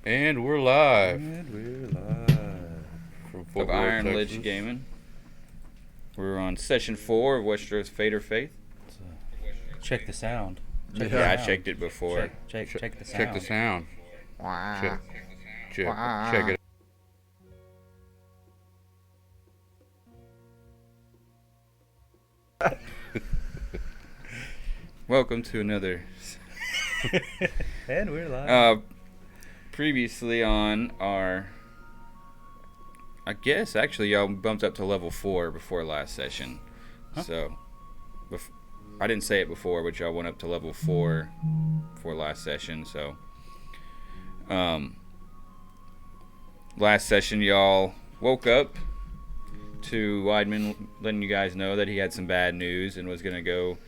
And we're live from Fort Of Worth, Iron Texas. Lich Gaming. We're on session 4 of Westeros Fate or Faith. Check the sound. Check Yeah, I the sound. checked it before. Check the sound. Check the sound. Check it. Welcome to another. And we're live. Previously on our. I guess actually y'all bumped up to level 4 before last session. Huh? So. I didn't say it before, but y'all went up to level 4 for last session. So. Last session, y'all woke up to Weidman letting you guys know that he had some bad news and was going to go.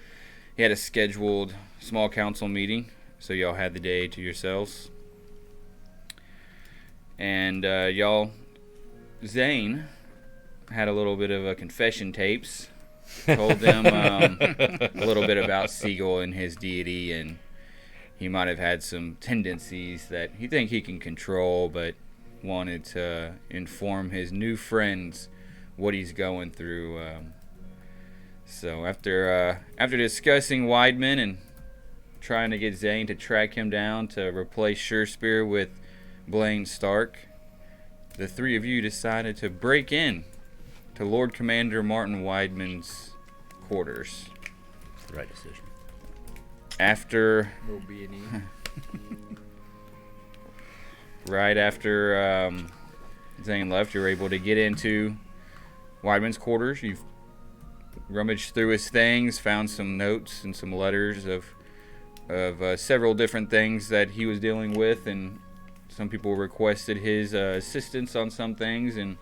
He had a scheduled small council meeting, so y'all had the day to yourselves. And y'all, Zane had a little bit of a confession tapes. Told them a little bit about Siegel and his deity, and he might have had some tendencies that he think he can control, but wanted to inform his new friends what he's going through. So after discussing Weidman and trying to get Zane to track him down to replace Surespear with Blaine Stark, the three of you decided to break in to Lord Commander Martin Weidman's quarters. Right decision. After No B&E. right after Zane left, you were able to get into Weidman's quarters. You've rummaged through his things, found some notes and some letters of several different things that he was dealing with, and some people requested his assistance on some things, and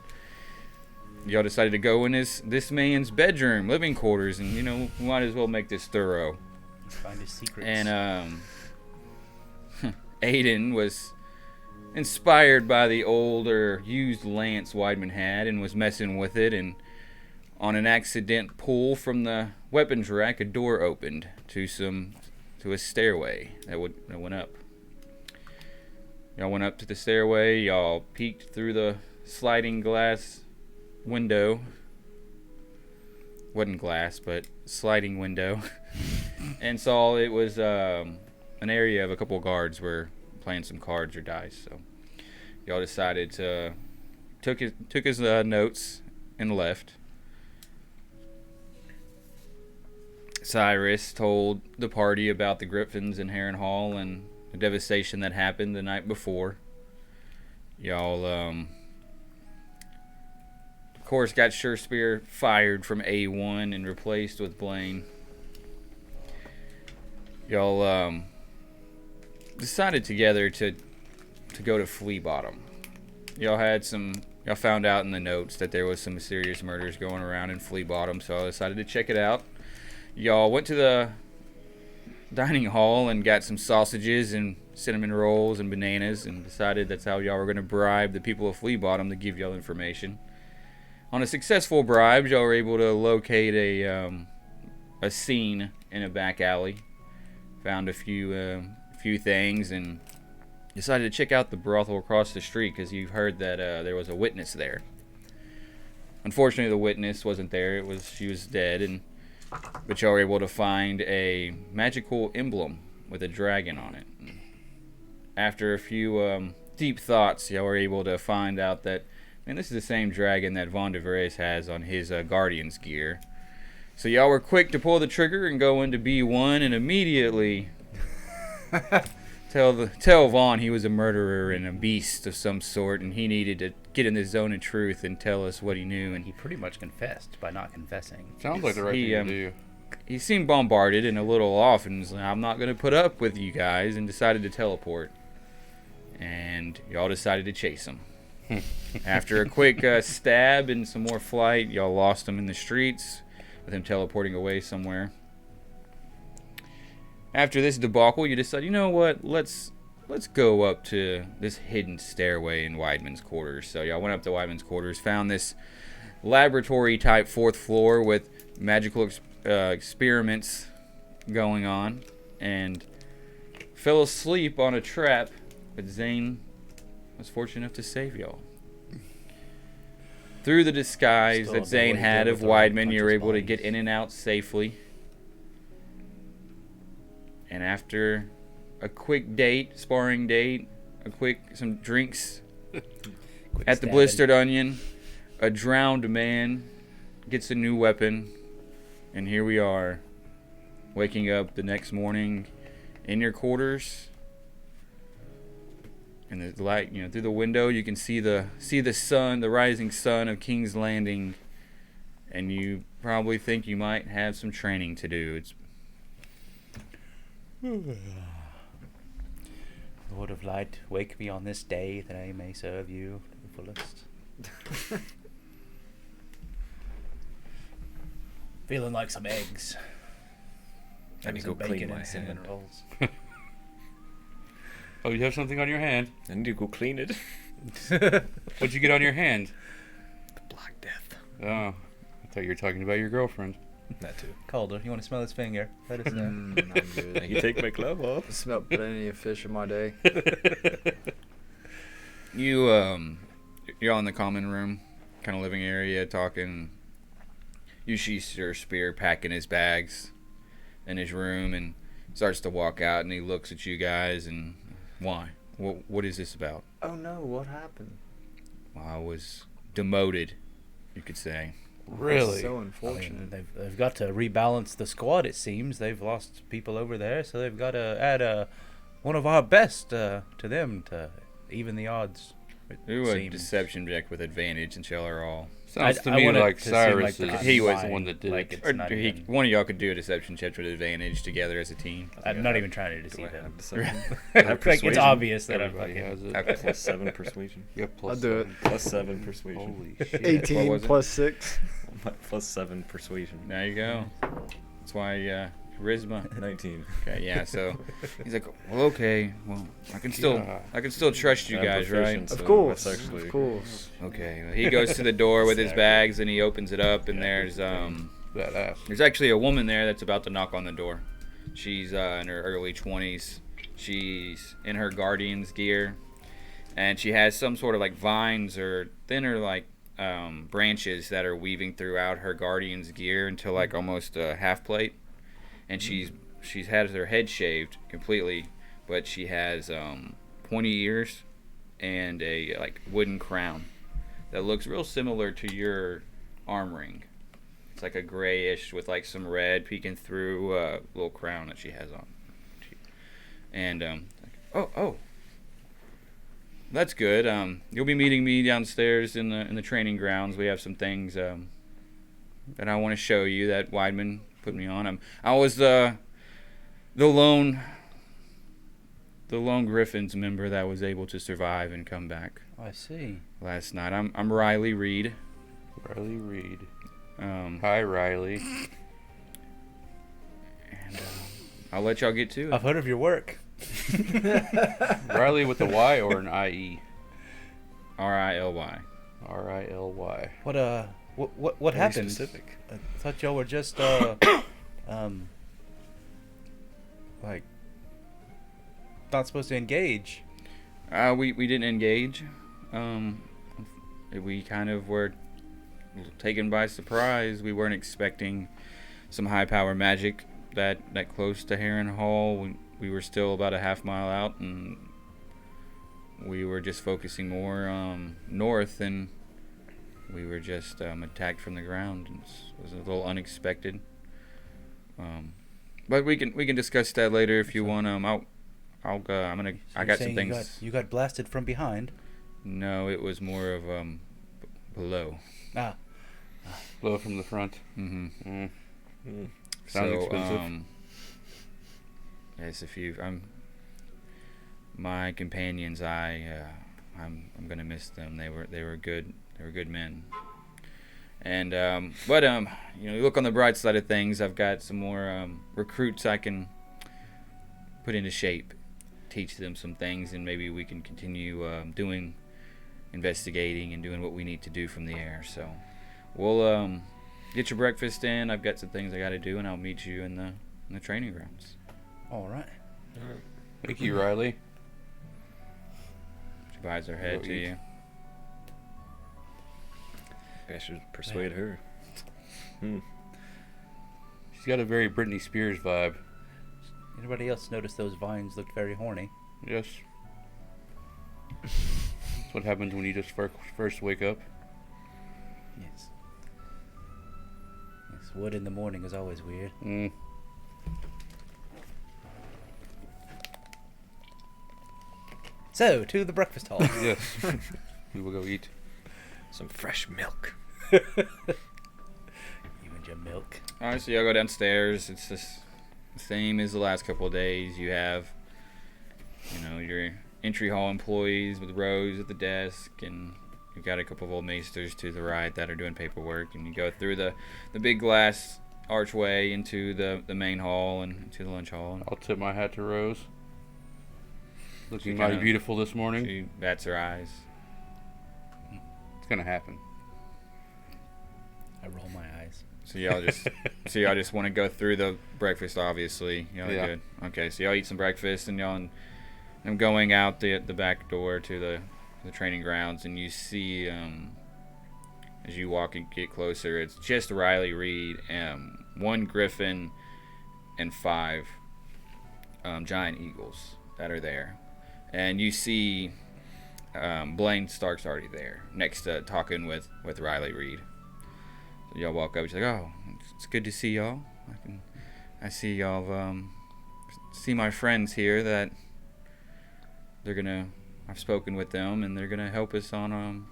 y'all decided to go in this man's bedroom, living quarters, and we might as well make this thorough. Find his secrets. And Aiden was inspired by the older used lance Weidman had and was messing with it, and on an accident pull from the weapons rack, a door opened to a stairway that went up. Y'all went up to the stairway, y'all peeked through the sliding glass window. Wasn't glass, but sliding window. And saw it was an area of a couple of guards were playing some cards or dice. So y'all decided to took his notes and left. Cyrus told the party about the Griffins in Harrenhal and the devastation that happened the night before. Y'all, of course, got Surespear fired from A1 and replaced with Blaine. Y'all decided together to go to Flea Bottom. Y'all found out in the notes that there was some mysterious murders going around in Flea Bottom, so I decided to check it out. Y'all went to the dining hall and got some sausages and cinnamon rolls and bananas and decided that's how y'all were going to bribe the people of Flea Bottom to give y'all information. On a successful bribe, y'all were able to locate a scene in a back alley. Found a few things and decided to check out the brothel across the street because you've heard that there was a witness there. Unfortunately, the witness wasn't there. She was dead, but y'all were able to find a magical emblem with a dragon on it. After a few deep thoughts, y'all were able to find out that, this is the same dragon that Von de Vries has on his Guardian's gear. So y'all were quick to pull the trigger and go into B1 and immediately tell Vaughn he was a murderer and a beast of some sort, and he needed to get in the zone of truth and tell us what he knew. And He pretty much confessed by not confessing. Sounds like the right thing to do. he seemed bombarded and a little off, and was like, I'm not going to put up with you guys, and decided to teleport. And y'all decided to chase him. After a quick stab and some more flight, y'all lost him in the streets with him teleporting away somewhere. After this debacle, you decide, you know what, let's go up to this hidden stairway in Weidman's quarters. So y'all went up to Weidman's quarters, found this laboratory type 4th floor with magical experiments going on, and fell asleep on a trap. But Zane was fortunate enough to save y'all. Through the disguise Still that don't know Zane what he had did of with our Weidman, you were unconscious able to get bodies. in and out safely. And after a quick date, sparring date, some drinks Quick at the stabbing. Blistered Onion, a drowned man gets a new weapon, and here we are, waking up the next morning in your quarters. And the light, through the window, you can see the sun, the rising sun of King's Landing, and you probably think you might have some training to do. It's Lord of Light, wake me on this day that I may serve you to the fullest. Feeling like some eggs. I need to go Some clean bacon my and cinnamon hand. rolls. Oh, you have something on your hand? I need to go clean it. What'd you get on your hand? The Black Death. Oh, I thought you were talking about your girlfriend. That too. Calder, you want to smell his finger? Let us know. I'm good. You take my glove off. I smelled plenty of fish in my day. you're in the common room, kind of living area, talking. You see Sir Spear packing his bags in his room and starts to walk out, and he looks at you guys and, why? What is this about? Oh no, what happened? Well, I was demoted, you could say. Really? So I unfortunate. mean, they've got to rebalance the squad, it seems. They've lost people over there, so they've got to add one of our best to them to even the odds. It Do a seems. deception check with advantage, and y'all are all. Sounds to I me want it like to seem like Cyrus the is guy's he was the lying, one that did like it. it's Or not even, one of y'all could do a deception check with advantage together as a team. I'm not even trying to Do I deceive have him. deception? Like, it's persuasion? obvious that I'm Everybody fucking... has it. Plus 7 persuasion. You have plus I'll do it. Plus 7 persuasion. Holy shit. 18 was it? plus 6. Plus 7 persuasion. There you go. That's why charisma. 19. Okay, yeah. So he's like, well, okay, well, I can still trust you I'm guys, proficient, right? so Of course. that's actually- Of course. Okay. Well, he goes to the door with his Exactly. bags and he opens it up, and Yeah, there's That ass. there's actually a woman there that's about to knock on the door. She's in her early 20s. She's in her Guardian's gear, and she has some sort of like vines or thinner like branches that are weaving throughout her Guardian's gear until like almost a half plate. And she's had her head shaved completely, but she has pointy ears and a like wooden crown that looks real similar to your arm ring. It's like a grayish with like some red peeking through a little crown that she has on. And oh, that's good. You'll be meeting me downstairs in the training grounds. We have some things that I want to show you that Weidman put me on. I was the lone Griffin's member that was able to survive and come back I see. last night. I'm Riley Reed. Riley Reed. And Hi, Riley. I'll let y'all get to it. I've heard of your work. Riley with a Y or an IE? RILY. RILY. What Very happened? specific. I thought y'all were just like not supposed to engage. We didn't engage. We kind of were taken by surprise. We weren't expecting some high power magic that close to Heron Hall. We were still about a half mile out, and we were just focusing more north, and we were just attacked from the ground. It was a little unexpected. But we can discuss that later if you want. I got some things. You got blasted from behind. No, it was more of below. Ah, Blow from the front. Mm-hmm. Mm. Mm. Sounds expensive. Yes, my companions, I'm gonna miss them. They were good men. And you look on the bright side of things. I've got some more recruits I can put into shape, teach them some things, and maybe we can continue doing investigating and doing what we need to do from the air. So we'll get your breakfast in. I've got some things I got to do, and I'll meet you in the training grounds. all right. Thank you, Riley. bows her head Go to eat. you. I should persuade her. She's got a very Britney Spears vibe. Anybody else notice those vines look very horny? Yes. That's what happens when you just first wake up. Yes. Yes, wood in the morning is always weird. Mm. So, to the breakfast hall. Yes. We will go eat. Some fresh milk. You and your milk. Alright, so y'all go downstairs. It's just the same as the last couple of days. You have, your entry hall employees with rows at the desk, and you've got a couple of old maesters to the right that are doing paperwork, and you go through the big glass archway into the main hall and to the lunch hall. And I'll tip my hat to Rose. Looking She mighty kinda- beautiful this morning. she bats her eyes. It's gonna happen. I roll my eyes. So y'all just want to go through the breakfast, obviously. Y'all are Yeah. good. Okay, so y'all eat some breakfast, and I'm going out the back door to the training grounds, and you see as you walk and get closer, it's just Riley Reed, one griffin, and 5 giant eagles that are there, and you see Blaine Stark's already there, next to talking with Riley Reed. So y'all walk up. She's like, "Oh, it's good to see y'all. I see y'all see my friends here that I've spoken with them, and they're gonna help us on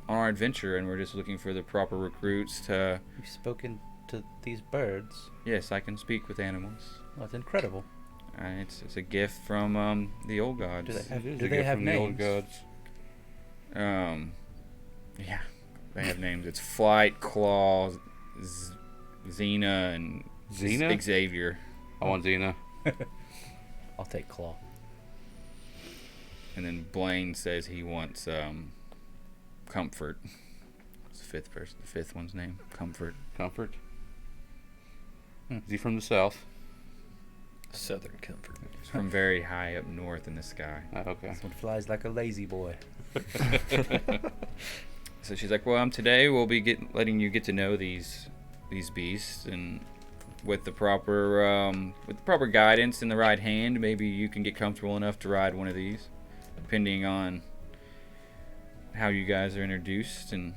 our adventure, and we're just looking for the proper recruits to." You've spoken to these birds. Yes, I can speak with animals. Well, it's incredible. It's a gift from the old gods. Do they have, It is do a they gift have from the old names? gods. Yeah, they have names. It's Flight, Claw, Xena, and Xena? Xavier. I want Xena. I'll take Claw. And then Blaine says he wants Comfort. What's the fifth person? The fifth one's name? Comfort. Comfort. Is he from the south? Southern comfort. It's from very high up north in the sky. Okay. This one flies like a lazy boy. So she's like, "Well, today we'll be letting you get to know these beasts, and with the proper guidance in the right hand, maybe you can get comfortable enough to ride one of these, depending on how you guys are introduced. And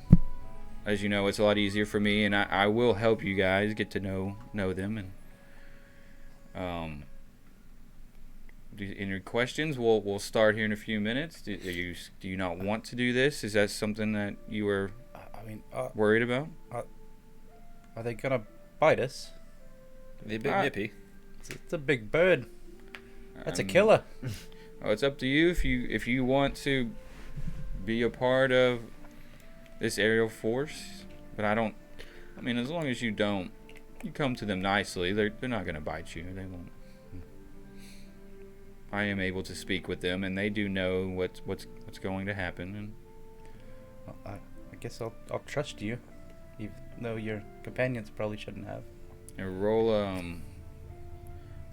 as you know, it's a lot easier for me, and I will help you guys get to know them. And any questions? We'll start here in a few minutes. Do you not want to do this? Is that something that you were I mean, worried about?" are they gonna bite us? The big Ah. nippy. It's a big bird. That's a Um, killer. Oh, it's up to you if you want to be a part of this aerial force. But I mean, as long as you come to them nicely, they're not gonna bite you. They won't. I am able to speak with them, and they do know what's going to happen. And Well, I guess I'll trust you, even though your companions probably shouldn't have. and roll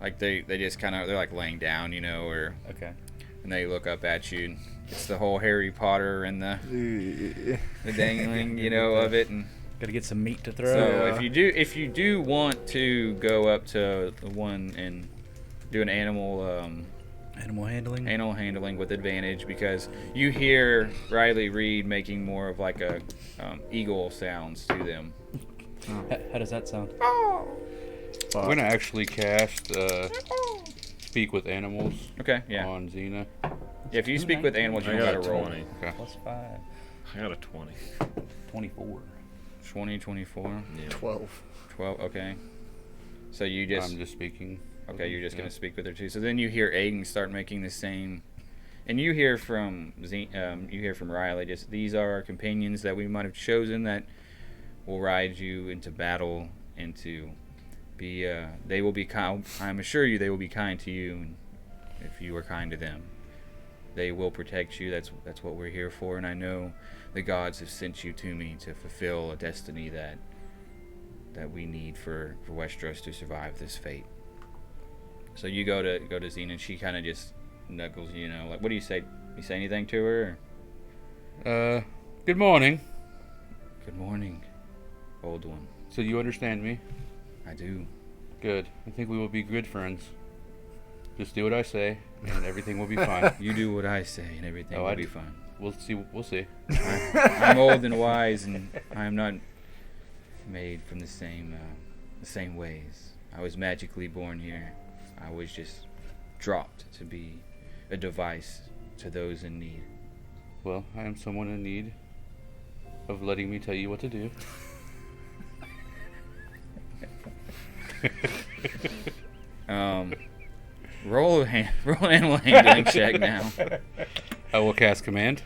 like they just kind of, they're like laying down, or Okay. and they look up at you. And it's the whole Harry Potter and the dangling, of it. And Gotta get some meat to throw. so Yeah. if you do want to go up to the one and do an animal Animal handling. handling with advantage, because you hear Riley Reed making more of like a eagle sounds to them. How does that sound? I'm gonna actually cast Speak with Animals Okay, yeah. on Xena. If you speak with animals, you I don't got gotta a roll. 20. Okay. Plus 5. I got a 20. 24. 20, 24, Yeah. 12. 12. Okay. So you just I'm just speaking. okay. You're just Yeah. gonna speak with her too. So then you hear Aiden start making the same, and you hear from Riley. Just, these are our companions that we might have chosen that will ride you into battle and to be. They will be kind. I'm assure you, they will be kind to you, and if you are kind to them, they will protect you. That's what we're here for. And I know the gods have sent you to me to fulfill a destiny that we need for Westeros to survive this fate. So you go to Xena, and she kind of just knuckles, like, what do you say? You say anything to her? Good morning. Good morning, old one. So you understand me? I do. Good. I think we will be good friends. Just do what I say, and everything will be fine. You do what I say, and everything will be fine. We'll see. We'll see. I'm old and wise, and I am not made from the same ways. I was magically born here. I was just dropped to be a device to those in need. Well, I am someone in need of letting me tell you what to do. Roll an animal handling check now. I will cast command.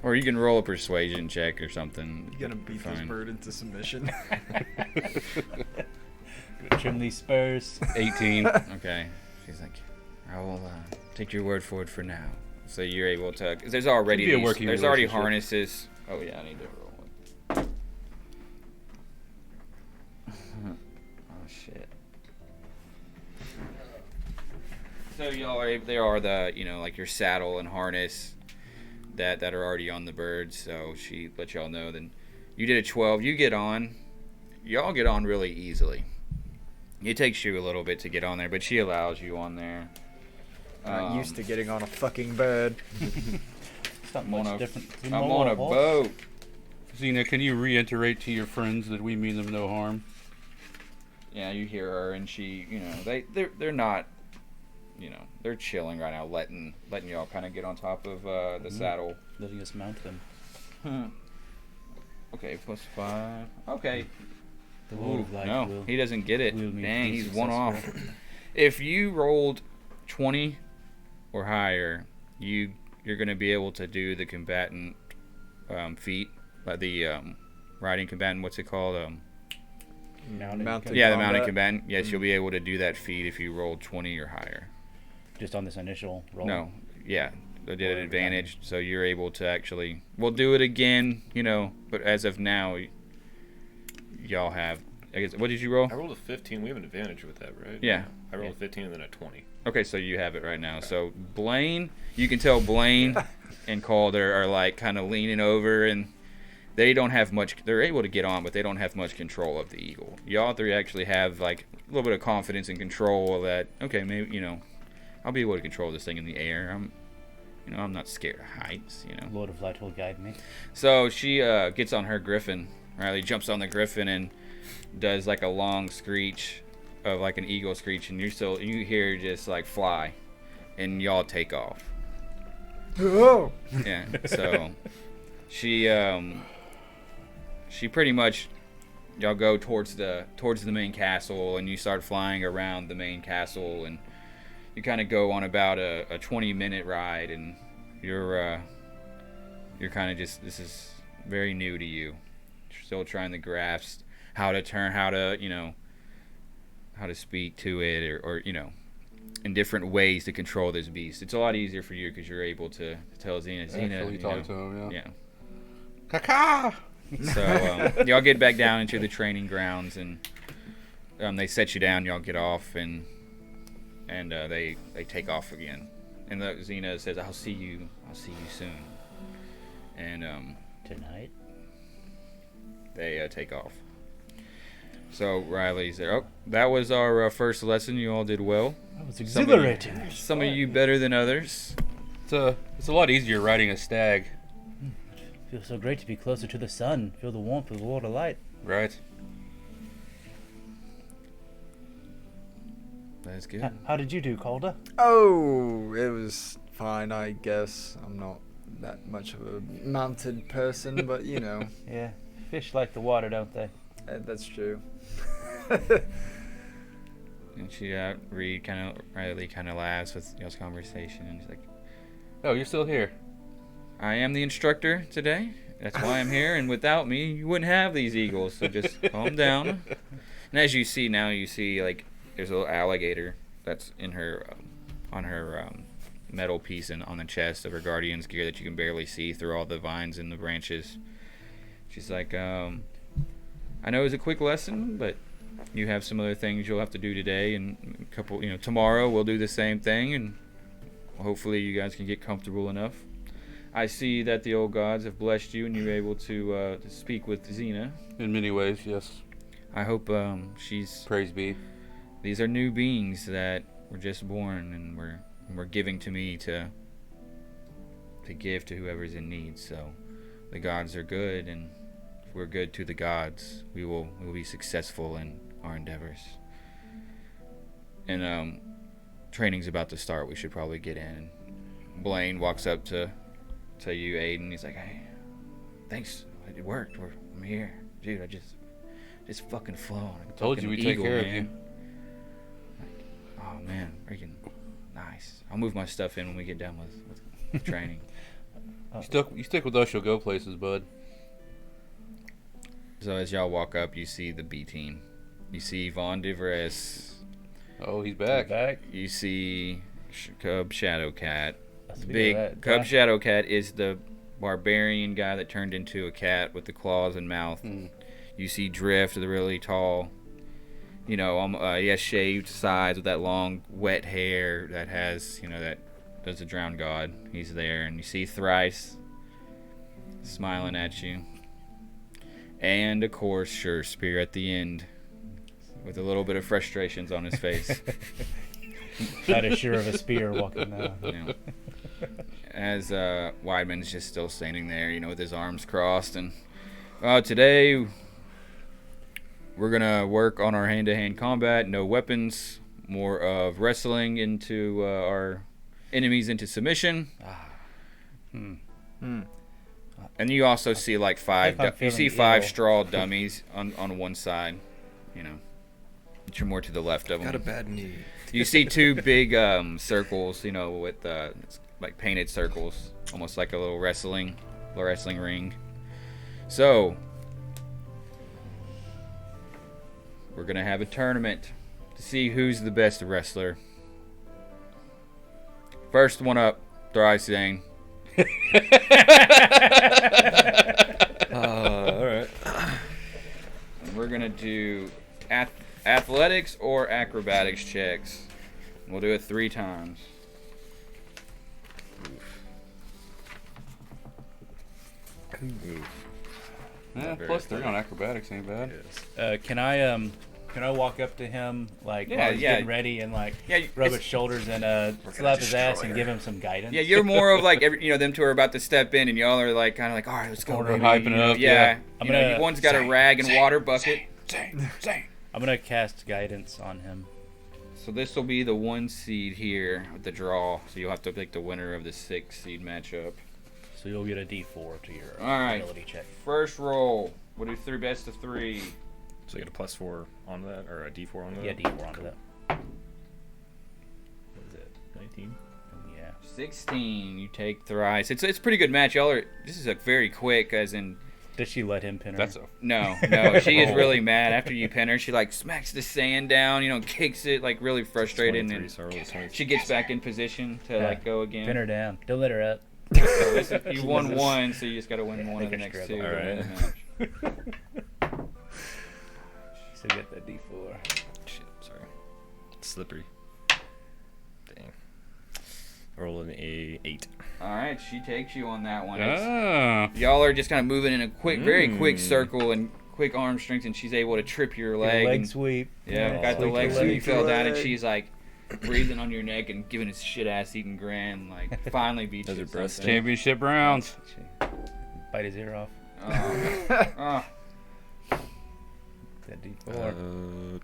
Or you can roll a persuasion check or something. You gonna beat this bird into submission? Trim these spurs. 18. Okay. She's like, I will take your word for it for now. So you're able to. Cause there's already Should be a working there's already relationship. harnesses. Oh yeah, I need to roll it. Oh shit. So y'all are they are the like your saddle and harness that are already on the bird. So she let y'all know. Then you did a 12. You get on. Y'all get on really easily. It takes you a little bit to get on there, but she allows you on there. Not used to getting on a fucking bird. It's not I'm on much a- different. I'm on a boat. Xena, can you reiterate to your friends that we mean them no harm? Yeah, you hear her, and she, they're not, they're chilling right now, letting y'all kind of get on top of the saddle. Letting us mount them. Okay, +5. Okay. The Lord of Light No, will. he doesn't get it. will be Dang, he's one successful. off. If you rolled 20 or higher, you're gonna be able to do the combatant feat, like the riding combatant. What's it called? Mounted Yeah, the combat. mounted combatant. Yes, you'll be able to do that feat if you rolled 20 or higher. Just on this initial roll. No, yeah, they did Or an advantage, so you're able to actually. We'll do it again, but as of now, y'all have. I guess, what did you roll? I rolled a 15. We have an advantage with that, right? Yeah. I rolled a 15 and then a 20. Okay, so you have it right now. So Blaine, you can tell Blaine and Calder are like kind of leaning over, and they don't have much. They're able to get on, but they don't have much control of the eagle. Y'all three actually have like a little bit of confidence and control that. Okay, maybe I'll be able to control this thing in the air. I'm not scared of heights. Lord of Light will guide me. So she gets on her griffin. Riley jumps on the griffin and does like a long screech of like an eagle screech, and you hear just like fly, and y'all take off. Oh! Yeah. So she pretty much y'all go towards the main castle, and you start flying around the main castle, and you kind of go on about a 20-minute ride, and you're kind of just, this is very new to you. You're still trying to grasp how to turn, how to speak to it, or in different ways to control this beast. It's a lot easier for you because you're able to tell Xena, Actually talk to him, yeah. Kaka! So y'all get back down into the training grounds, and they set you down. Y'all get off, and they take off again. And Xena says, "I'll see you soon." And Tonight? they take off. So Riley's there. Oh, that was our first lesson. You all did well. That was Some of you- exhilarating. Some of you better than others. It's a lot easier riding a stag, Feels so great to be closer to the sun. Feel the warmth of the Lord of Light. right? That's good. How did you do, Calder? Oh, it was fine, I guess. I'm not that much of a mounted person, but Yeah. Fish like the water, don't they? that's true. And she Riley kind of laughs with y'all's conversation, and she's like, Oh, you're still here. I am the instructor today. That's why I'm here, and without me, you wouldn't have these eagles. So just calm down. And as you see now, like there's a little alligator that's in her on her metal piece and on the chest of her guardian's gear that you can barely see through all the vines and the branches. She's like, I know it was a quick lesson, but you have some other things you'll have to do today, and a couple, tomorrow we'll do the same thing, and hopefully you guys can get comfortable enough. I see that the old gods have blessed you, and you're able to speak with Xena. In many ways, yes. I hope she's. Praise be. These are new beings that were just born, and we're giving to me to give to whoever's in need. So the gods are good, and if we're good to the gods, we will be successful in our endeavors. And training's about to start. We should probably get in. Blaine walks up to you, Aiden. He's like, "Hey, thanks. It worked. I'm here, dude. I just fucking flown. Told you we'd take care of you. Like, oh man, freaking nice. I'll move my stuff in when we get done with training." You stick with us, you'll go places, bud. So as y'all walk up, you see the B team. You see Von DeVries. Oh, he's back. You see Cub Shadowcat. Speaking Big of that, Cub Doc- Shadowcat is the barbarian guy that turned into a cat with the claws and mouth. You see Drift, the really tall. He has shaved sides with that long, wet hair that has, that does the drowned god. He's there, and you see Thrice smiling at you. And, of course, Spear at the end with a little bit of frustrations on his face. Not as sure of a spear walking down. As Weidman's just still standing there, with his arms crossed. And today we're going to work on our hand-to-hand combat. No weapons. More of wrestling into our enemies into submission. And you also see like five. I'm You see feeling five ill. straw dummies on one side. But you're more to the left of them. Got a bad knee. You see two big circles, with like painted circles, almost like a little wrestling ring. So we're gonna have a tournament to see who's the best wrestler. First one up, Thrice Zane. All right. And we're gonna do athletics or acrobatics checks. We'll do it 3 times. Yeah, Very plus 3 on acrobatics ain't bad. Can I walk up to him while he's getting ready and rub his shoulders and slap his ass and give him some guidance? Yeah, you're more of like them two are about to step in, and y'all are like kind of like, all right, let's go. We're baby," hyping it up, Yeah, yeah. one's got a rag and water bucket. I'm gonna cast guidance on him. So this will be the 1 seed here with the draw. So you'll have to pick the winner of the 6 seed matchup. So you'll get a D4 to your All right. ability check. First roll. We'll do 3 best of 3. So you get a +4 on that, or a D4 on that? Yeah, D4 onto that. What is it? 19. Yeah. 16. You take Thrice. It's a pretty good match. Y'all are. This is a very quick, as in. Did she let him pin her? That's a No. She is really mad after you pin her. She smacks the sand down, kicks it, really frustrated, 23, and so I rolled a 23. she gets back in position to go again. Pin her down. Don't let her up. So you won 1, so you just got to win one of the next 2. All right. to win the match. So get that D4. Shit, sorry. It's slippery. Dang. I rolled an 8. All right, she takes you on that one. Ah. Y'all are just kind of moving in a very quick circle and quick arm strength, and she's able to trip your leg. Leg and- sweep. Yeah, got the Sweep leg your sweep. leg. You fell down, and she's breathing on your neck and giving his shit ass eating grin. Finally beat you. Those are at breast something. Championship rounds. Bite his ear off. Oh. That D4.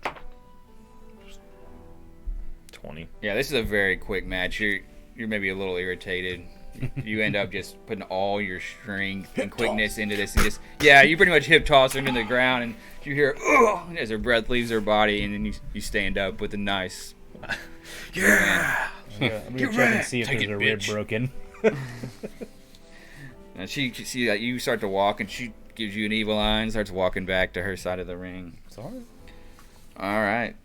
20. Yeah, this is a very quick match. You're maybe a little irritated. You end up just putting all your strength and quickness into this, and you pretty much hip toss her into the ground, and you hear "Ugh," as her breath leaves her body, and then you stand up with a nice Yeah. I'm gonna check and see if there's a rib broken. And she see that you start to walk, and she gives you an evil eye and starts walking back to her side of the ring. Sorry. All right.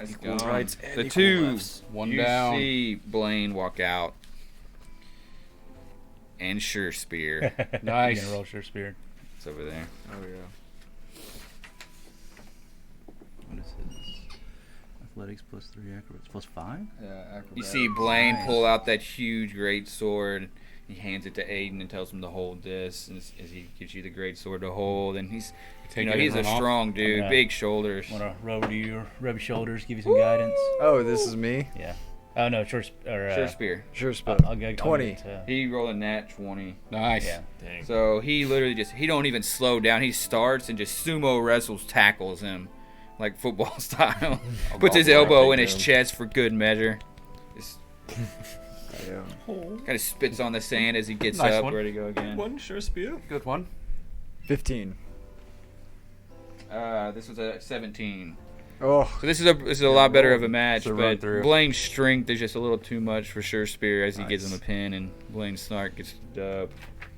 Equal rights and The equal 2, lefts. One you down. see Blaine walk out. And Spear. Nice. You gonna roll your spear? It's over there. Oh, yeah. What is his? Athletics plus 3, acrobatics plus 5. You see Blaine pull out that huge great sword. He hands it to Aiden and tells him to hold this, and as he gives you the great sword to hold. And he's, he's a strong dude, Yeah. big shoulders. Want to rub your shoulders, give you some guidance. Oh, this is me. Yeah. Oh no, Sure spear. Sure, spot. I'll get 20. He rolled a nat 20. Nice. Yeah. Dang. So he literally he don't even slow down. He starts and just sumo wrestles, tackles him, like football style. Puts his elbow in his chest for good measure. Just kind of spits on the sand as he gets Nice up, one. ready to go again. One sure spear. Good one. 15. This was a 17. Oh, So this is a lot better of a match, It's a run but through. Blaine's strength is just a little too much for Sure Spear as he gives him a Nice. pin, and Blaine's Snark gets the dub.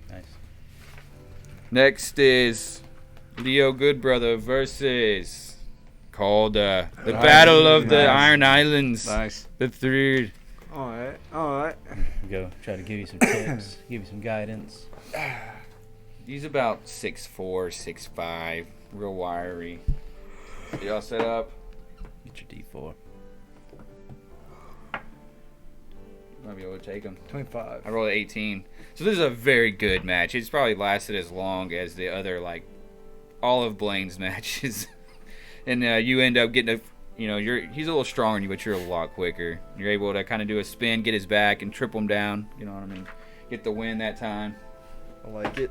Nice. Next is Leo Goodbrother versus called the Battle of the Iron Islands. Nice. The third. alright. Go try to give you some tips, give you some guidance. He's about 6'4", 6'5", real wiry. Y'all set up? Get your D4. Might be able to take him. 25. I rolled an 18. So this is a very good match. It's probably lasted as long as the other, like, all of Blaine's matches. And you end up getting he's a little stronger than you, but you're a lot quicker. You're able to kind of do a spin, get his back, and trip him down. You know what I mean? Get the win that time. I like it.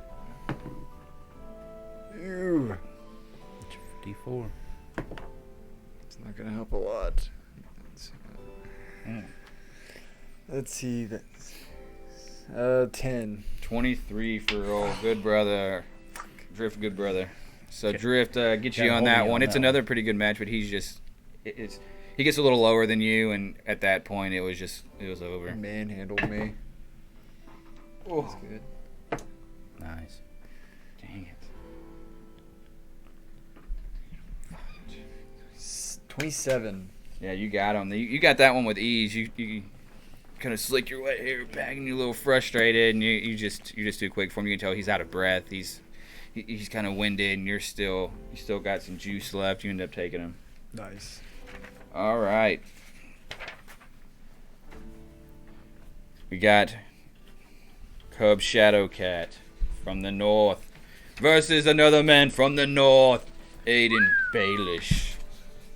Ew. Get your D4. It's not gonna help a lot. Mm. Let's see. That's 10. 23 for old good brother. Drift good brother. So Drift gets you Gotta on hold that me one. on It's that another pretty good match, but he's just he gets a little lower than you, and at that point it was over. Manhandled me. Oh. That's good. Nice. Dang it. 27. Yeah, you got him. You got that one with ease. You kind of slick your wet hair back, and you're a little frustrated, and you're just too quick for him. You can tell he's out of breath. He's kind of winded, and you still got some juice left. You end up taking him. Nice. All right. We got Cub Shadowcat from the north versus another man from the north, Aiden Baelish.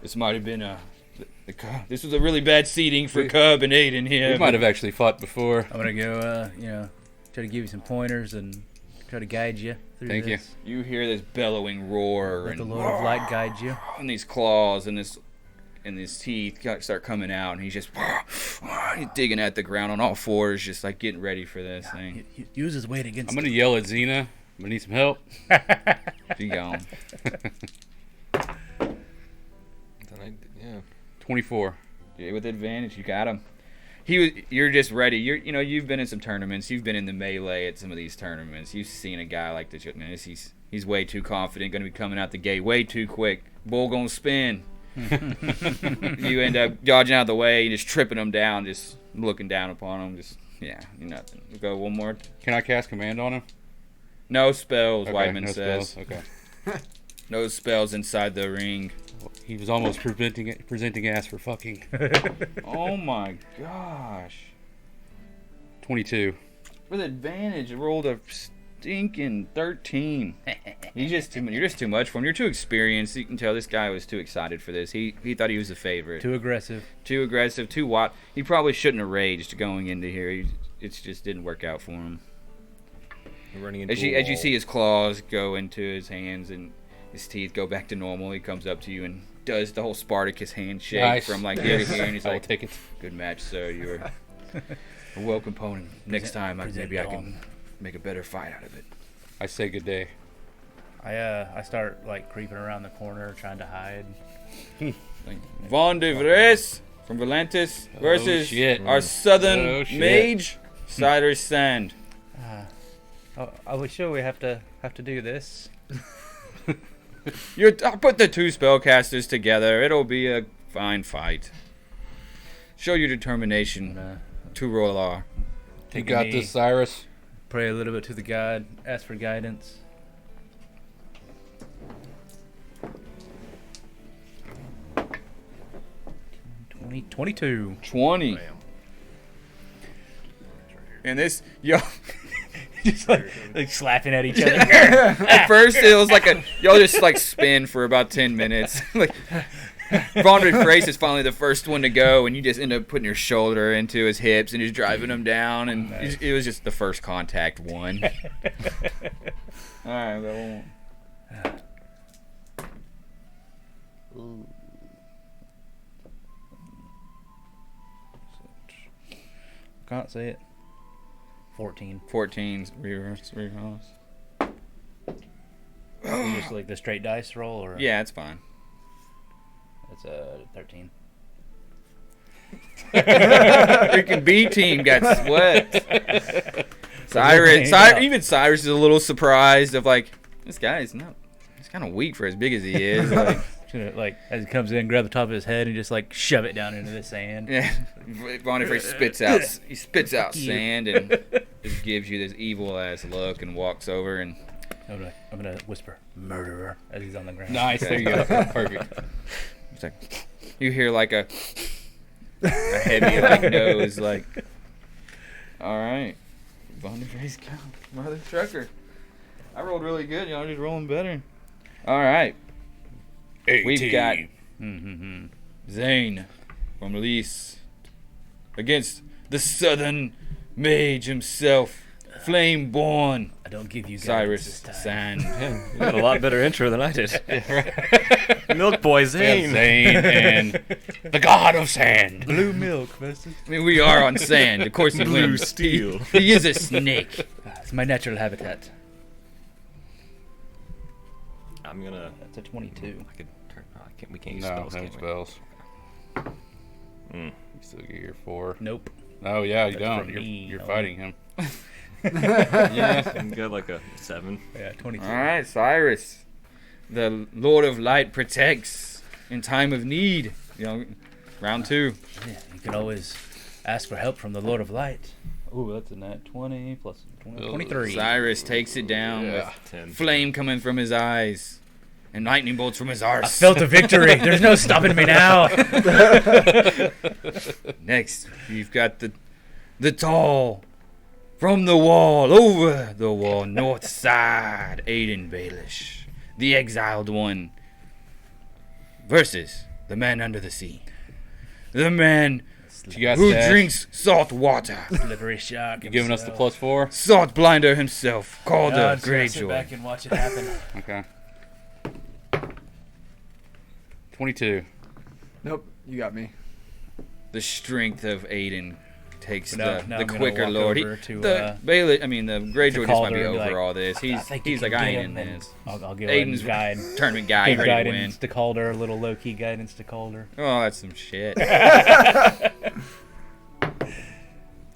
This might have been this was a really bad seating for Cub and Aiden here. We might have actually fought before. I'm gonna go, try to give you some pointers and try to guide you through Thank you. this. You hear this bellowing roar Let the and Lord of Light guide you. these claws and his teeth start coming out, and he's just he's digging at the ground on all fours, just like getting ready for this thing. He uses his weight against I'm gonna yell at Xena. I'm gonna need some help. Be gone. Yeah. 24. Yeah, with advantage, you got him. You're just ready. You've been in some tournaments. You've been in the melee at some of these tournaments. You've seen a guy like this. He's way too confident, going to be coming out the gate way too quick. Bull gonna spin. You end up dodging out of the way, just tripping him down, just looking down upon him. You're nothing. We'll go one more. Can I cast command on him? No spells, Okay, Whiteman no says. spells. Okay. No spells inside the ring. He was almost presenting ass for fucking. Oh my gosh. 22. With advantage, I rolled a stinking 13. You're just too much for him. You're too experienced. You can tell this guy was too excited for this. He thought he was the favorite. Too aggressive. Too aggressive, too wild. He probably shouldn't have raged going into here. It just didn't work out for him. We're running into As you see his claws go into his hands and his teeth go back to normal, he comes up to you and does the whole Spartacus handshake Nice. from like here to here, and he's I'll like, take it. "Good match, sir. You were a welcome opponent. Next time, maybe I can make a better fight out of it." I say good day. I start like creeping around the corner trying to hide. Like, Von de Vries from Valentis versus shit. our southern Oh, shit. mage, Cider Sand. Are we sure we have to do this? I'll put the two spellcasters together. It'll be a fine fight. Show your determination to roll R. You got this, Cyrus. Pray a little bit to the God. Ask for guidance. 22. 20. Bam. And this, yo, Just like slapping at each other. at first it was like y'all just like spin for about 10 minutes. Like, Von Frace is finally the first one to go, and you just end up putting your shoulder into his hips and just driving him down, and Nice. it was just the first contact one. All right, got one more. Can't say it. 14. 14's reverse. Just like the straight dice roll, or Yeah, it's fine. It's 13. Freaking B team got swept. Even Cyrus is a little surprised of like, this guy is not. He's kind of weak for as big as he is. Like, Like as he comes in, grab the top of his head and just like shove it down into the sand. yeah, Von Frace spits out Fuck you. sand and just gives you this evil ass look and walks over and I'm gonna whisper murderer as he's on the ground. Nice. There you go. Perfect. it's like, you hear like a heavy like nose like. All right, Von Frace go, mother trucker. I rolled really good. Y'all just rolling better. All right. We've got Zane from Lys against the Southern Mage himself, Flameborn, I don't give you guys Cyrus this time. Sand. You got a lot better intro than I did. Milk Boy Zane. Zane and the God of Sand. Blue milk, mister. I mean, we are on sand. Of course, he Blue wins. steel. He is a snake. It's my natural habitat. I'm gonna. That's a 22. I could turn. We can't use No, spells. no Can we? spells. Mm. You still get your 4. Nope. Oh yeah, you That's don't. for You're, me you're only. fighting him. Yeah, I can go like a 7. Yeah, 22. All right, Cyrus, the Lord of Light protects in time of need. You know, round 2. Yeah, you can always ask for help from the Lord of Light. Ooh, that's a nat 20 plus 20, 23. Cyrus takes it down Yeah. with 10. flame coming from his eyes and lightning bolts from his arse. I felt a victory. There's no stopping me now. Next, you've got the tall from the wall, over the wall, north side, Aiden Baelish, the exiled one, versus the man under the sea, the man You got who stash? drinks salt water, Slippery shark. You giving us the +4? salt blinder himself, called a Sit Greyjoy. back and watch it happen. Okay. 22. Nope, you got me. The strength of Aiden takes Now the I'm gonna quicker walk lord. over to, The Baelish, I mean the Greyjoy just might Calder be and be over like, all this. I think He's you like, can I get ain't him, in and this. I'll give Aiden's him guide. tournament guy, Give ready to win. guidance to Calder, a little low-key guidance to Calder. Oh, that's some shit.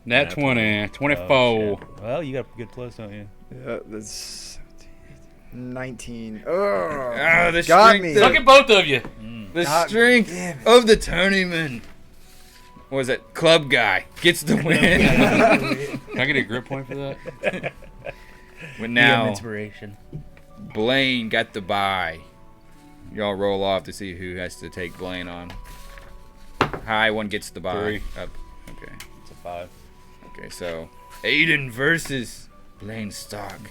Nat 20. 24. Oh, shit. Well, you got a good plus, don't you? Yeah, that's 19. Ugh. Ah, the Got strength me. of- Look at both of you. The God strength damn it. of the tournament. What was it? Club guy gets the win. Can I get a grip point for that? But Give now him inspiration. Blaine got the bye. Y'all roll off to see who has to take Blaine on. High one gets the bye. 3. Up. Okay. It's a 5. Okay. So Aiden versus Blaine Stark.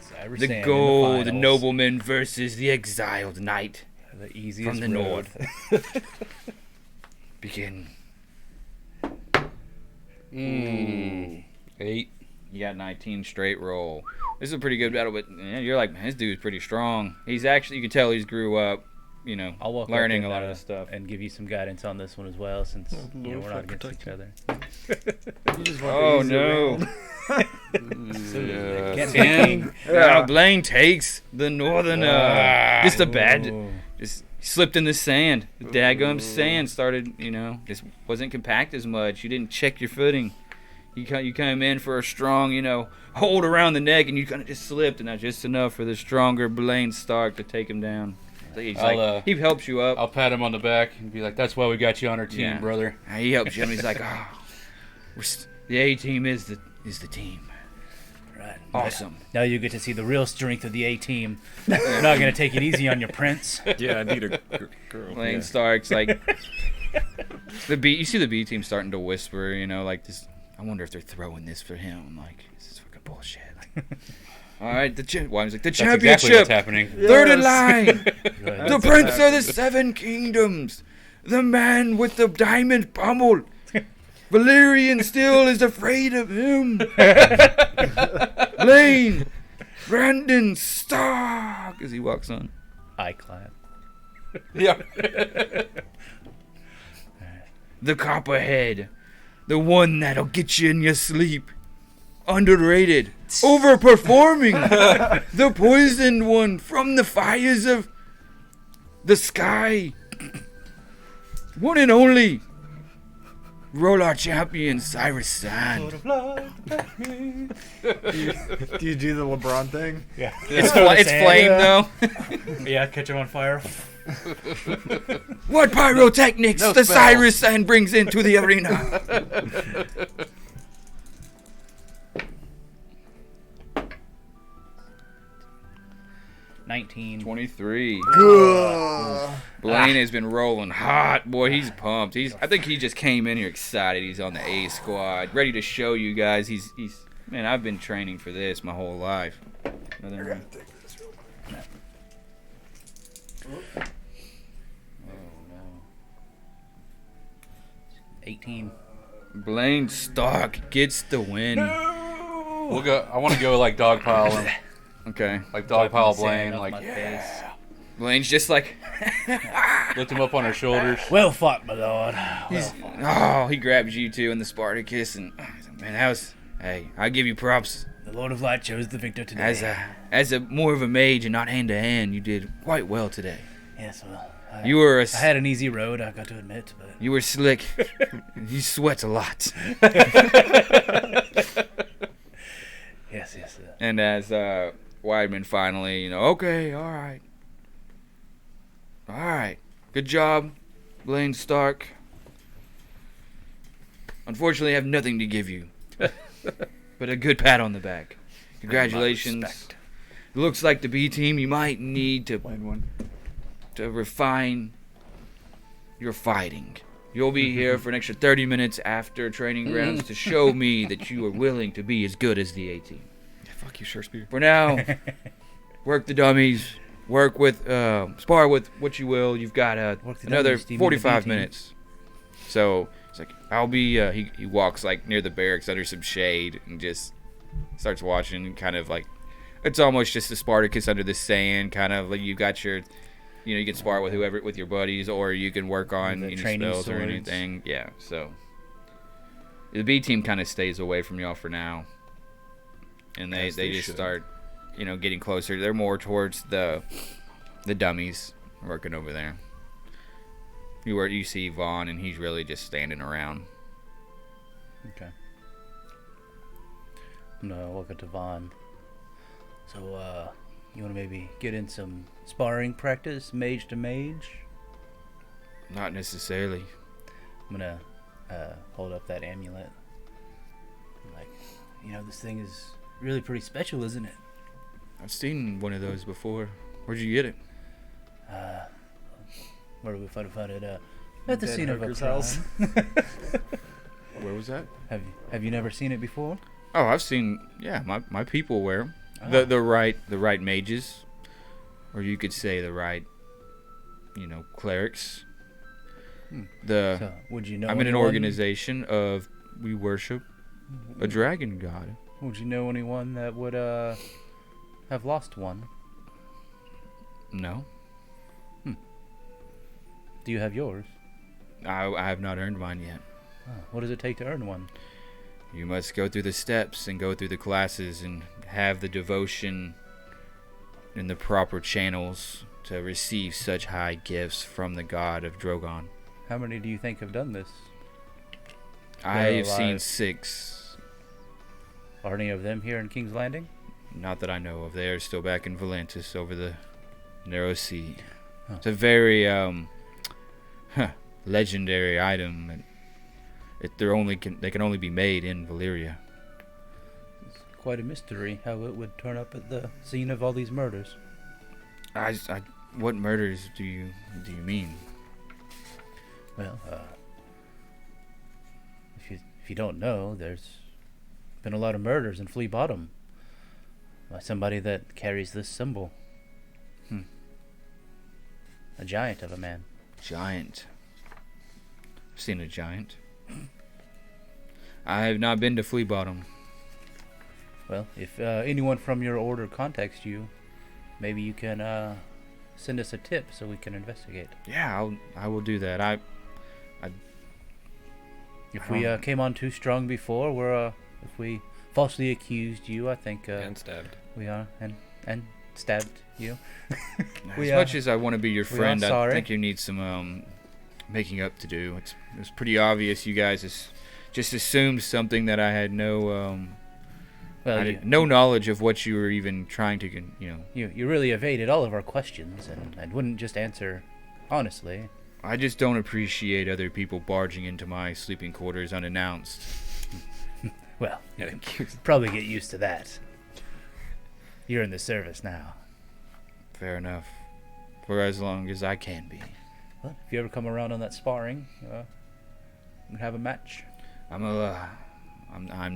Cyrus The Sand in gold finals. nobleman versus the exiled knight. The easiest from the road. north. Begin. 8. You got 19 straight roll. This is a pretty good battle, but you're like, man, this dude's pretty strong. He's actually, you can tell he's grew up, I'll walk learning up a lot and, of this stuff. and give you some guidance on this one as well, since we're not against each other. Oh no! Can't 10. Now Blaine takes the northern. Just a bad. Ooh. Just slipped in the sand. The daggum sand started. Just wasn't compact as much. You didn't check your footing. You came in for a strong, hold around the neck, and you kind of just slipped, and that's just enough for the stronger Blaine Stark to take take him down. So he's he helps you up. I'll pat him on the back and be like, "That's why we got you on our team, Yeah. brother." He helps you. And he's like, the A team is the team. Right. Awesome. Now you get to see the real strength of the A team. You're not gonna take it easy on your prince. Yeah, I need a girl. Blaine Yeah. Stark's like, You see the B team starting to whisper, like this. I wonder if they're throwing this for him. Like, this is fucking bullshit. Like, all right, the championship. That's exactly what's happening. Third in line. Right. The Prince of the Seven Kingdoms. The man with the diamond pummel. Valyrian still is afraid of him. Blaine. Brandon Stark. As he walks on. Eye clap. Yeah. The Copperhead. The one that'll get you in your sleep. Underrated. Overperforming. The poisoned one from the fires of the sky. One and only. Roller champion Cyrus Sand. Do you do the LeBron thing? Yeah. It's flame though. Yeah, catch him on fire. What pyrotechnics No the spell. Cyrus Sand brings into the arena. 19. 23. Ugh. Blaine has been rolling hot. Boy, he's pumped. I think he just came in here excited. He's on the A squad, ready to show you guys. He's man, I've been training for this my whole life. Nothing wrong. Oh, no. 18. Blaine Stark gets the win. We'll go. I want to go like dogpile him, Okay. like dogpile Sand Blaine, up like my face. Blaine's just like, lift him up on our shoulders. Well fought, my lord. he grabs you two in the Spartacus, and he's like, man, hey, I give you props. The Lord of Light chose the victor today. As a more of a mage and not hand to hand, you did quite well today. Yes, well, You were I had an easy road, I got to admit, but you were slick. You sweat a lot. yes. And as Weidman finally, okay, all right, good job, Blaine Stark. Unfortunately, I have nothing to give you, but a good pat on the back. Congratulations. Respect. It looks like the B team, you might need to refine your fighting. You'll be here for an extra 30 minutes after training grounds to show me that you are willing to be as good as the A team. Fuck you, Shakespeare. For now, work the dummies. Work with, spar with what you will. You've got Work the another dummies, Stevie, 45 the B team. minutes. So it's like I'll be. He walks like near the barracks under some shade and just starts watching. And kind of like it's almost just a Spartacus under the sand. Kind of like you got your, you can spar with whoever with your buddies, or you can work on The any training spells or swords. anything. Yeah. So the B team kind of stays away from y'all for now, and they As they just should. start. Getting closer. They're more towards the dummies working over there. You see Vaughn, and he's really just standing around. Okay. I'm gonna walk up to Vaughn. So, you wanna maybe get in some sparring practice, mage to mage? Not necessarily. I'm gonna hold up that amulet. I'm like, this thing is really pretty special, isn't it? I've seen one of those before. Where'd you get it? Where do we find it? At the Dead scene of a hooker's crime. house. Where was that? Have you never seen it before? Oh, I've seen. Yeah, my people wear 'em. Oh. The right mages, or you could say the right, clerics. So, would you know? I'm in an anyone- organization of we worship a dragon god. Would you know anyone that would have lost one? No, Do you have yours? I have not earned mine yet. Oh, what does it take to earn one? You must go through the steps and go through the classes and have the devotion in the proper channels to receive such high gifts from the god of Drogon. How many do you think have done this? I've seen alive. 6. Are any of them here in King's Landing? Not that I know of. They are still back in Valentis over the Narrow Sea. Oh. It's a very legendary item. And they can only be made in Valyria. It's quite a mystery how it would turn up at the scene of all these murders. What murders do you mean? Well, if you don't know, there's been a lot of murders in Flea Bottom by somebody that carries this symbol. A giant of a man. Giant. I've seen a giant. I have not been to Flea Bottom. Well, if anyone from your order contacts you, maybe you can send us a tip so we can investigate. Yeah, I will do that. If we came on too strong before, if we falsely accused you, I think And stabbed. we are and stabbed you. As much as I want to be your we are friend, I sorry. think you need some making up to do. It was pretty obvious you guys just assumed something that I had no Well, I you, had no knowledge of what you were even trying to, you really evaded all of our questions and wouldn't just answer honestly. I just don't appreciate other people barging into my sleeping quarters unannounced. Well, you can probably get used to that. You're in the service now. Fair enough. For as long as I can be. Well, if you ever come around on that sparring, we have a match. I'm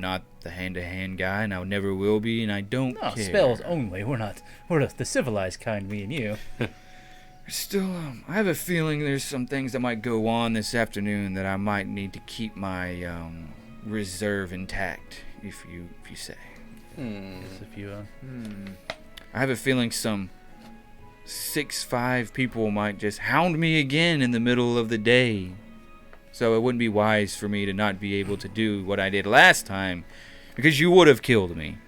not the hand-to-hand guy, and I never will be, and I don't No, care. spells only. We're the civilized kind, me and you. Still, I have a feeling there's some things that might go on this afternoon that I might need to keep my reserve intact, if you say. Yes, if you I have a feeling some 6'5" people might just hound me again in the middle of the day. So it wouldn't be wise for me to not be able to do what I did last time, because you would have killed me.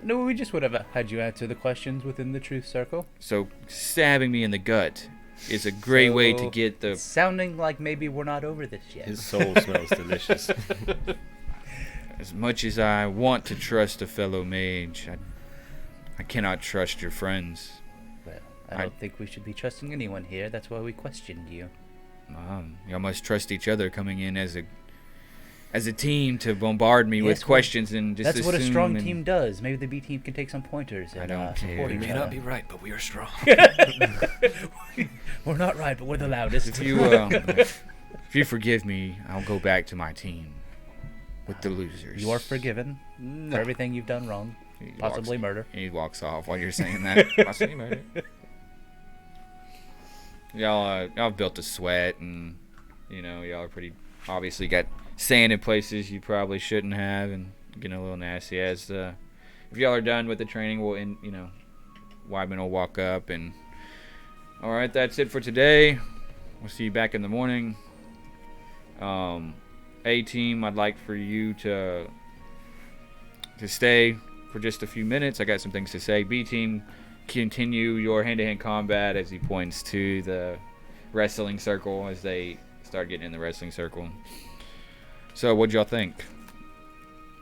no, we just would have had you answer the questions within the truth circle. So stabbing me in the gut is a great way to So, get the... It's sounding like maybe we're not over this yet. His soul smells delicious. As much as I want to trust a fellow mage, I cannot trust your friends. Well, I don't think we should be trusting anyone here. That's why we questioned you. Y'all must trust each other coming in as a team to bombard me with Yes, well, questions and just That's what a assume strong and- team does. Maybe the B team can take some pointers and I don't support care. We each may other. not be right, but we are strong. We're not right, but we're the loudest. If you forgive me, I'll go back to my team with the losers. You are forgiven for everything you've done wrong, He possibly walks, murder. He walks off while you're saying that. Possibly murder. Y'all have built a sweat, and y'all are pretty obviously got sand in places you probably shouldn't have, and getting a little nasty. As if y'all are done with the training, Weidman will walk up and, all right, that's it for today. We'll see you back in the morning. A team, I'd like for you to stay for just a few minutes. I got some things to say. B team, continue your hand-to-hand combat, as he points to the wrestling circle as they start getting in the wrestling circle. So what'd y'all think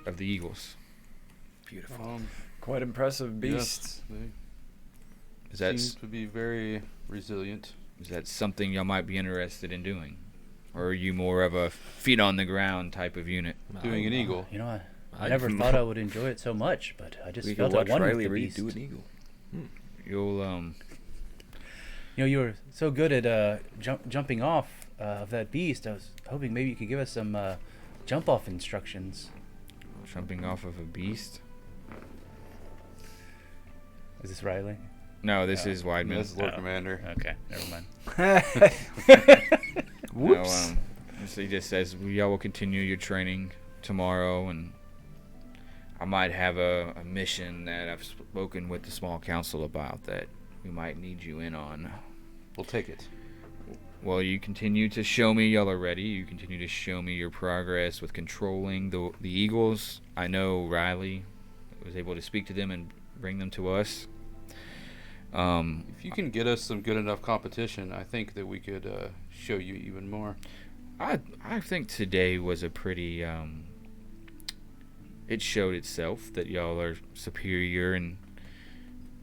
of the Eagles? Beautiful. Quite impressive beasts. Yes, Is they that seem to be very resilient. is that something y'all might be interested in doing? Or are you more of a feet on the ground type of unit? Doing an eagle. You know, I I- never thought I would enjoy it so much, but I just We felt could I watch won with Riley the Reid beast. do an eagle. You'll You know, you were so good at jumping off of that beast. I was hoping maybe you could give us some jump off instructions. jumping off of a beast. Is this Riley? No, this is Weidman. That's Lord Oh. Commander. Okay, never mind. Whoops. No, so he just says y'all will continue your training tomorrow, and I might have a mission that I've spoken with the small council about that we might need you in on. We'll take it. Well, you continue to show me y'all are ready. You continue to show me your progress with controlling the Eagles. I know Riley was able to speak to them and bring them to us. If you can get us some good enough competition, I think that we could show you even more. I think today was a pretty it showed itself that y'all are superior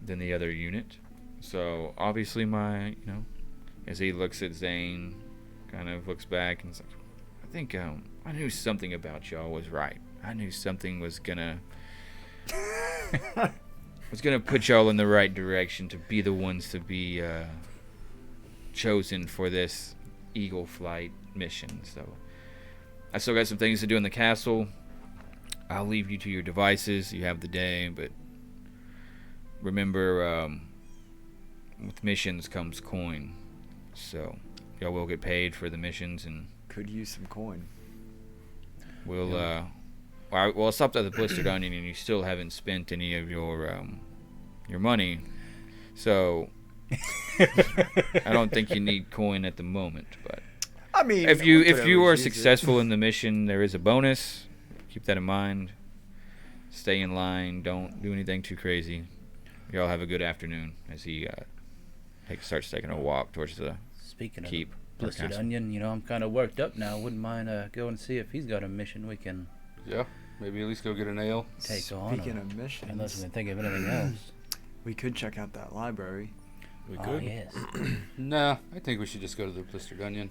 than the other unit. So obviously as he looks at Zane, kind of looks back and is like, I think I knew something about y'all was right. I knew something was gonna put y'all in the right direction to be the ones to be chosen for this eagle flight. mission. So I still got some things to do in the castle. I'll leave you to your devices. You have the day, but remember, with missions comes coin. So y'all will get paid for the missions, and Could use some coin. we'll well, it's up to the blistered onion, and you still haven't spent any of your money. So I don't think you need coin at the moment, but I mean, if we you could are always use it. successful in the mission, there is a bonus. Keep that in mind. Stay in line. Don't do anything too crazy. Y'all have a good afternoon. As he starts taking a walk towards the Speaking keep. of or blistered castle. onion, you know, I'm kind of worked up now. Wouldn't mind going and see if he's got a mission we can Yeah, maybe at least go get an ale. take on. Speaking or- of missions, unless we can think of anything else. we could check out that library. We Oh, could. yes. Nah, I think we should just go to the blistered onion.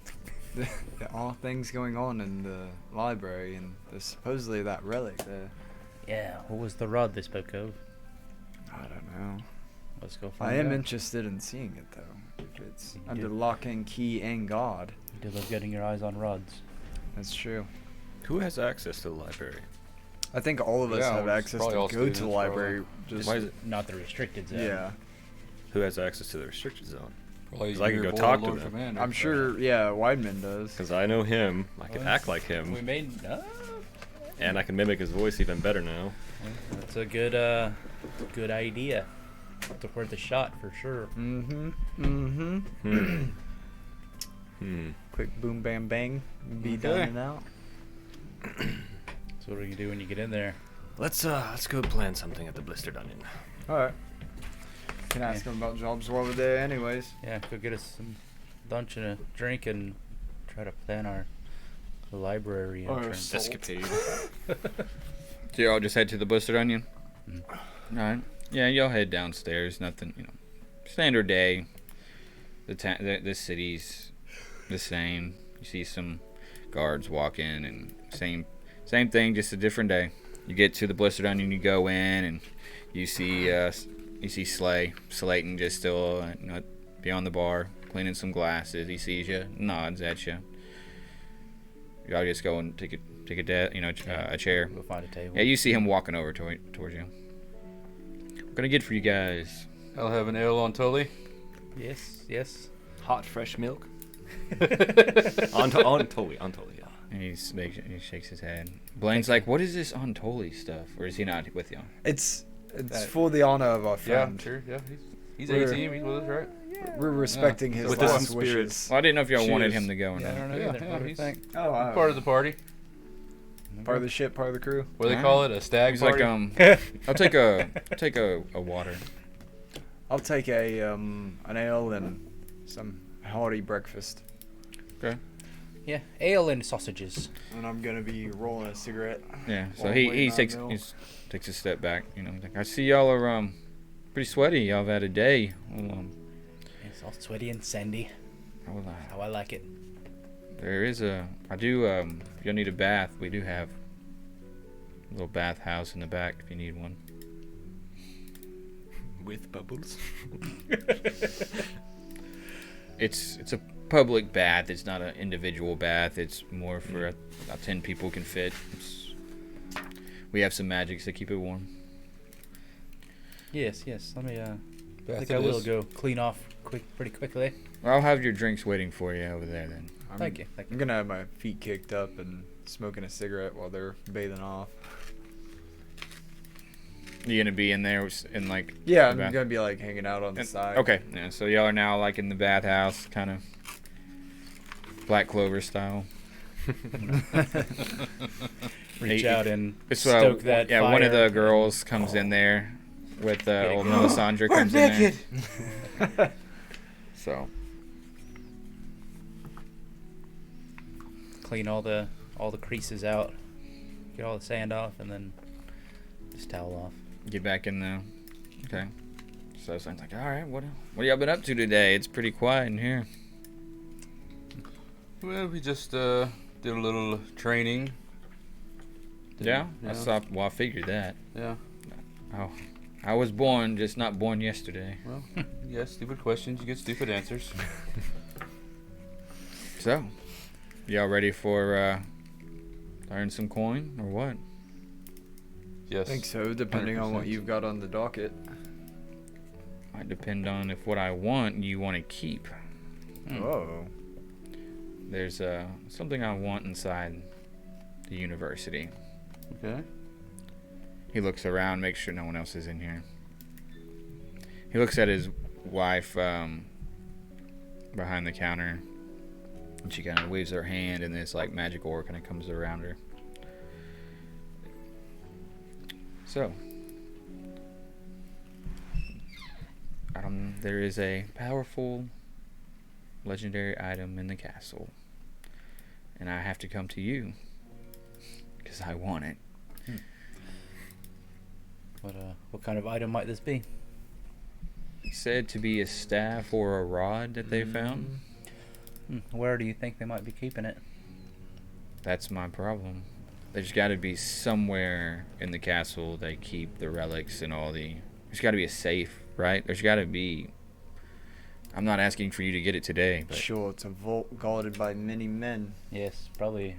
All things going on in the library, and there's supposedly that relic there. Yeah. What was the rod they spoke of? I don't know. Let's go find I am out. interested in seeing it though. If it's You under do. lock and key and guard. You do love getting your eyes on rods. That's true. Who has access to the library? I think all of us Yeah, have it's access probably all to go to the students, library. Just Why is it? Not the restricted zone. yeah. Who has access to the restricted zone? Probably 'Cause I can your go boy, talk to Lord them. Commander. I'm sure. Yeah, Weidman does. Because I know him. I can Well, act like him, We made. and I can mimic his voice even better now. That's a good idea. It's worth a shot for sure. Mm-hmm. Mm-hmm. Hmm. Hmm. Quick boom bam bang. Be Okay. done and out. So what are you gonna do when you get in there? Let's go plan something at the Blistered Onion. Alright. Can ask him about jobs while we're there anyways. Yeah, go get us some lunch and a drink and try to plan our library Or entrance. Salt. Escapade. So y'all just head to the blistered onion. Mm. All right. Yeah, y'all head downstairs. Nothing, standard day. The city's the same. You see some guards walk in, and same thing, just a different day. You get to the blistered onion, you go in, and you see Slayton just still beyond the bar, cleaning some glasses. He sees you, nods at you. Y'all just go and take a chair. We'll find a table. Yeah, you see him walking over towards you. What can I get for you guys? I'll have an ale on Tully. Yes. Hot, fresh milk. on Tully, yeah. And he shakes his head. Blaine's like, "What is this Ontoli stuff?" Or is he not with you? It's That- for the honor of our Yeah, friend. sure. Yeah, he's We're- 18. He's with us, right? We're respecting his With us in last spirit. wishes. Well, I didn't know if y'all wanted Cheers. him to go or Yeah, I not. don't know Yeah, either. yeah, What do you he's- think? Oh, wow. Part of the party. Part of the ship, part of the crew. What do they Wow. call it? A stag He's party? like, I'll take a water. I'll take an ale and some hearty breakfast. Okay. Yeah, ale and sausages. And I'm gonna be rolling a cigarette. Yeah. So While he waiting on takes Bill. takes a step back. He's like, I see y'all are pretty sweaty. Y'all have had a day. Well, It's all sweaty and sandy. How I like it. there is I do if y'all need a bath, we do have a little bath house in the back if you need one. With bubbles. It's a public bath. It's not an individual bath. It's more for about 10 people can fit. We have some magics to keep it warm. Yes. Let me. I Bath think it I will is. go clean off pretty quickly. I'll have your drinks waiting for you over there then. Thank you. I'm gonna have my feet kicked up and smoking a cigarette while they're bathing off. You gonna be in there in like Yeah, the I'm bath? gonna be like hanging out on the And- side. Okay, yeah. So y'all are now like in the bathhouse, kind of Black Clover style. Reach Hey, out and It's stoke that yeah. One of fire. the girls comes in there with old go. Melisandre comes in there. So Clean all the creases out. Get all the sand off, and then just towel off. get back in there. Okay. So it's like, all right, what y'all been up to today? It's pretty quiet in here. Well, we just did a little training. Yeah, Yeah. I figured that. Yeah. Oh, I was born, just not born yesterday. Well, yeah, stupid questions. You get stupid answers. So, Y'all ready for earn some coin or what? Yes. I think so, depending on what 100%. you've got on the docket. Might depend on if what I want you want to keep. Oh. There's something I want inside the university. Okay. He looks around, makes sure no one else is in here. He looks at his wife behind the counter, and she kind of waves her hand, and this like magic aura kind of comes around her. So, there is a powerful legendary item in the castle, and I have to come to you because I want it. What kind of item might this be? Said to be a staff or a rod that they found. Where do you think they might be keeping it? That's my problem. There's got to be somewhere in the castle they keep the relics and all the... There's got to be a safe, right? There's got to be... I'm not asking for you to get it today, but... Sure, it's a vault guarded by many men. Yes, probably.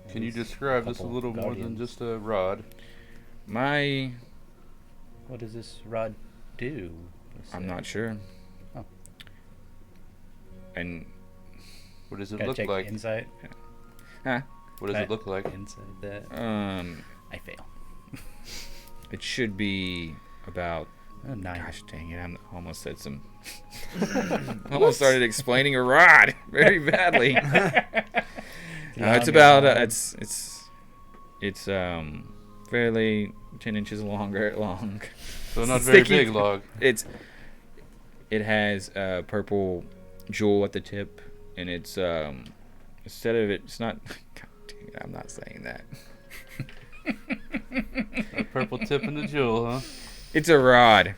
Can you describe this a couple little more than guardians. just a rod? What does this rod do? I'm not sure. Oh. And... What does it Gotta look check like? insight. Huh? What does it look like? Inside that. I fail. It should be about... Oh, 9. Gosh dang it, I almost said some... almost started explaining a rod very badly. It's about... It's fairly 10 inches long. So not very Sticky. big log. It has a purple jewel at the tip, and it's instead of it's not... God dang it, I'm not saying that. A purple tip and the jewel, huh? It's a rod.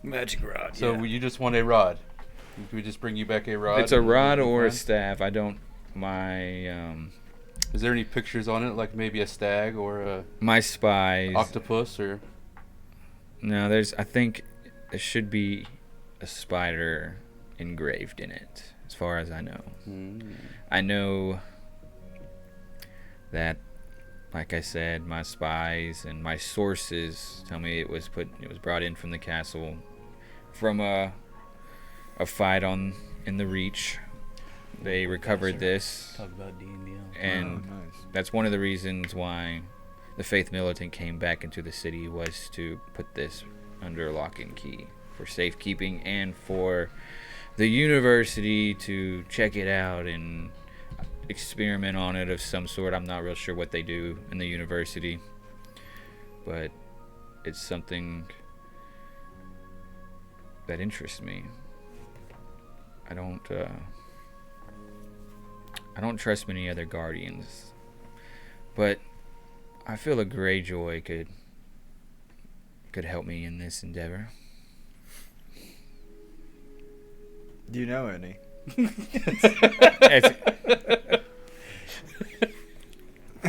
Magic rod. So you just want a rod. Can we just bring you back a rod? It's a and rod you'll be or a fine? staff. I don't... My Is there any pictures on it, like maybe a stag or a my spies... octopus or? No, there's... I think there should be a spider engraved in it, as far as I know. I know that, like I said, my spies and my sources tell me it was brought in from the castle from a fight in the Reach. They recovered this, Talk about D&D. and nice. that's one of the reasons why the Faith Militant came back into the city, was to put this under lock and key for safekeeping and for the university to check it out and experiment on it of some sort. I'm not real sure what they do in the university, but it's something that interests me. I don't trust many other guardians, but I feel a Greyjoy could help me in this endeavor. Do you know any?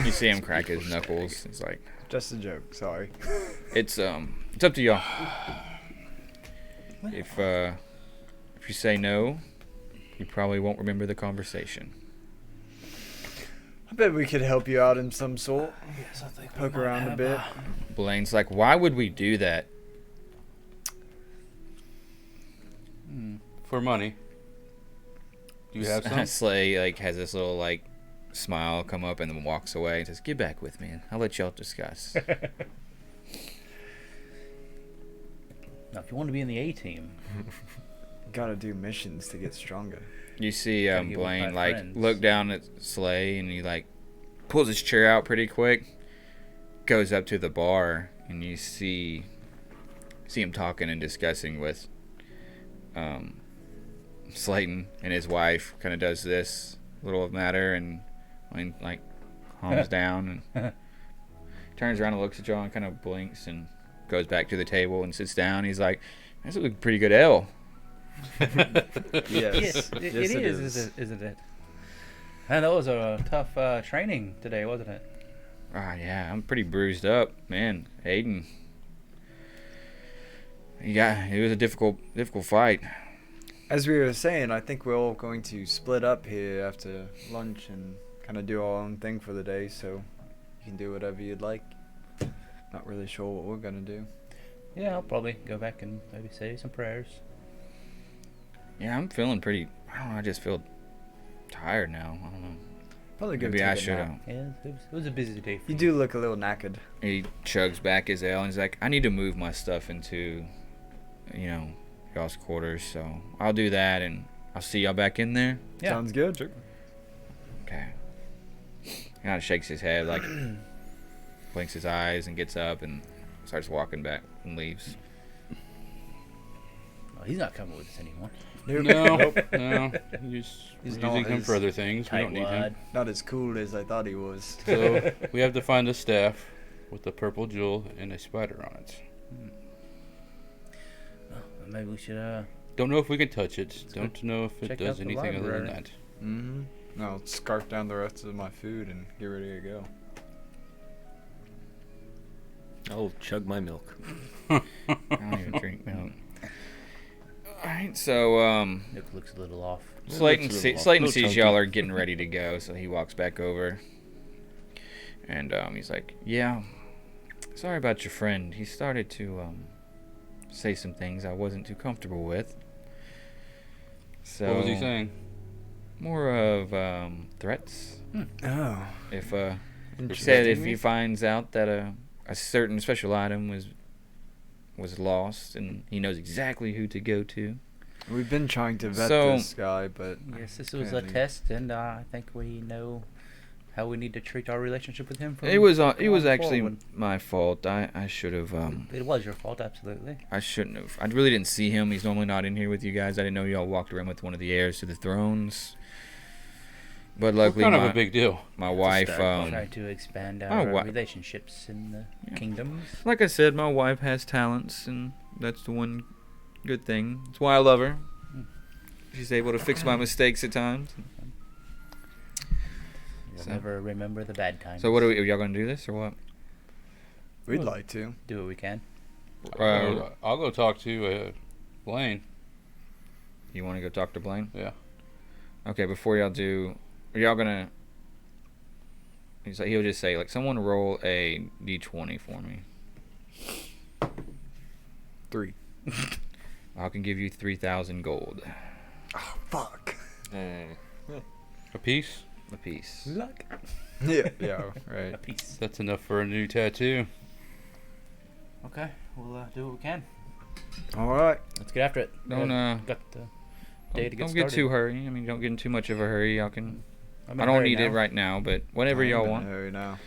You see him crack his knuckles. It's like, Just a joke, sorry. it's up to y'all. If you say no, you probably won't remember the conversation. I bet we could help you out in some sort. Yes, I think Poke around a bit. Blaine's like, why would we do that? For money. Do you have some? Slay like has this little like smile come up and then walks away and says, "Get back with me. I'll let y'all discuss." Now, if you want to be in the A team, Gotta do missions to get stronger. You see Gotta get with Blaine my like friends. look down at Slay and he like pulls his chair out pretty quick, goes up to the bar, and you see him talking and discussing with Slayton, and his wife kind of does this little matter, and Blaine like calms down and turns around and looks at y'all and kind of blinks and goes back to the table and sits down. He's like, "That's a pretty good ale." Yes. it Yes, is, isn't it? And that was a tough training today, wasn't it? Ah, yeah, I'm pretty bruised up, man. Aiden, it was a difficult fight. As we were saying, I think we're all going to split up here after lunch and kind of do our own thing for the day, so you can do whatever you'd like. Not really sure what we're going to do. Yeah, I'll probably go back and maybe say some prayers. Yeah, I'm feeling pretty. I don't know. I just feel tired now. I don't know. Probably go Maybe I take a should nap. have. Yeah, it was a busy day for You me. do look a little knackered. He chugs back his ale and he's like, I need to move my stuff into, y'all's quarters. So I'll do that and I'll see y'all back in there. Yeah. Sounds good. Okay. He kind of shakes his head, like, blinks his eyes and gets up and starts walking back and leaves. Oh, he's not coming with us anymore. No. He's He's not using him as for other things. We don't need him. Not as cool as I thought he was. So we have to find a staff with a purple jewel and a spider on it. Maybe we should Don't know if we can touch it. go Don't know if it check does out the anything other than library. that. Mm-hmm. I'll scarf down the rest of my food and get ready to go. I'll chug my milk. I don't even drink milk. Alright, so, It looks a little off. Slayton, looks a little off. Slayton Little sees chunky. y'all are getting ready to go, so he walks back over. And he's like, yeah, sorry about your friend. He started to say some things I wasn't too comfortable with. So What was he saying? More of threats. Oh. If he said Interesting. if he finds out that a certain special item was lost, and he knows exactly who to go to. We've been trying to vet So- this guy, but Yes, this was a apparently- test, and I think we know how we need to treat our relationship with him. It was from actually forward. my fault. I should have It was your fault, absolutely. I shouldn't have. I really didn't see him. He's normally not in here with you guys. I didn't know y'all walked around with one of the heirs to the thrones. But What luckily, kind of a big deal? my wife, Try to expand my our wi- relationships in the Yeah. kingdoms. like I said, my wife has talents, and that's the one good thing. That's why I love her. She's able to fix my mistakes at times. You'll So- never remember the bad times. So what are y'all gonna do this or what? we'd like to. Do what we can. I'll go talk to Blaine. You want to go talk to Blaine? Yeah. Okay, before y'all do, are y'all gonna? He'll just say like, someone roll a d20 for me. 3. I can give you 3,000 gold Oh, fuck. A piece? a piece. Luck. Yeah, right. A piece. That's enough for a new tattoo. Okay, we'll do what we can. All right. Let's get after it. Don't Got the day to get don't started. get too hurry. I mean, don't get in too much of a hurry. Y'all can. I'm in I a don't hurry need it now. right now, but whenever I'm y'all in a want. hurry now.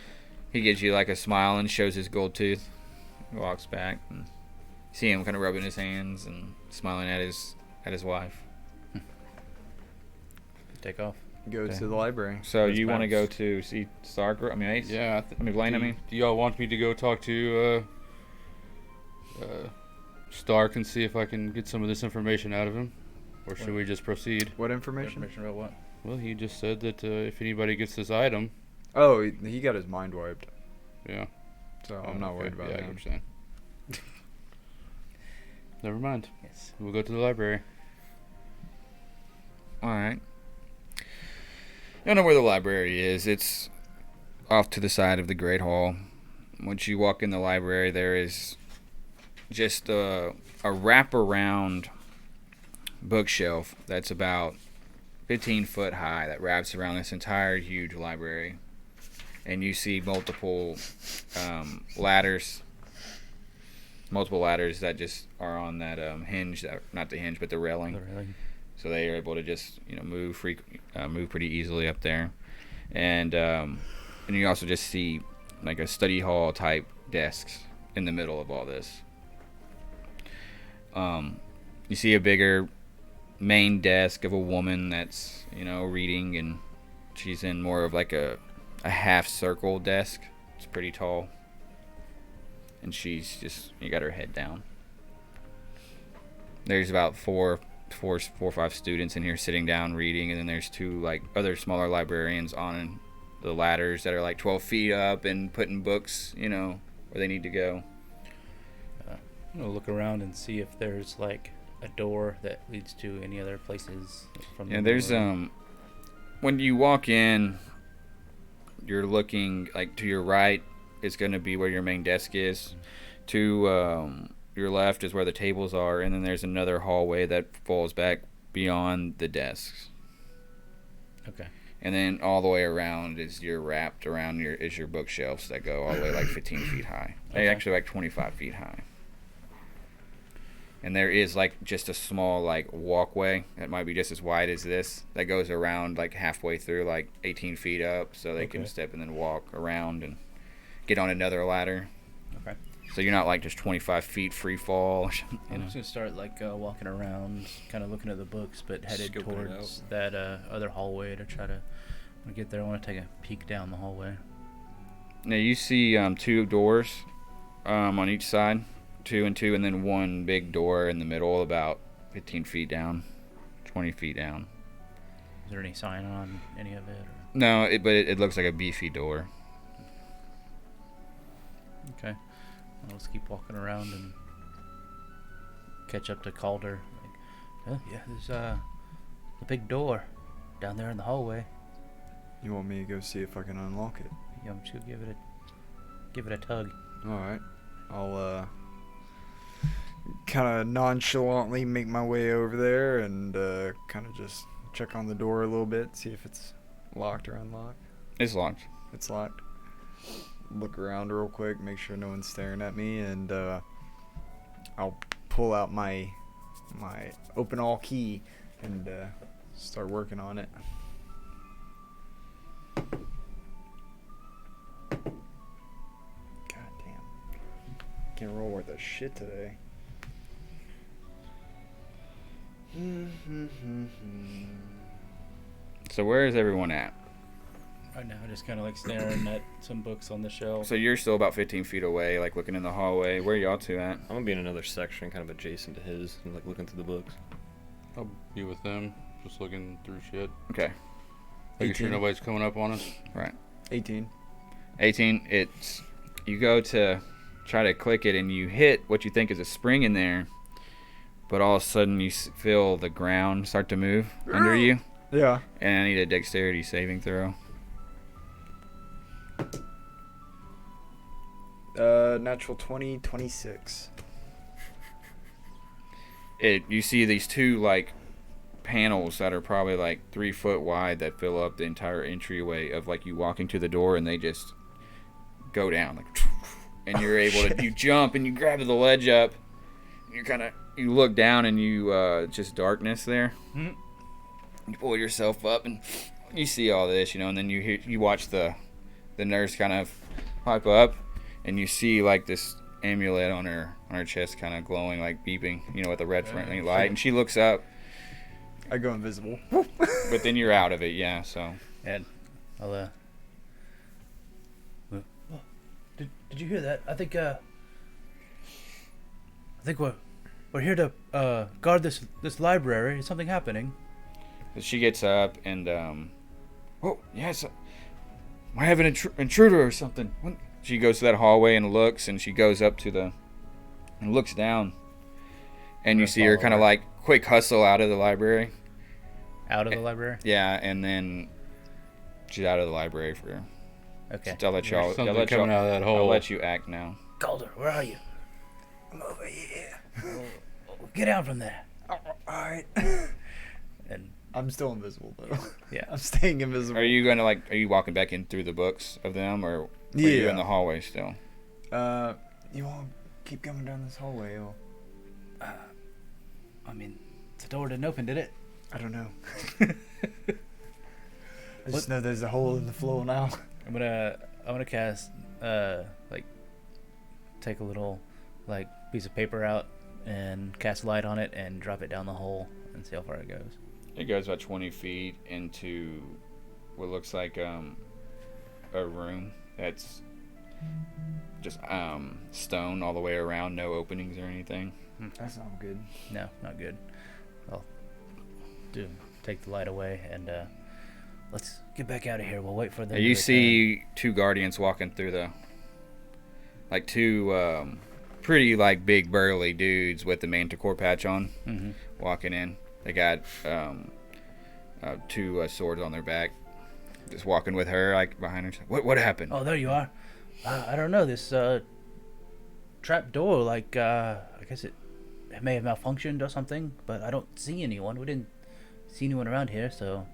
He gives you like a smile and shows his gold tooth. Walks back and see him kind of rubbing his hands and smiling at his wife. Take off. Go Okay. to the library. So Let's you want to go bounce. to see Stark? I mean, Ace. Yeah. I mean, Blaine. I do, mean, do y'all want me to go talk to Stark and see if I can get some of this information out of him, or should we just proceed? What information? Information about what? Well, he just said that if anybody gets this item, Oh, he got his mind wiped. yeah. So I'm not Okay, worried about yeah, I him. understand. Never mind. Yes. We'll go to the library. all right. I don't know where the library is. It's off to the side of the Great Hall. Once you walk in the library, there is just a wraparound bookshelf that's about 15 foot high that wraps around this entire huge library. And you see multiple ladders that just are on that hinge, not the hinge, but the railing. So they are able to just move pretty easily up there, and you also just see like a study hall type desks in the middle of all this. You see a bigger main desk of a woman that's reading, and she's in more of like a half circle desk. It's pretty tall, and she's just got her head down. There's about four or five students in here sitting down reading, and then there's two like other smaller librarians on the ladders that are like 12 feet up and putting books where they need to go. I'm gonna look around and see if there's like a door that leads to any other places from Yeah, the there's room? when you walk in, you're looking like to your right is going to be where your main desk is. To your left is where the tables are, and then there's another hallway that falls back beyond the desks. Okay. And then all the way around is wrapped around your bookshelves that go all the way like 15 feet high. They Okay. actually like 25 feet high. And there is like just a small like walkway that might be just as wide as this that goes around like halfway through, like 18 feet up, so they can Okay. step and then walk around and get on another ladder. Okay. So you're not like just 25 feet free fall or something. You I'm know? just gonna start like walking around, kind of looking at the books, but headed Scoping it towards that other hallway to try to. When I get there, I want to take a peek down the hallway. Now you see two doors on each side, 2 and 2, and then one big door in the middle, about 15 feet down, 20 feet down. Is there any sign on any of it? Or? No, but it looks like a beefy door. Okay. I'll just keep walking around and catch up to Calder. Like, oh, yeah, there's a big door down there in the hallway. You want me to go see if I can unlock it? Yeah, I'm just gonna give it a tug. All right. I'll kind of nonchalantly make my way over there and kind of just check on the door a little bit, see if it's locked or unlocked. It's locked. It's locked. Look around real quick, make sure no one's staring at me, and I'll pull out my open all key and start working on it. God damn. Can't roll worth a shit today. So where is everyone at? Right now, just kind of like staring at some books on the shelf. So you're still about 15 feet away, like looking in the hallway. Where are y'all two at? I'm gonna be in another section, kind of adjacent to his, and like looking through the books. I'll be with them, just looking through shit. Okay. Making sure 18. nobody's coming up on us. Right. 18. 18, it's you go to try to click it and you hit what you think is a spring in there, but all of a sudden you feel the ground start to move under you, Yeah. and I need a dexterity saving throw. Natural 20, 26. You see these two like panels that are probably like 3 foot wide that fill up the entire entryway of like you walking to the door, and they just go down like, and you're able to you jump and you grab the ledge up. You look down and you just darkness there. Mhm. You pull yourself up and you see all this, and then you watch the nurse kind of pipe up, and you see like this amulet on her chest kind of glowing, like beeping, with the red friendly light, and she looks up, I go invisible. but then you're out of it, yeah. So And I'll did you hear that? I think we're here to guard this library. Is something happening? she gets up and oh yes, I have an intruder or something. She goes to that hallway and looks, and she goes up to and looks down, and you see her kind of like quick hustle out of the library. Out of the library? Yeah, and then she's out of the library for. Okay. I'll let y'all. There's something coming out of that hole. I'll let you act now. Calder, where are you? I'm over here. Get out from there. Alright. And I'm still invisible, though. yeah. I'm staying invisible. Are you gonna are you walking back in through the books of them, or are you Yeah. in the hallway still? You all keep going down this hallway, or... I mean, the door didn't open, did it? I don't know. I just know there's a hole in the floor now. I'm gonna cast take a little piece of paper out and cast light on it and drop it down the hole and see how far it goes. It goes about 20 feet into what looks like a room that's just stone all the way around, no openings or anything. That's not good. No, not good. I'll take the light away and let's get back out of here. We'll wait for them. You see two guardians walking through two pretty like big burly dudes with the manticore patch on, Mm-hmm. walking in. They got two swords on their back, just walking with her like behind her. What happened? Oh, there you are. I don't know, this trap door, like, I guess it may have malfunctioned or something, but I don't see anyone. We didn't see anyone around here, so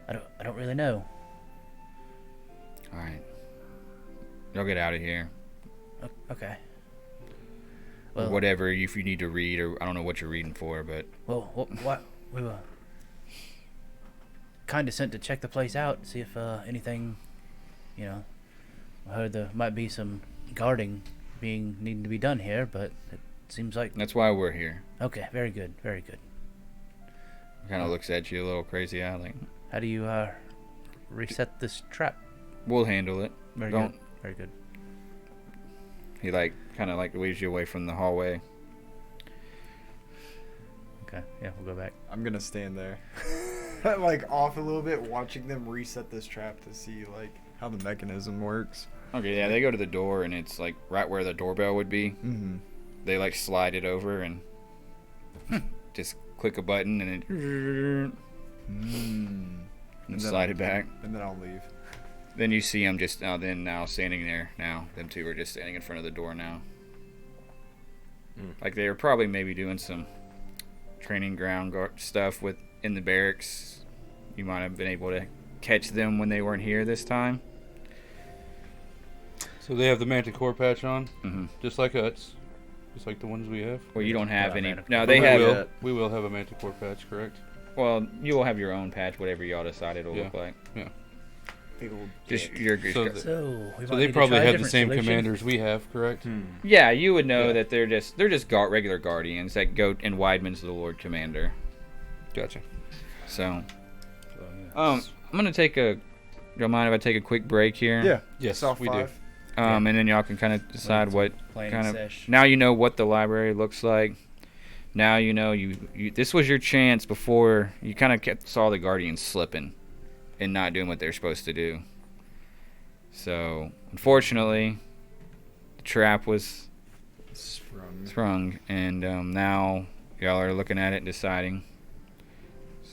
I don't really know. All right, y'all get out of here. Okay. Or Well, whatever, if you need to read, or I don't know what you're reading for, but well, what we were kind of sent to check the place out, see if anything, you know. I heard there might be some guarding needing to be done here, but it seems like that's why we're here. okay. Very good, very good. Kind of looks at you a little crazy eye, like, How do you reset this trap? we'll handle it. Very Don't. good, very good. He like kind of like waves you away from the hallway. Okay, yeah, we'll go back. I'm gonna stand there, like off a little bit, watching them reset this trap to see like how the mechanism works. Okay, yeah, they go to the door and it's like right where the doorbell would be. Mm-hmm. They like slide it over and just click a button and then And slide it back. And then I'll leave. Then you see them just now standing there. Now them two are just standing in front of the door now. Like they were probably maybe doing some training ground stuff with in the barracks. You might have been able to catch them when they weren't here this time. So they have the manticore patch on, Mm-hmm. just like us, just like the ones we have. Well, you don't have Yeah, any. manticore. No, But they we have. will. We will have a manticore patch, correct? Well, you will have your own patch, whatever y'all decide it'll Yeah. look like. Big old Just dick. your. So So, we So might they need to probably try a have the different same solution. commanders we have, correct? Yeah, you would know Yeah. that they're just regular guardians that go and Weidman's the Lord Commander. Gotcha. So, So, yeah. I'm gonna take a. Don't mind if I take a quick break here? Yeah. Yes, Soft we do. five. And then y'all can kind of decide what Planning kind of. sesh. Now you know what the library looks like. Now you know you. This was your chance before you kind of saw the guardians slipping, and not doing what they're supposed to do. So unfortunately, the trap was sprung, and now y'all are looking at it and deciding.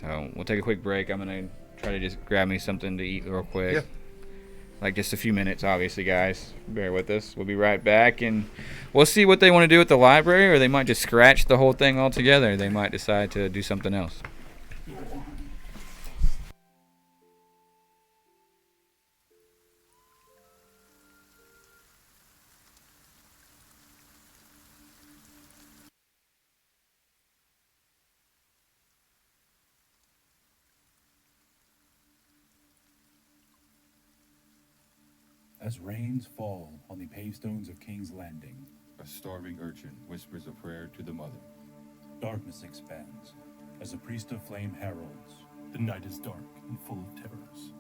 So we'll take a quick break. I'm gonna try to just grab me something to eat real quick. Yeah. Like just a few minutes, obviously, guys. Bear with us. We'll be right back, and we'll see what they want to do with the library, or they might just scratch the whole thing altogether. They might decide to do something else. As rains fall on the pavestones of King's Landing, A starving urchin whispers a prayer to the mother. darkness expands as a priest of flame heralds. The night is dark and full of terrors.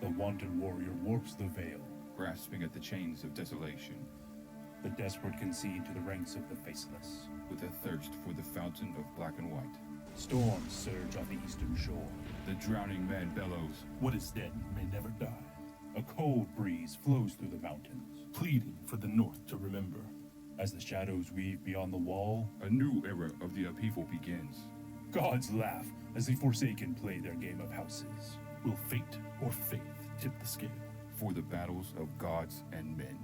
The wanted warrior warps the veil. Grasping at the chains of desolation, The desperate concede to the ranks of the faceless. with a thirst for the fountain of black and white. Storms surge on the eastern shore. The drowning man bellows. What is dead may never die. A cold breeze flows through the mountains, pleading for the north to remember. As the shadows weave beyond the wall, A new era of the upheaval begins. gods laugh as the Forsaken play their game of houses. Will fate or faith tip the scale? For the battles of gods and men.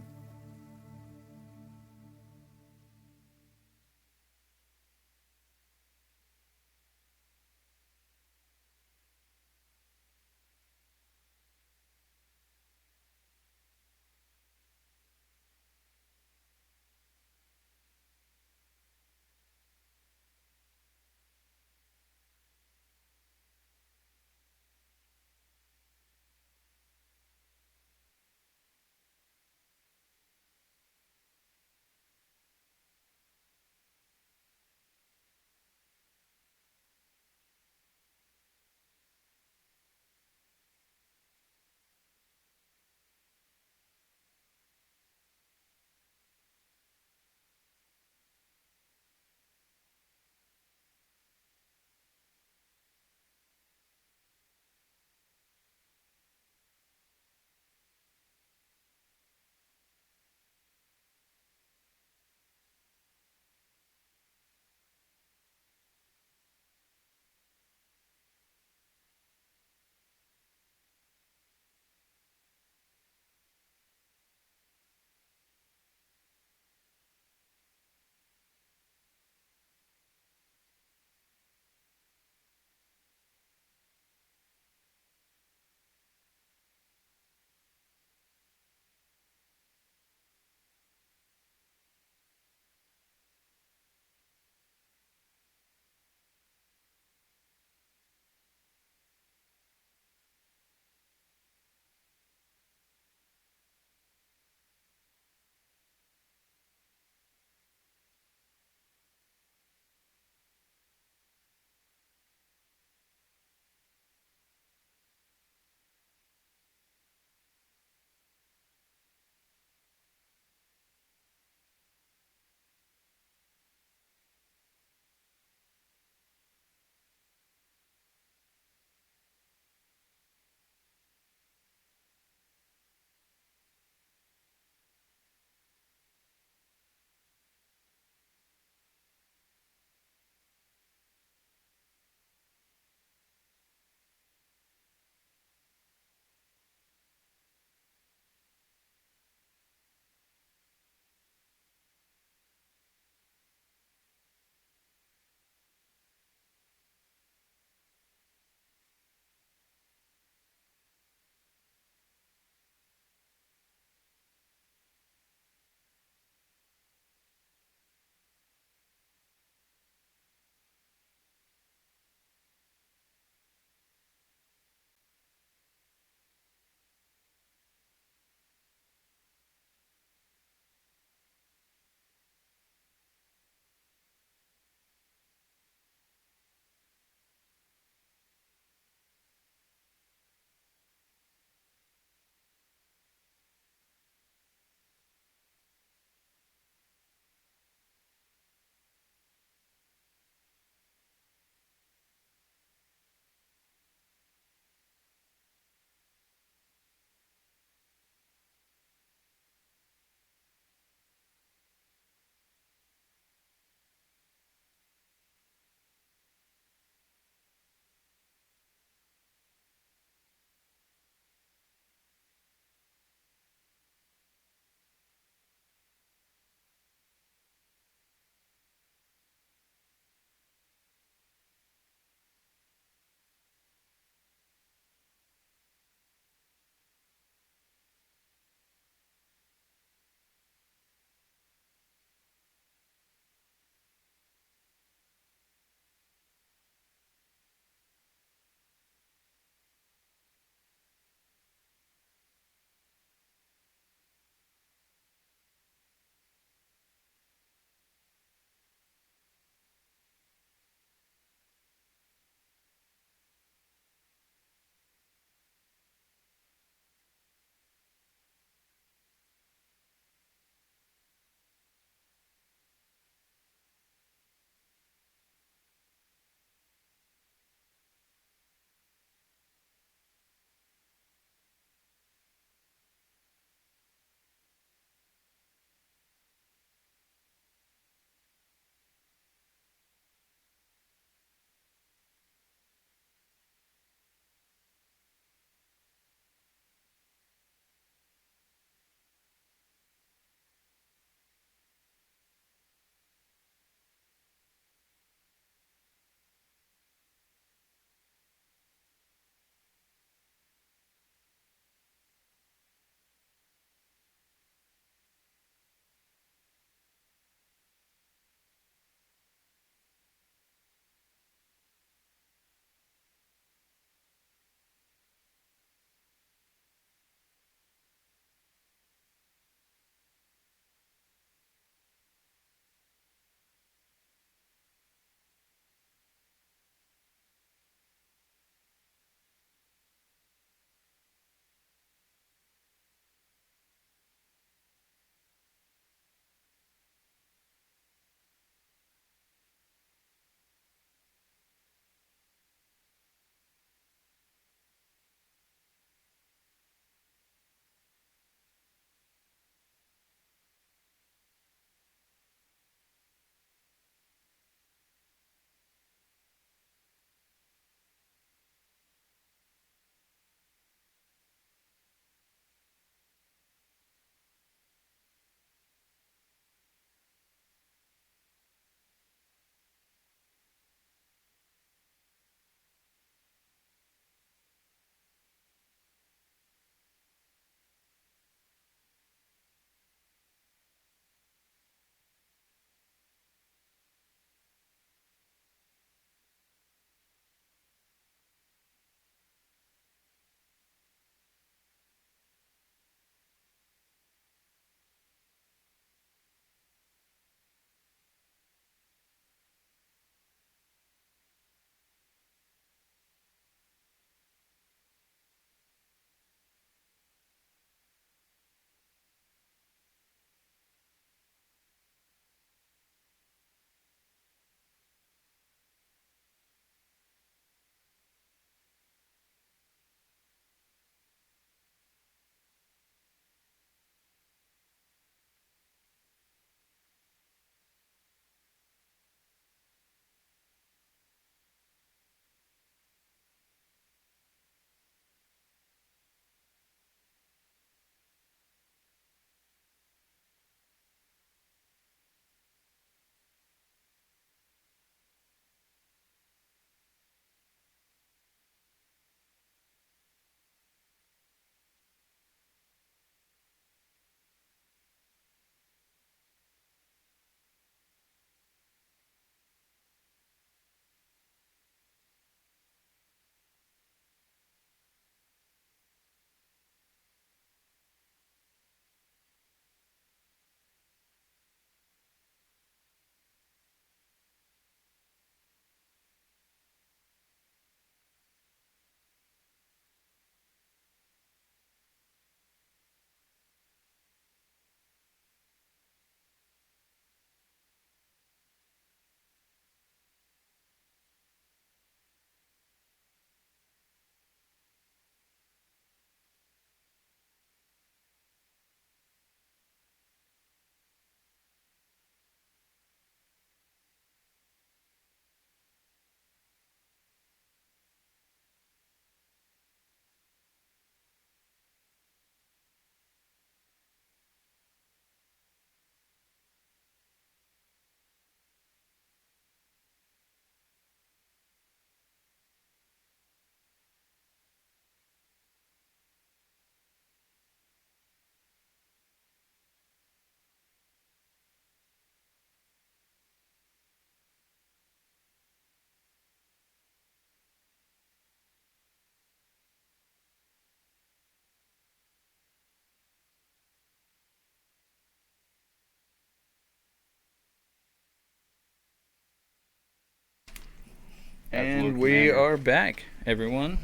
And we are back, everyone.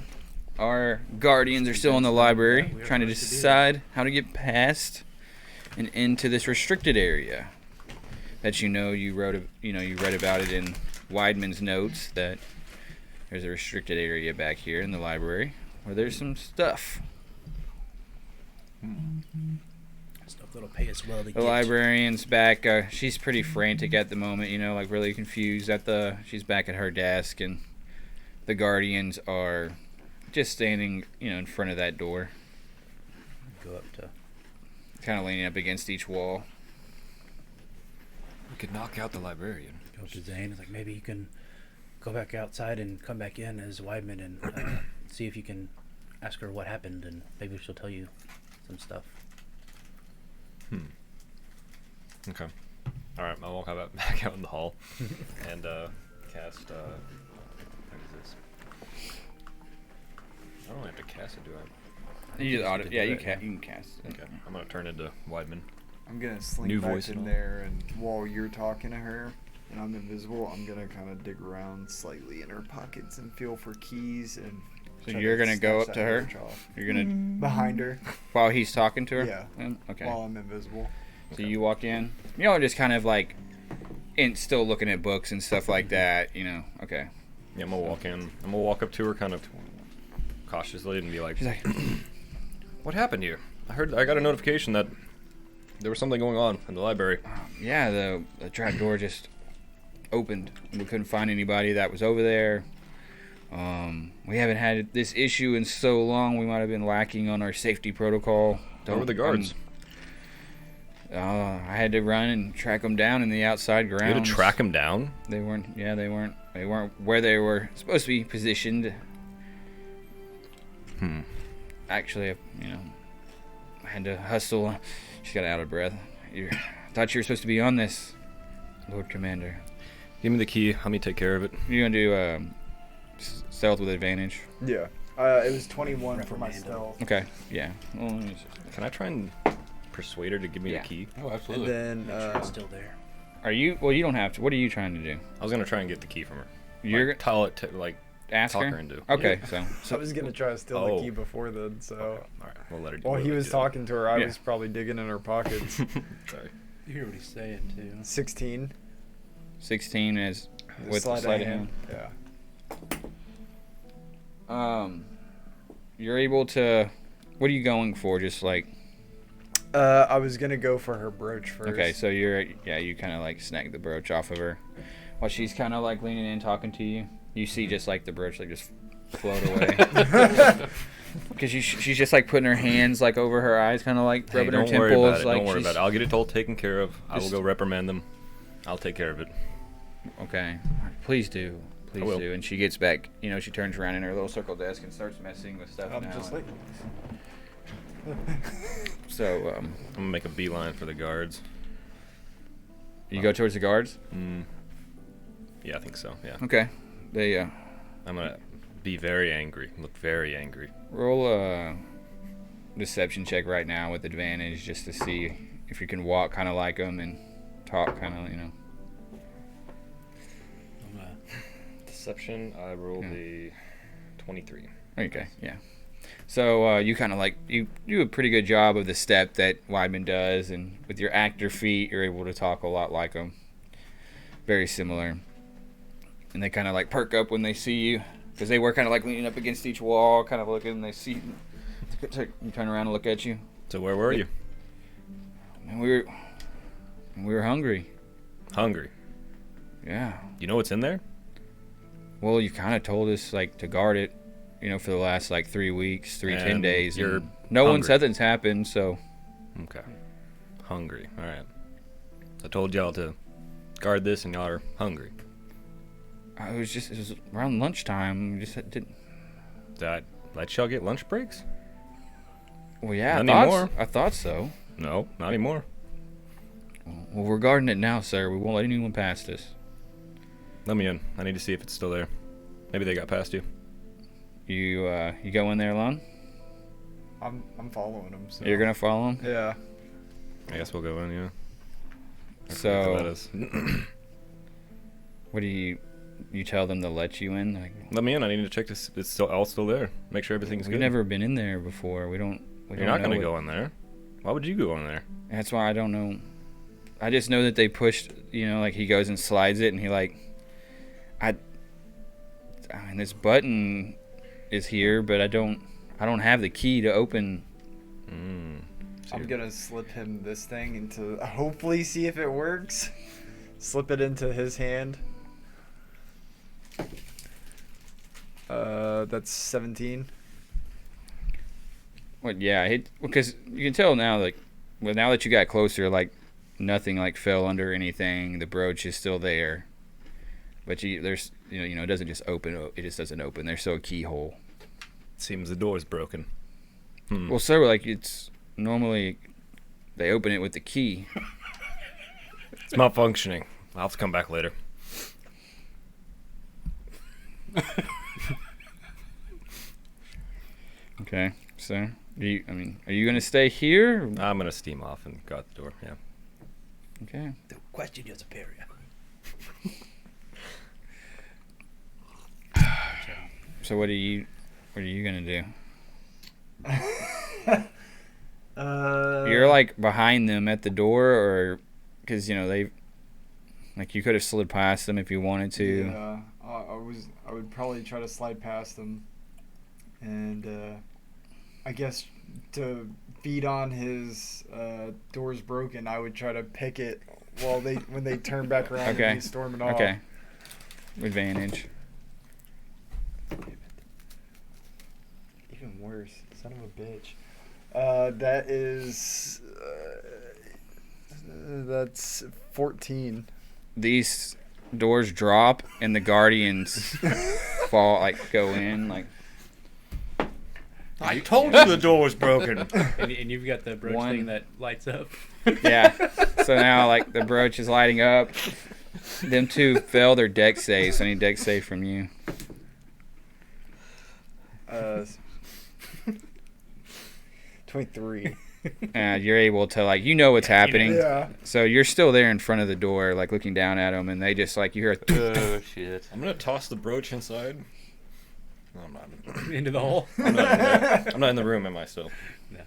Our guardians are still in the library, trying to decide how to get past and into this restricted area. That you read about it in Weidman's notes that there's a restricted area back here in the library where there's some stuff. Stuff that'll pay us well to The get. librarian's back. She's pretty frantic at the moment, like really confused. She's back at her desk, and the guardians are just standing, in front of that door, Go up to. kind of leaning up against each wall. We could knock out the librarian. Go up to Zane. It's like, maybe you can go back outside and come back in as Weidman and see if you can ask her what happened, and maybe she'll tell you some stuff. Okay. All right. I'll walk out back out in the hall and cast. What is this? I don't have to cast it, do I? You just auto- yeah, you it, can you can cast it. Okay. I'm gonna turn into Weidman. I'm gonna slink New back voice and in all. there, and while you're talking to her and I'm invisible, I'm gonna kind of dig around slightly in her pockets and feel for keys and. So try you're to gonna go snatch up to that her? brooch off. You're gonna Behind her. while he's talking to her. Yeah. Okay. While I'm invisible. So you walk in. Just kind of like, still looking at books and stuff like that. Okay. Yeah, I'm gonna walk in. I'm gonna walk up to her kind of cautiously and be like, She's like, "What happened here? I got a notification that there was something going on in the library." yeah, the trap door just opened. We couldn't find anybody that was over there. We haven't had this issue in so long. We might have been lacking on our safety protocol. Where were the guards? I had to run and track them down in the outside grounds. You had to track him down? They weren't. Yeah, they weren't. They weren't where they were supposed to be positioned. Actually, I had to hustle. She got out of breath. I thought you were supposed to be on this, Lord Commander. Give me the key. Let me take care of it. You're gonna do stealth with advantage. Yeah. It was 21 for my Reprimand him. stealth. Okay. Yeah. Well, let me just- Can I try and persuade her to give me Yeah. the key? Oh, And absolutely. then It's still there. Are you? Well, you don't have to. What are you trying to do? I was gonna try and get the key from her. You're Like, tell it to ask talk her. her into. Okay. Yeah. So I was gonna try to steal Oh. the key before then, so. Okay, all right, we'll let her. While he was talking to her, I Yeah. was probably digging in her pockets. Sorry. You hear what he's saying too. 16. 16 is with the sleight of hand. Yeah. You're able to. What are you going for? Just like. I was gonna go for her brooch first. Okay, so you kind of like snag the brooch off of her, while she's kind of like leaning in talking to you. You see just like the brooch like just float away, because she's just like putting her hands like over her eyes, kind of like Hey, rubbing her don't worry temples. about it. Like Don't worry she's- about it. I'll get it all taken care of. I will Just- go reprimand them. I'll take care of it. Okay, please do, please will. do. And she gets back. She turns around in her little circle desk and starts messing with stuff I'm now. just like. So I'm gonna make a beeline for the guards. you go towards the guards. Yeah, I think so. Yeah. Okay, they I'm gonna be very angry. Look very angry. roll a deception check right now with advantage, just to see if you can walk kind of like them and talk kind of, Deception. I rolled Yeah. a 23. Okay, yeah. So you kind of like you do a pretty good job of the step that Weidman does, and with your actor feet, you're able to talk a lot like him. Very similar. And they kind of like perk up when they see you, because they were kind of like leaning up against each wall, kind of looking. And they see you turn around and look at you. So where were you? And we were hungry. Hungry. Yeah. You know what's in there? Well, you kind of told us like to guard it, for the last like 3 weeks, 10 And days. you're and no one hungry. said that's happened, so. Okay. Hungry. All right. I told y'all to guard this, and y'all are hungry. It was around lunchtime. We just didn't. Did I let y'all get lunch breaks? Well, yeah, Not anymore. I thought so. No, not anymore. Well, we're guarding it now, sir. We won't let anyone past us. Let me in. I need to see if it's still there. Maybe they got past you. You go in there alone? I'm following him. So. You're gonna follow him? Yeah. I guess we'll go in, yeah. So, Let us. what do you? you tell them to let you in? Like, Let me in. I need to check this. It's still all still there. Make sure everything's we've good. never been in there before. We don't You're not know gonna what- go in there. Why would you go in there? That's why I don't know. I just know that they pushed, like he goes and slides it, and he I mean, this button is here, but I don't have the key to open. I'm gonna slip him this thing into, hopefully see if it works. Slip it into his hand. That's 17. Well, yeah, because you can tell now, now that you got closer, nothing fell under anything. The brooch is still there, but there's it doesn't just open. It just doesn't open. There's still a keyhole. Seems the door's broken. Well, so it's normally they open it with the key. It's malfunctioning. I'll have to come back later. Okay, so are you gonna stay here? I'm gonna steam off and go out the door. Yeah. Okay. To question your superior. So what are you gonna do? You're behind them at the door, or because they you could have slid past them if you wanted to. Yeah, I would probably try to slide past them, and I guess to feed on his door's broken, I would try to pick it when they turn back around Okay. and he's storming off. Okay. Advantage. Even worse, son of a bitch. That is that's 14. These doors drop and the guardians fall, go in, I told you the door was broken. And you've got the brooch One. thing that lights up. Yeah. So now the brooch is lighting up. Them two fail their deck saves. I need deck save from you. 23. And you're able to what's happening. Yeah. So you're still there in front of the door, looking down at them, and they just you hear a Oh shit. I'm gonna toss the brooch inside. No, I'm not. Into the hole. I'm not in there. I'm not in the room, am I still? No.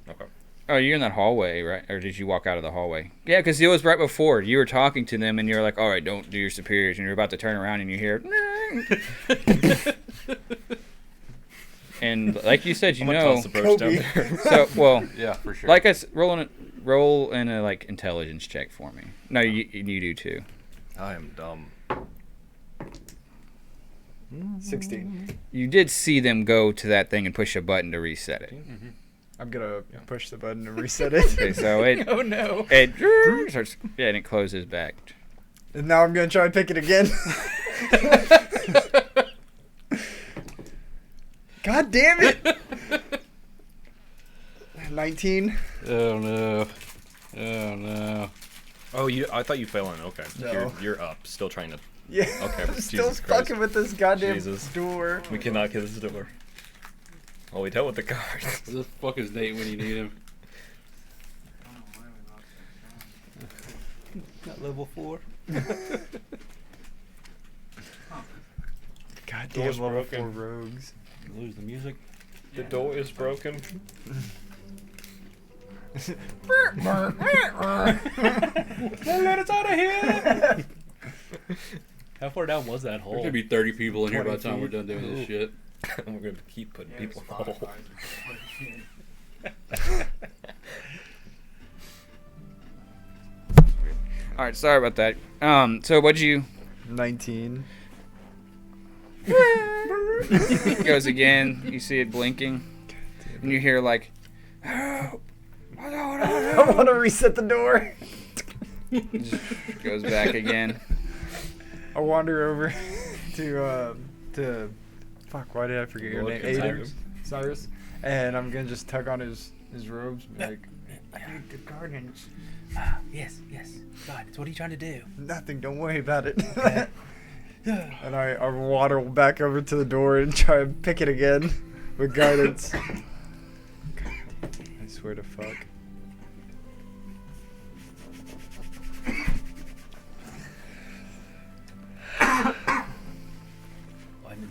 Okay. Oh, you're in that hallway, right? Or did you walk out of the hallway? Yeah, because it was right before. You were talking to them, and you're like, all right, don't do your superiors. And you're about to turn around, and you hear... And like you said, I'm gonna toss the brooch down there. So, well, Yeah, for sure. roll in a intelligence check for me. No, you do too. I am dumb. 16. You did see them go to that thing and push a button to reset it. I'm gonna push the button to reset it. Okay, so it Oh no. starts, and it closes back. And now I'm gonna try and pick it again. God damn it! 19. Oh no. Oh no. Oh, I thought you fell in. Okay. No. You're up, still trying to. Yeah. Okay, I'm still Jesus Christ. fucking with this goddamn Jesus. door. We cannot get this door. Oh, we dealt with the guards. Where the fuck is Nate when you need him? Not level 4. Goddamn Door's level broken. 4 rogues. Lose the music. The door is broken. Let us out of here! How far down was that There's hole? gonna be 30 people in here by the 20 time we're done doing this shit. And we're gonna keep putting people in the hole. All right, sorry about that. So what'd you... 19. It goes again. You see it blinking. And you hear help. I want to reset the door. It goes back again. I wander over to fuck, why did I forget your name? Cyrus. Cyrus. And I'm gonna just tug on his robes and be like, I need the guardians. Yes. God, what are you trying to do? Nothing, don't worry about it. And I waddle back over to the door and try and pick it again with guidance. I swear to fuck.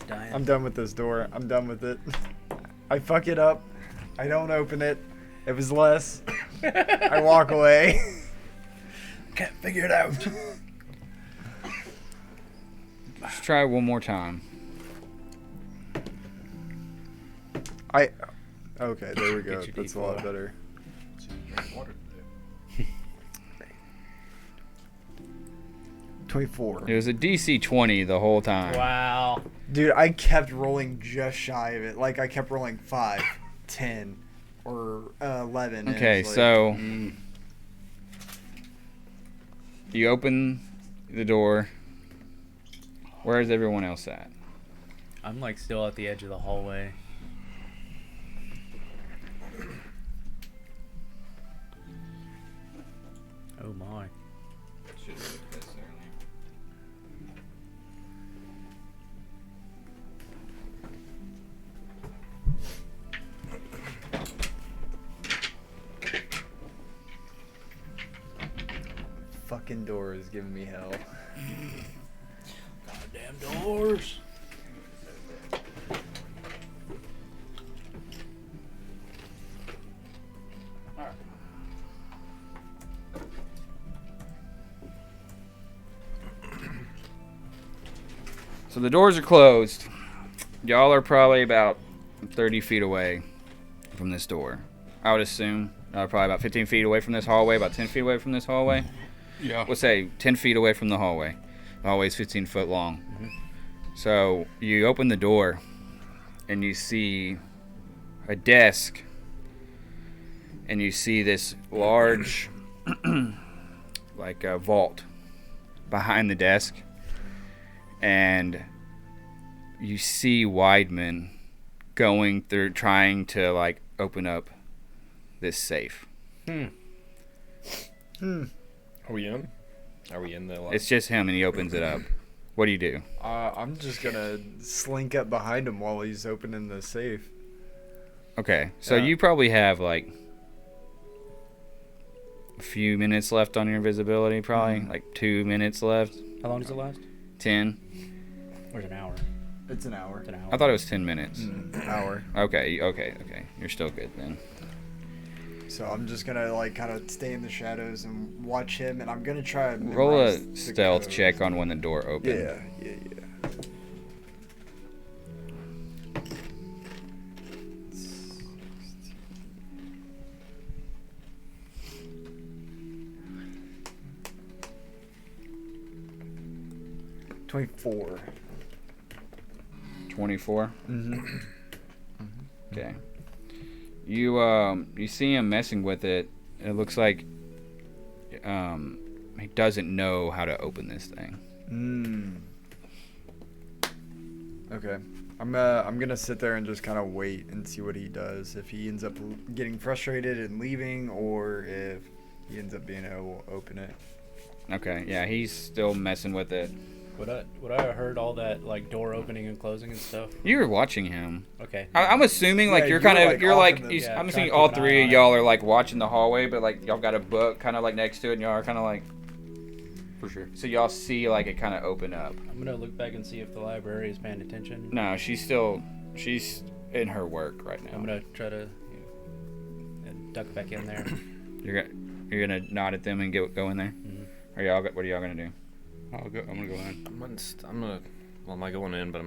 dying. I'm done with this door. I'm done with it. I fuck it up. I don't open it. It was less. I walk away. Can't figure it out. Let's try one more time. Okay, there we go. Get your That's a lot D4. better. Water today. 24. It was a DC 20 the whole time. Wow. Dude, I kept rolling just shy of it. Like, I kept rolling 5, 10, or 11. and Okay, it's like, so you open the door. Where's everyone else at? I'm like still at the edge of the hallway. Oh my. Fucking door is giving me hell. Goddamn doors. So the doors are closed. Y'all are probably about 30 feet away from this door. I would assume. Probably about 15 feet away from this hallway, about 10 feet away from this hallway. Yeah. We'll say 10 feet away from the hallway. The hallway is 15 foot long. So you open the door and you see a desk and you see this large like a vault behind the desk, and you see Weidman going through trying to like open up this safe. Are we in? Are we in the? It's just him, and he opens it up. What do you do? I'm just gonna slink up behind him while he's opening the safe. Okay, so Yeah. you probably have like a few minutes left on your invisibility, probably like 2 minutes left. How long does it last? 10. Or is it an hour? It's an hour. It's an hour. I thought it was 10 minutes. Hour. Okay. You're still good then. So I'm just gonna like kind of stay in the shadows and watch him, and I'm gonna try and Roll memorize a the stealth code. check on when the door opens. Yeah. 24. 24. Mm-hmm. Okay. You see him messing with it. It looks like he doesn't know how to open this thing. Okay. I'm gonna sit there and just kind of wait and see what he does. If he ends up getting frustrated and leaving, or if he ends up being able to open it. Okay. Yeah, he's still messing with it. Would I have heard all that like door opening and closing and stuff? You were watching him. Okay. I'm assuming like Yeah, you're you were, kind of like, you're off like in the- you- Yeah, I'm trying assuming to all keep an three eye of on y'all are like watching the hallway, but like y'all got a book kind of like next to it, and y'all are kind of like For sure. so y'all see like it kind of open up. I'm gonna look back and see if the library is paying attention. No, she's in her work right now. I'm gonna try to duck back in there. You're gonna nod at them and go in there. Mhm. What are y'all gonna do? I'm gonna go in. Well, am I going in? But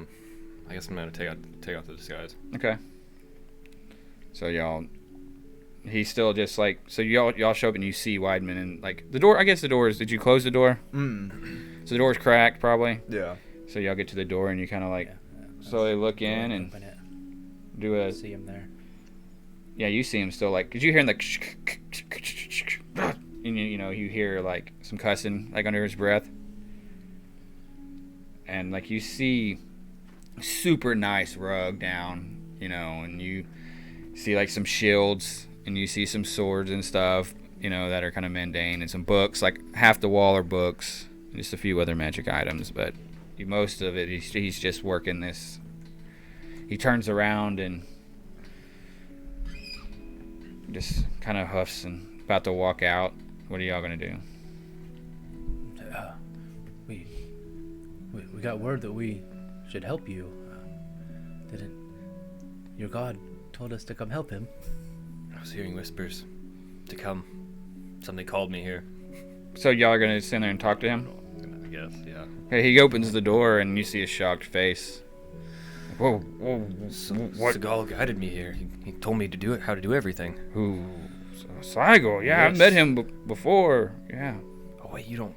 I guess I'm gonna take out the disguise. Okay. So he's still just like, so y'all show up and you see Weidman and like the door. I guess the door is. Did you close the door? So the door's cracked probably. Yeah. So y'all get to the door and you kind of like Yeah. slowly look in and open it. do a. See him there. Yeah, you see him still like. Cause you hear him like. And you hear like some cussing like under his breath. And like you see super nice rug down, and you see like some shields and you see some swords and stuff, that are kind of mundane, and some books, like half the wall are books, and just a few other magic items, but most of it he's just working this. He turns around and just kind of huffs and about to walk out. What are y'all gonna do? We got word that we should help you. Didn't. Your god told us to come help him. I was hearing whispers to come. Somebody called me here. So y'all are gonna stand there and talk to him? I guess, yeah. Hey, he opens the door and you see a shocked face. Whoa, what? Seagal guided me here. He told me to do it, how to do everything. Who? Seagal? Yeah, I've met him before. Yeah. Oh wait, you don't.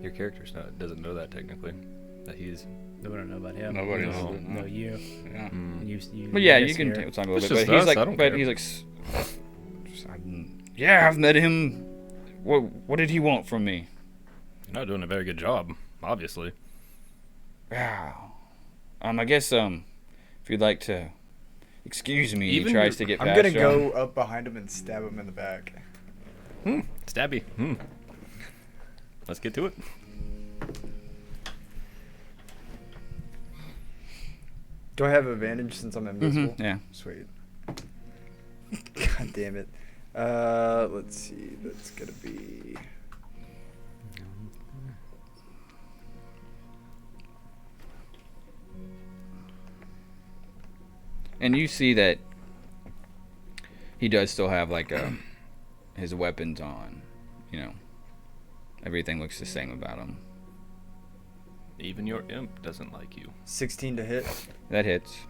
Your character's doesn't know that technically. That he's. We don't know about him. Nobody We knows don't it, know no. you. Yeah. But yeah, you just can hear- talk a little It's bit. just But he's us, like, I don't but care. he's like, yeah, I've met him. What did he want from me? You're not doing a very good job, obviously. Wow. I guess if you'd like to excuse me, Even he tries your- to get I'm past gonna y'all. go up behind him and stab him in the back. Stabby. Let's get to it. Do I have advantage since I'm invisible? Yeah. Sweet. God damn it. Let's see. That's gonna be. And you see that he does still have like his weapons on. You know, everything looks the same about him. Even your imp doesn't like you. 16 to hit. That hits.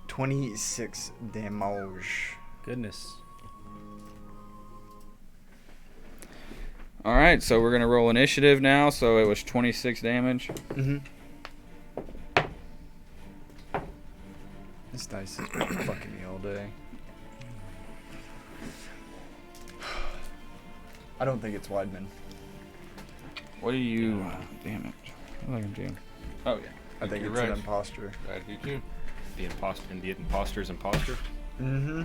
$26 damage. Goodness. All right, so we're gonna roll initiative now. So it was 26 damage. Mm-hmm. This dice is fucking me all day. I don't think it's Weidman. What do you? Damn it! What am I gonna do? Oh yeah. I think You're it's right. an imposter. That'd be too. The imposter's imposter. Mm-hmm.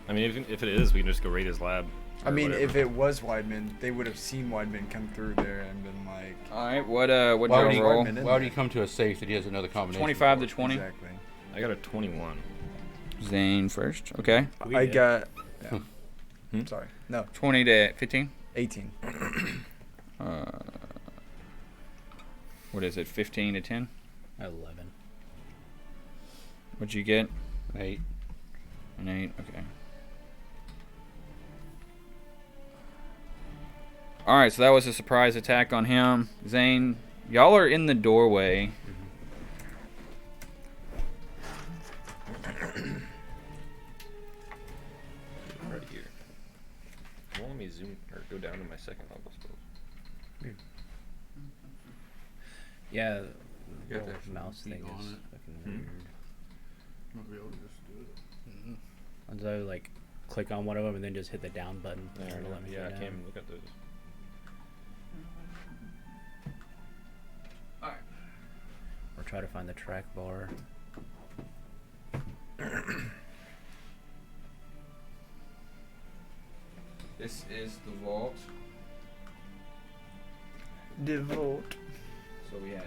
I mean, even if it is, we can just go raid his lab. I or mean, whatever. if it was Weidman, they would have seen Weidman come through there and been like, All right. What Why y'all would, he, roll? Weidman in why would there. he come to a safe that he has another combination? 25 to for? 20. Exactly. I got a 21. Zane first. Okay. I got. Yeah. Hmm? Sorry. No, 20 to 15. 18. What is it? 15 to 10. 11. What'd you get? 8. An 8. Okay. All right. So that was a surprise attack on him. Zane, y'all are in the doorway. Right here. Won't let me zoom or go down to my second level spells. Yeah. You got little that mouse feet thing on is it. fucking Hmm? weird. Might be able to just do it. Once I like click on one of them and then just hit the down button. to let me Yeah, go I down. can't even look at those. Or try to find the track bar. This is the vault. Devote. So we have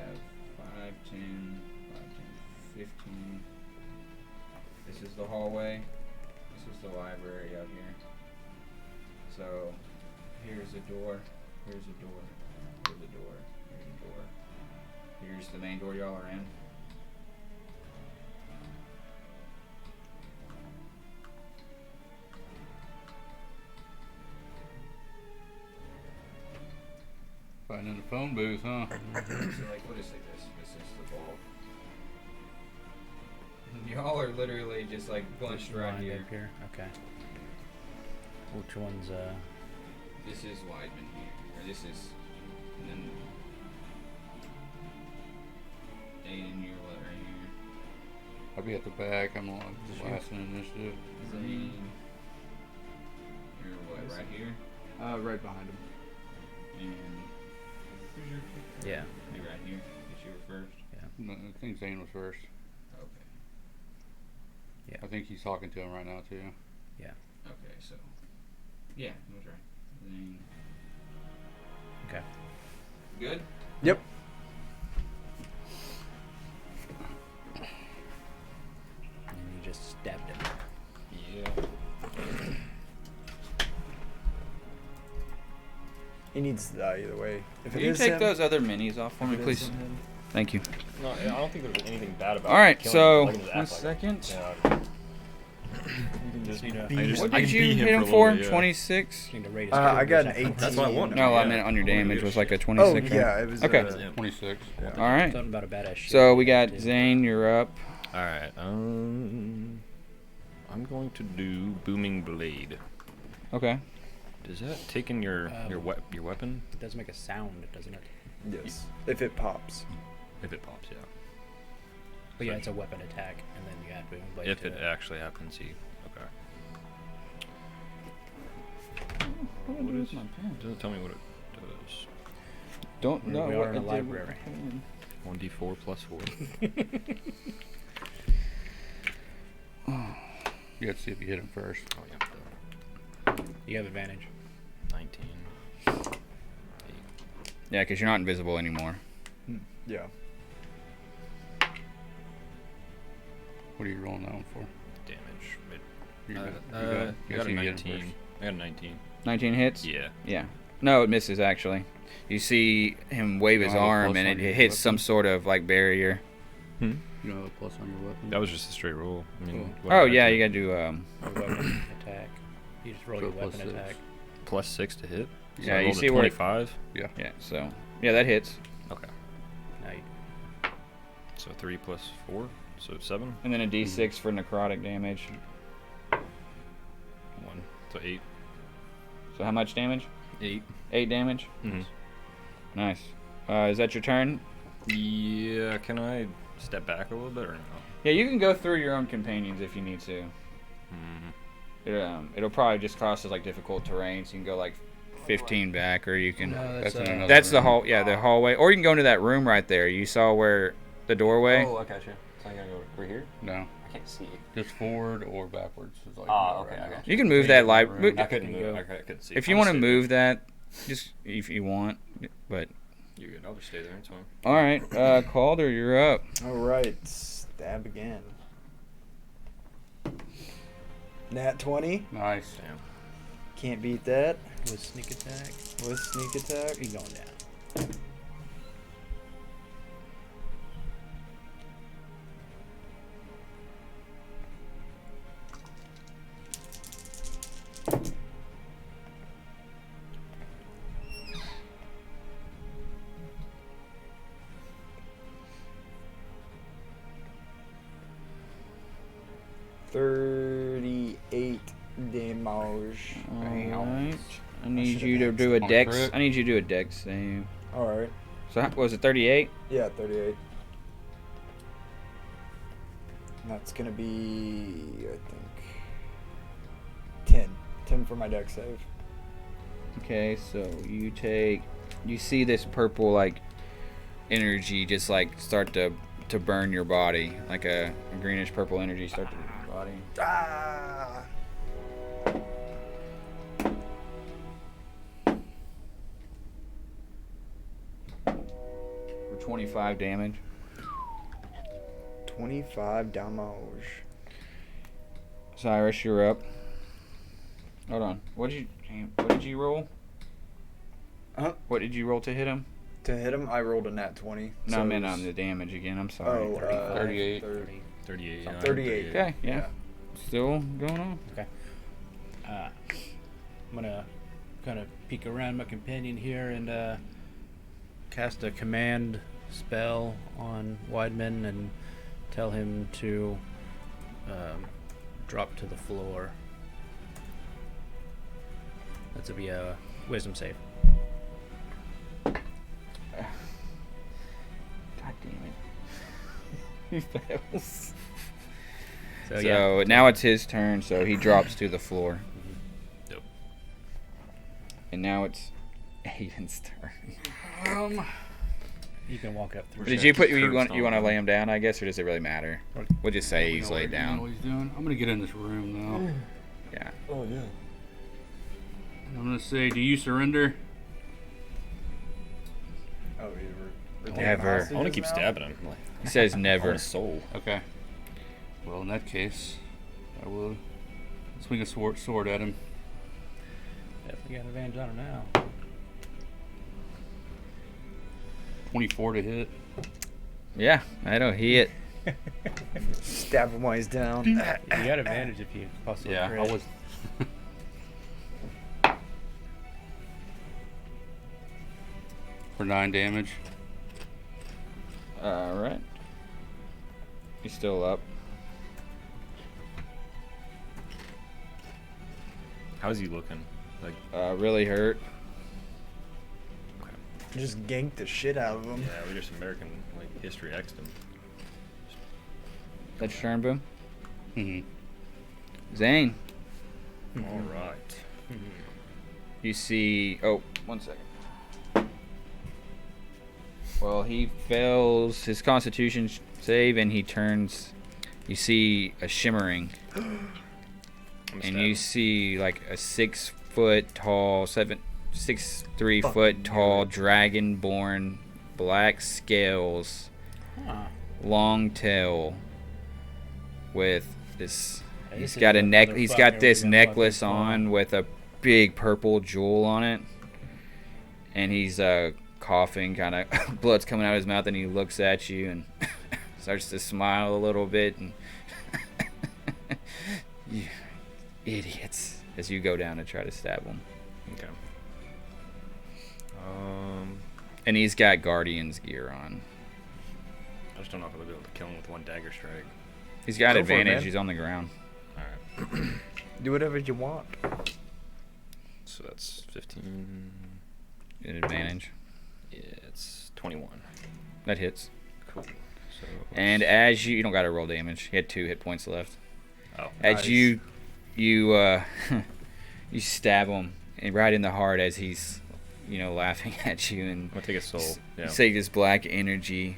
5, 10, 15. This is the hallway. This is the library out here. So here's a door. Here's a door. Here's a door. Here's a door. Here's the main door y'all are in. Finding the phone booth, huh? So like, what is it? This is the vault. Y'all are literally just like bunched right Lined here. up here. Okay. Which one's This is Weidman here, or this is, and then Aiden, you're what right here. I'll be at the back. I'm on the last in initiative. Zane, you're what right here, Right behind him. and yeah. you're right here. Guess you were first. No, I think Zane was first. Okay. Yeah. I think he's talking to him right now too. Okay, so yeah, that was right. Zane. Okay. Good. Yep. He needs to die either way. If Can it you is take him, those other minis off for if me, it is please? him, Thank you. No, I don't think there's anything bad about. All right, killing so him. Like, just 1 act like it. second. Yeah. Just need to, I just- What I did can you beat him him for a for? little bit, yeah. 26? need to rate his I got an character. 18. That's what I wanted. No, I Yeah. meant on your I wanted to damage get was like a shit. 26. Oh yeah, it was. Okay. 26. Yeah. All right. Something about a badass shit. So we got too. Zane, you're up. All right. I'm going to do booming blade. Okay. Does that take in your weapon? It does make a sound, doesn't it? Yes. If it pops. If it pops, yeah. But yeah, it's a weapon attack, and then you add boom blade If to it actually happens, okay. What is? Doesn't tell me what it does. Don't We know are what in a to do. library. 1d4 plus 4. You have to see if you hit him first. Oh yeah. You have advantage. 19. Yeah, because you're not invisible anymore. Yeah. What are you rolling that one for? Damage. You got- I you got a see you hit him 19. first. I got a 19. 19 hits? Yeah. Yeah. No, it misses actually. You see him wave his Oh, arm plus and on it your hits weapon. some sort of like barrier. You don't have a plus on your weapon? That was just a straight roll. I mean, what Oh did I yeah, do? you gotta do Your weapon attack. You just roll So your plus weapon 6. attack. Plus 6 to hit. So Yeah, I you rolled a see where it- 25. yeah, so yeah, that hits. Okay. Now you, So 3 plus 4, so 7. And then a D6 for necrotic damage. 1. So 8. So how much damage? 8. 8 damage. Mm-hmm. Nice. Is that your turn? Yeah. Can I step back a little bit or no? Yeah, you can go through your own companions if you need to. It'll probably just cost us like difficult terrain, so you can go like 15 back, or you can. no, That's in another That's the room. hall. Yeah, the hallway, or you can go into that room right there. You saw where the doorway. I got you. So I'm gonna go over here. No, I can't see. just forward or backwards. Is like Ah, you okay, right I now. got You can move that light. room. I couldn't move. I couldn't see. If you I'll want to stay there. move that, just if you want. But You're good. I'll just stay there. It's fine. all right, Calder, you're up. All right. Stab again. Nat 20. Nice. Damn. Can't beat that. with sneak attack. With sneak attack. He's going down. $38 damage. All right. I need should've you to had do a some dex. crit. I need you to do a dex save. All right. So was it 38? Yeah, 38. And that's gonna be, I think, 10. 10 for my deck save. Okay, so you see this purple like energy just like start to burn your body, like a greenish purple energy start to burn your body. Ah! For 25 damage. 25 damage. Cyrus, you're up. Hold on. What did you roll? Huh? What did you roll to hit him? To hit him, I rolled a nat 20. No, so I meant it on was- the damage again. I'm sorry. Oh, 38. 38. Yeah, 38. Okay, yeah. Still going on. I'm gonna kind of peek around my companion here and cast a command spell on Weidman and tell him to drop to the floor. That's to be a wisdom save. God damn it. He fails. So, So now it's his turn, so he drops to the floor. Yep. And now it's Aiden's turn. you can walk up through. Did you put you Curb want stomp. to lay him down, I guess, or does it really matter? We'll just say he's laid You know down. what he's doing? I'm gonna get in this room now. Yeah. Oh yeah. I'm gonna say, do you surrender? Oh, you were Never. I want to keep stabbing him. Like, He says I never. want his soul. Okay. Well, in that case, I will swing a sword at him. Definitely got advantage on him now. 24 to hit. Yeah, I don't hit. Stab him while he's down. You got advantage if you possibly Yeah, crit. I was. For 9 damage. Alright. He's still up. How's he looking? Like, Really hurt. Just ganked the shit out of him. yeah, we just American like history X'd him. That's your turn, Boom. Hmm. Zane, All right. you see. Oh, 1 second. Well, he fails his Constitution save, and he turns. You see a shimmering, and you see like a 6 foot tall, 3 foot tall dragon-born, black scales, long tail, with this. This He's is got a the neck. He's got motherfucker this we're gonna necklace fucking on with a big purple jewel on it, and he's coughing, kind of blood's coming out of his mouth, and he looks at you and starts to smile a little bit, and you idiots, as you go down to try to stab him. Okay. And he's got Guardian's gear on. I just don't know if I'll be able to kill him with one dagger strike. He's got Go for it, advantage. man. He's on the ground. All right. Do whatever you want. So that's 15. An advantage. Yeah, it's 21. That hits. Cool. So. And as you don't got to roll damage. He had 2 hit points left. Oh. As Nice. you you stab him and right in the heart as he's laughing at you, and I'm gonna take a soul. Yeah. you say this black energy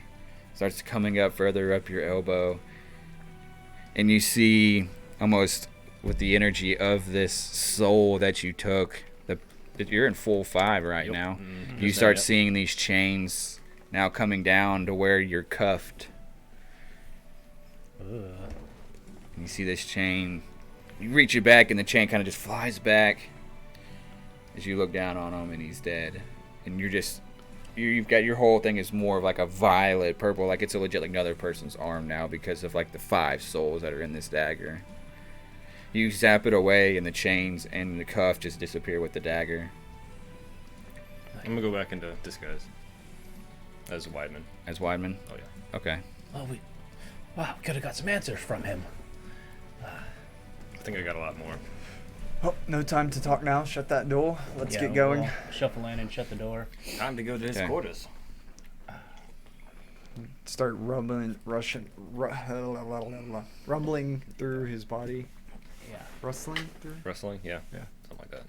starts coming up further up your elbow, and you see almost with the energy of this soul that you took, you're in full 5 right Yep. now. Mhm. You Just start that, yep. seeing these chains now coming down to where you're cuffed. You see this chain. You reach it back, and the chain kind of just flies back as you look down on him, and he's dead. And you've got your whole thing is more of like a violet purple, like it's a legit like another person's arm now because of like the 5 souls that are in this dagger. You zap it away, and the chains and the cuff just disappear with the dagger. I'm gonna go back into disguise as Weidman. As Weidman. Oh yeah. Okay. Oh, wow, we could have got some answers from him. I think I got a lot more. Oh, no time to talk now. Shut that door. Let's Yeah, get going. we'll shuffle in and shut the door. Time to go to his Okay. quarters. Start rumbling through his body. Yeah. Rustling through? Wrestling? Yeah. Yeah. Something like that.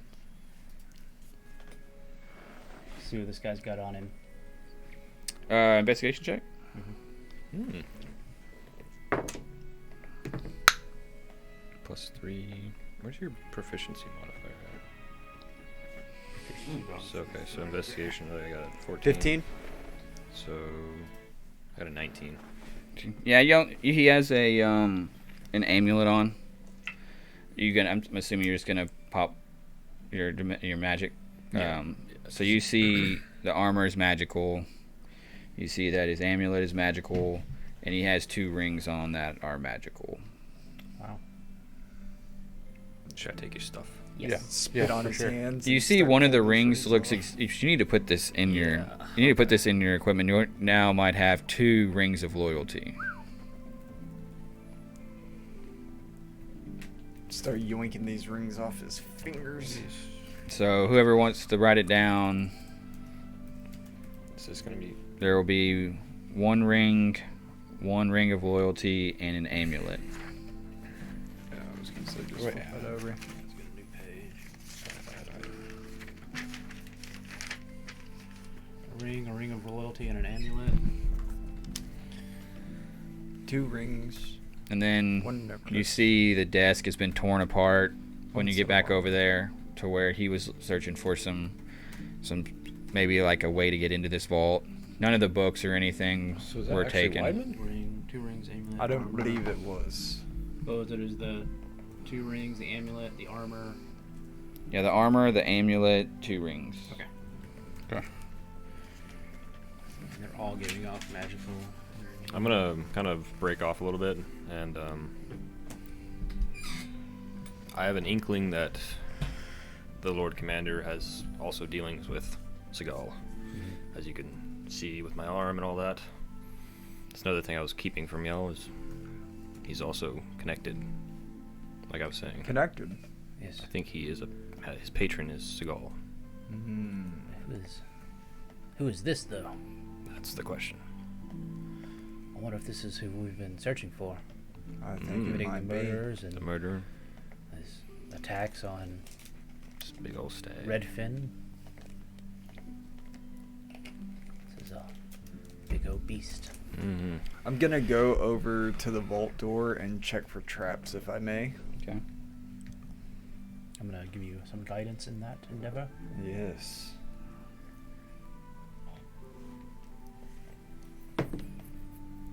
See what this guy's got on him. Investigation check. Hmm. +3. Where's your proficiency modifier at? So, okay, so investigation, I got a 14. 15? So, I got a 19. Yeah, he has a an amulet on. I'm assuming you're just gonna pop your magic. Yeah. So you see the armor is magical. You see that his amulet is magical, and he has 2 rings on that are magical. Wow. Should I take your stuff? Yes. Spit on his hands. You and see start one of the pulling his rings looks. off. You need to put this in your. You need to put this in your equipment. You now might have 2 rings of loyalty. Start yoinking these rings off his fingers. So whoever wants to write it down, This is gonna be. there will be 1 ring of loyalty, and an amulet. I was gonna say just Wait, flip head that over. Let's get a new page. A ring of loyalty, and an amulet. 2 rings. And then One necklace. you see the desk has been torn apart when you Once get in a back while. over there to where he was searching for some maybe like a way to get into this vault. None of the books or anything So is that were actually taken. Ring, 2 rings, amulet. I don't armor. believe it was. Oh, there's the 2 rings, the amulet, the armor. Yeah, the armor, the amulet, 2 rings. Okay. Okay. They're all giving off magical energy. I'm gonna kind of break off a little bit, and I have an inkling that the Lord Commander has also dealings with Seagal, as you can see with my arm and all that. That's another thing I was keeping from y'all, is he's also connected, like I was saying. Connected. Yes. I think he is his patron is Seagal. Who is this, though? That's the question. I wonder if this is who we've been searching for. I think it Committing the might be. murders The and murderer, his attacks on just big old stag. Redfin. This is a big old beast. Mm-hmm. I'm gonna go over to the vault door and check for traps, if I may. Okay. I'm gonna give you some guidance in that endeavor. Yes.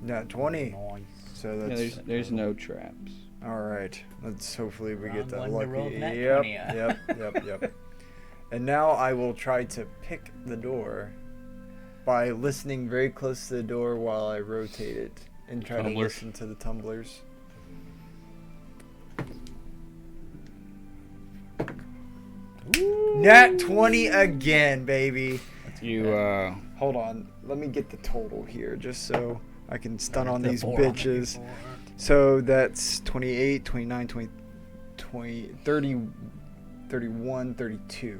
Not 20. Nice. So Yeah, that's there's no traps. all right. Let's hopefully we get Round that one to lucky. roll the nat Yep, 20. yep. And now I will try to pick the door by listening very close to the door while I rotate it and try to Tumblers. listen to the tumblers. Nat 20 again, baby. You Hold on. Let me get the total here just so I can stun on The these four on the bitches. four. So that's 28, 29, 20, 30, 31, 32.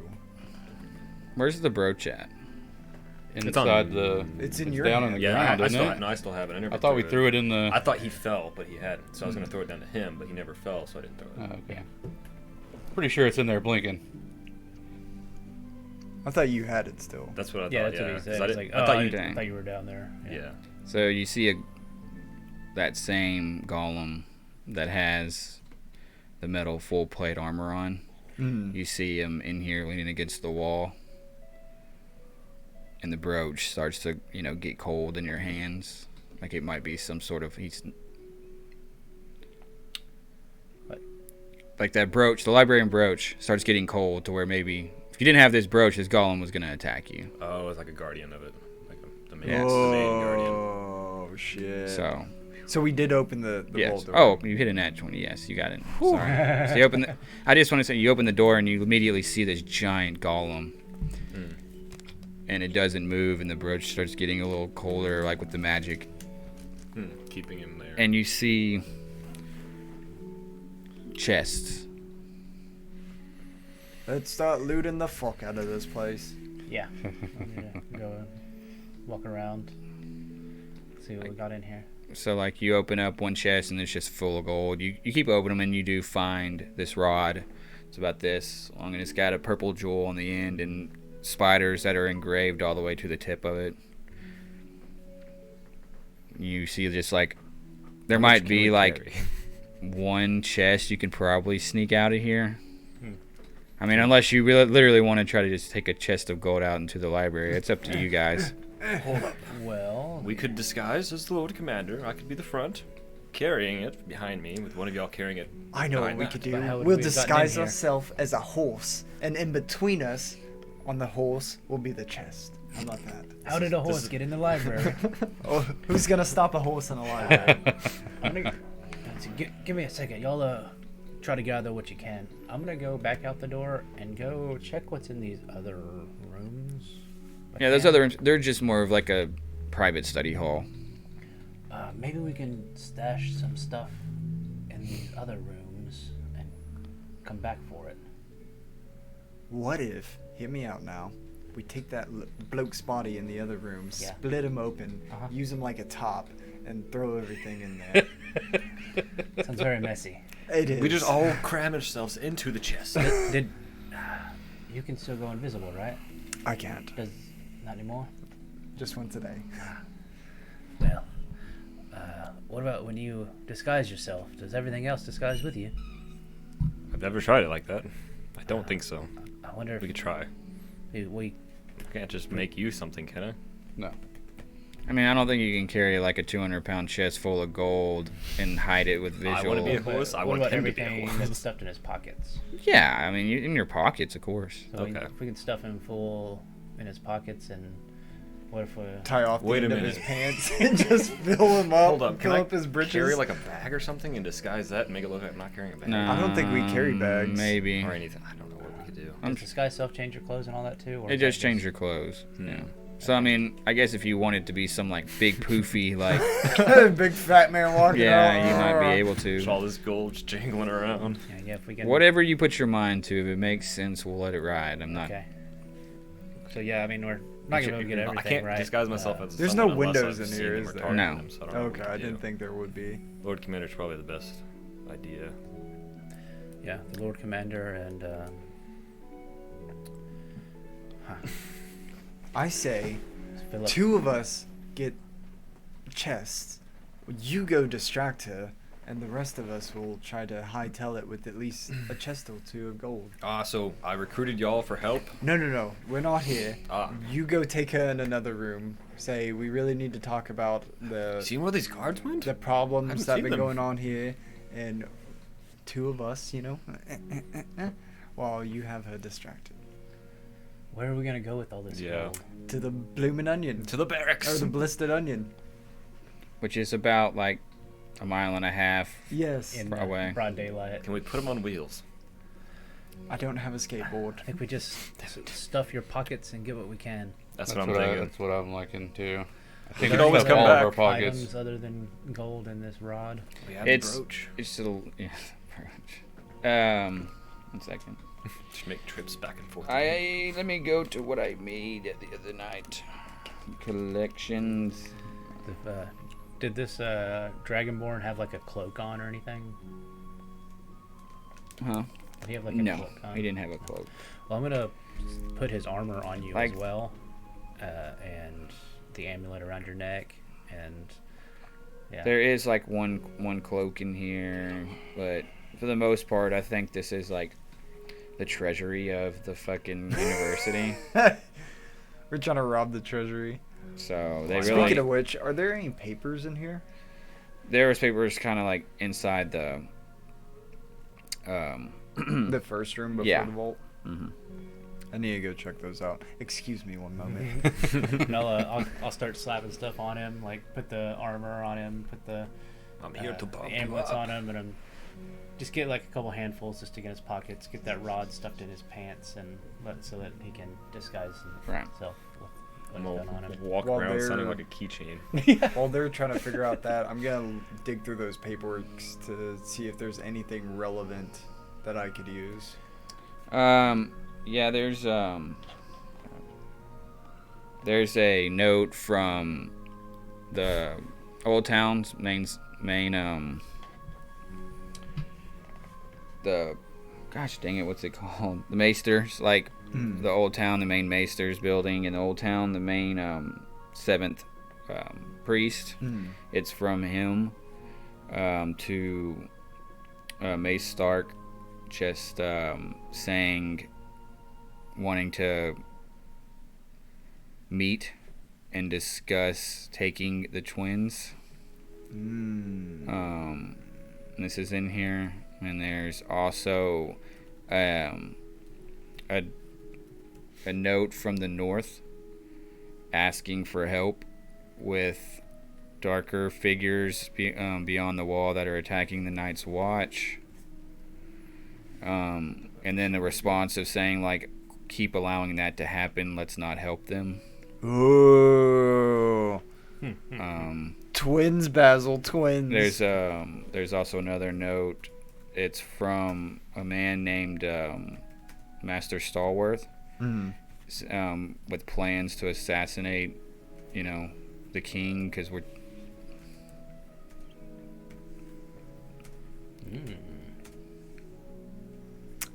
where's the brooch at? Inside the. It's in your down hand. in the Yeah, ground, I isn't still, it? no, I still have it. I never. I thought we threw it in the. I thought he fell, but he hadn't. So I was gonna throw it down to him, but he never fell, so I didn't throw it. Oh, okay. Pretty sure it's in there blinking. I thought you had it still. That's what I Yeah, thought. that's what he 'cause said. I, He's didn't- like, I thought you. dang. I thought you were down there. Yeah. So you see that same golem that has the metal full plate armor on. You see him in here leaning against the wall, and the brooch starts to get cold in your hands, like it might be some sort of What? like that brooch, the librarian brooch starts getting cold to where maybe if you didn't have this brooch, this golem was gonna attack you. Oh, it's like a guardian of it, like the main, Yes. the main guardian. Oh shit. So we did open the yes. vault door. Oh, you hit a nat 20. Yes, you got it. Sorry. So you open I just want to say you open the door and you immediately see this giant golem. And it doesn't move, and the brooch starts getting a little colder, like with the magic. Keeping him there. And you see chests. Let's start looting the fuck out of this place. Yeah. I'm gonna go walk around, see what we got in here. So like you open up one chest and it's just full of gold. You keep opening them and you do find this rod. It's about this long and it's got a purple jewel on the end and spiders that are engraved all the way to the tip of it. You see just like there might be like one chest you can probably sneak out of here. I mean, unless you really literally want to try to just take a chest of gold out into the library. It's up to you guys. Hold up. Well, We could disguise as the Lord Commander. I could be the front, carrying it behind me, with one of y'all carrying it. I know what behind we that. could do. But how would We'll we have gotten disguise in here? ourselves as a horse, and in between us, on the horse, will be the chest. How about that? how did a horse get in the library? Oh, who's gonna stop a horse in a library? I'm gonna, give me a second. Y'all try to gather what you can. I'm gonna go back out the door and go check what's in these other rooms. Yeah, those other rooms, they're just more of like a private study hall. Maybe we can stash some stuff in these other rooms and come back for it. What if, hear me out now, we take that bloke's body in the other room, Yeah. split him open, Uh-huh. use him like a top, and throw everything in there? Sounds very messy. It is. We just all cram ourselves into the chest. Did you can still go invisible, right? I can't. Does not anymore. Just one today. Well, what about when you disguise yourself? Does everything else disguise with you? I've never tried it like that. I don't think so. I wonder if We could try. we I can't just make you something, can I? No. I mean, I don't think you can carry like a 200-pound chest full of gold and hide it with visual. I want to be a horse. I what want about him to be a everything horse. that's stuffed in his pockets? Yeah, I mean, in your pockets, of course. So Okay. if we can stuff him full in his pockets and What if we? tie off the Wait a end of his minute. pants and just fill him up. Hold up, can fill I up his britches. carry like a bag or something and disguise that and make it look like I'm not carrying a bag? No, I don't think we carry bags. Maybe. Or anything. I don't know what we could do. Does this guy self change your clothes and all that too? Or It is that just changed your clothes. Hmm. Yeah. So I mean, I guess if you wanted to be some like big poofy like, Big fat man walking yeah, around. you might be able to. Just all this gold just jingling around. Yeah, if we can. Whatever you put your mind to, if it makes sense, we'll let it ride. I'm not. Okay. So yeah, I mean we're not gonna be able to get everything I can't right. disguise myself as There's someone no unless windows I've in seen here, them is or there? targeted No. them, so I don't know what Okay, we I could didn't do. think there would be. Lord Commander's probably the best idea. Yeah, the Lord Commander and. I say Philip. 2 of us get chests. You go distract her, and the rest of us will try to hightail it with at least a chest or 2 of gold. So I recruited y'all for help. No. We're not here. Ah. You go take her in another room. Say, we really need to talk about Seen where these cards went? the problems Haven't that seen been them. going on here, and 2 of us, while you have her distracted. Where are we gonna go with all this Yeah. gold? To the bloomin' onion. To the barracks. Or the blistered onion. Which is about like a mile and a half. Yes. In Away. broad daylight. Can we put them on wheels? I don't have a skateboard. I think we just stuff your pockets and get what we can. That's what I'm thinking. That's what I'm liking too. I We think could we always stuff come all back. of our pockets. Items other than gold in this rod. We have It's the brooch. it's a yeah. One second. Just make trips back and forth. Let me go to what I made the other night. Collections. Did this Dragonborn have like a cloak on or anything? Huh? Did he have like a No, cloak on? he didn't have a cloak. Well, I'm gonna put his armor on you Like- as well, and the amulet around your neck, and yeah. There is like one cloak in here, but for the most part, I think this is like the treasury of the fucking university. We're trying to rob the treasury. So they Speaking really of which, are there any papers in here? there was papers kind of like inside the The first room before Yeah. the vault? Mhm. I need to go check those out. Excuse me one moment. No, I'll start slapping stuff on him, like put the armor on him, put the I'm here to the bump you amulets up. on him, and just get like a couple handfuls just to get his pockets, get that rod stuffed in his pants, and so that he can disguise Right. himself with I'm what's gonna done on him. walk While around they're- sounding like a keychain. While they're trying to figure out that, I'm going to dig through those paperworks to see if there's anything relevant that I could use. Yeah, there's a note from the Old Town's main the gosh dang it, what's it called? The Maesters, like the Old Town, the main Maesters building in the Old Town, the main 7th priest. It's from him to Mace Stark, just saying, wanting to meet and discuss taking the twins. This is in here, and there's also a note from the north asking for help with darker figures beyond the wall that are attacking the Night's Watch. And then the response of saying, like, keep allowing that to happen, let's not help them. Ooh. Twins, Basil, twins. There's also another note. It's from a man named Master Stallworth, with plans to assassinate, the king, because we're.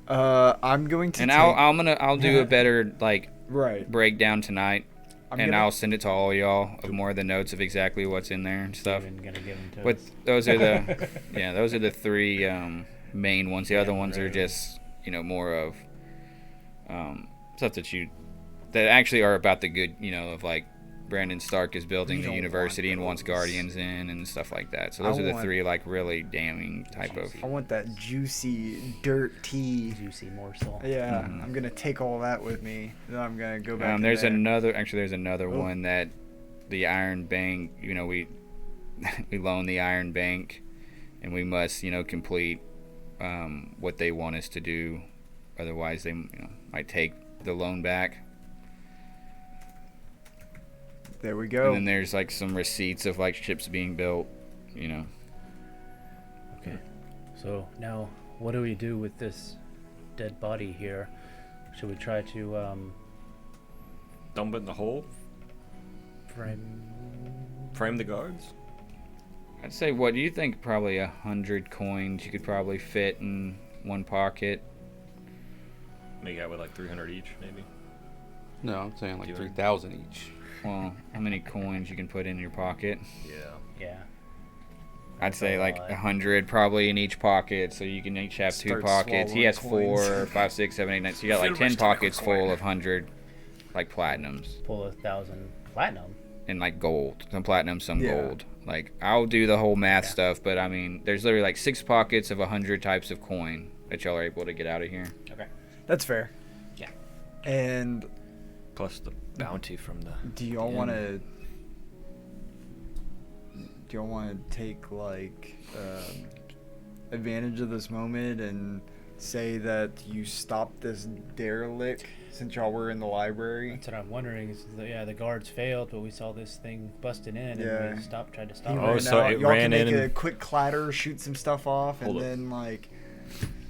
I'm going to And take... I'll do a better Right. breakdown tonight, I'm and gonna- I'll send it to all y'all of more of the notes of exactly what's in there and stuff. Even gonna give him to But us. those are the those are the 3 main ones. The other ones are right. just more of stuff that actually are about the good, of like Brandon Stark is building We the don't university want and wants those. guardians in and stuff like that. So I those are the want- 3 like really damning type of. I want that juicy dirt tea. Juicy morsel. Yeah, Mhm. I'm gonna take all that with me. Then I'm gonna go back. in There's there. another Oh. one that the Iron Bank, we we loan the Iron Bank, and we must complete what they want us to do, otherwise they might take the loan back. There we go. And then there's like some receipts of like ships being built, Okay. So now, what do we do with this dead body here? Should we try to Dump it in the hole. Frame the guards. I'd say, what do you think? Probably 100 coins you could probably fit in one pocket. Make out with like 300 each, maybe. No, I'm saying like Do it. 3,000 each. Well, how many coins you can put in your pocket? Yeah. Yeah. I'd say a like lot. 100 probably in each pocket, so you can each have 2 Start pockets. He swallowing has coins. 4, 5, 6, 7, 8, 9. So you got like 10 pockets full of 100 like platinums Pull 1,000 platinum. and like gold. Some platinum, some Yeah. gold. Like I'll do the whole math stuff, but I mean, there's literally like 6 pockets of 100 types of coin that y'all are able to get out of here. Okay. That's fair. Yeah. And Plus the bounty from the. do y'all Yeah. want to? Do y'all want to take like advantage of this moment and say that you stopped this derelict since y'all were in the library? That's what I'm wondering. Is the guards failed, but we saw this thing busting in, Yeah. and we tried to He stop Oh, it. ran so out. it Y'all ran can make in a and- quick clatter, shoot some stuff off, Hold and up. then like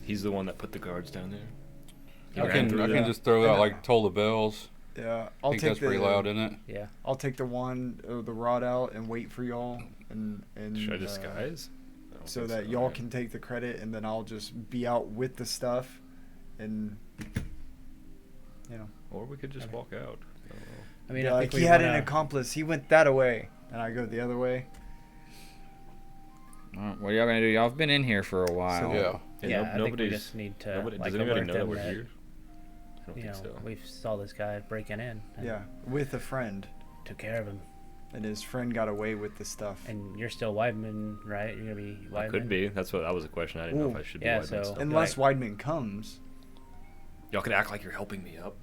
He's the one that put the guards down there. I Okay. can just throw out like toll the bells. yeah, I think that's pretty loud, isn't it? Yeah. I'll take the rod out and wait for y'all, and Should I disguise? I don't so think that y'all can take the credit, and then I'll just be out with the stuff, and Or we could just walk out. I don't know. I mean, yeah, I like think he we had wanna, an accomplice. He went that way, and I go the other way. Alright, what are y'all gonna do? Y'all have been in here for a while. Yeah. Yeah, I think we nobody's. just need to Nobody, like does anybody alert know that them we're that, here? I don't you know, think so. we saw this guy breaking in. And Yeah, with a friend, Took care of him. and his friend got away with the stuff. And you're still Weidman, right? You're gonna be Weidman. I could be. That was a question. I didn't know if Ooh. I should be Yeah, white so- man still. Unless Weidman comes. Y'all could act like you're helping me up.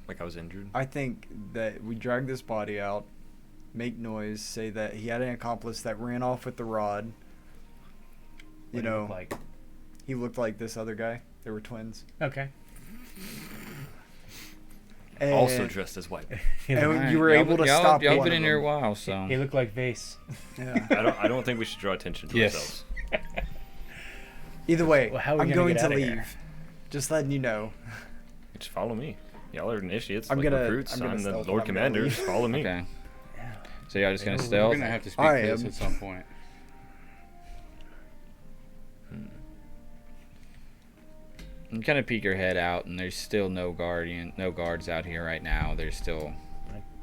Like I was injured. I think that we drag this body out, make noise, say that he had an accomplice that ran off with the rod. What You do know, look like. he looked like this other guy. They were twins. Okay. And, Also dressed as white. and Alright, you were y'all able to y'all- stop Y'all one been of in here a them. while, so. He looked like Vase. Yeah. I don't think we should draw attention to Yes. ourselves. Either way, Well, how are we I'm gonna going get to outta leave. here? Just letting you know. Just follow me. Y'all are initiates. I'm like gonna- recruits. I'm gonna I'm the stealth Lord and I'm gonna Commander. leave. Just follow me. Okay. So y'all just gonna We're We're stealth? gonna have to speak I to this am. at some point. You kind of peek your head out, and there's still no guards out here right now. There's still.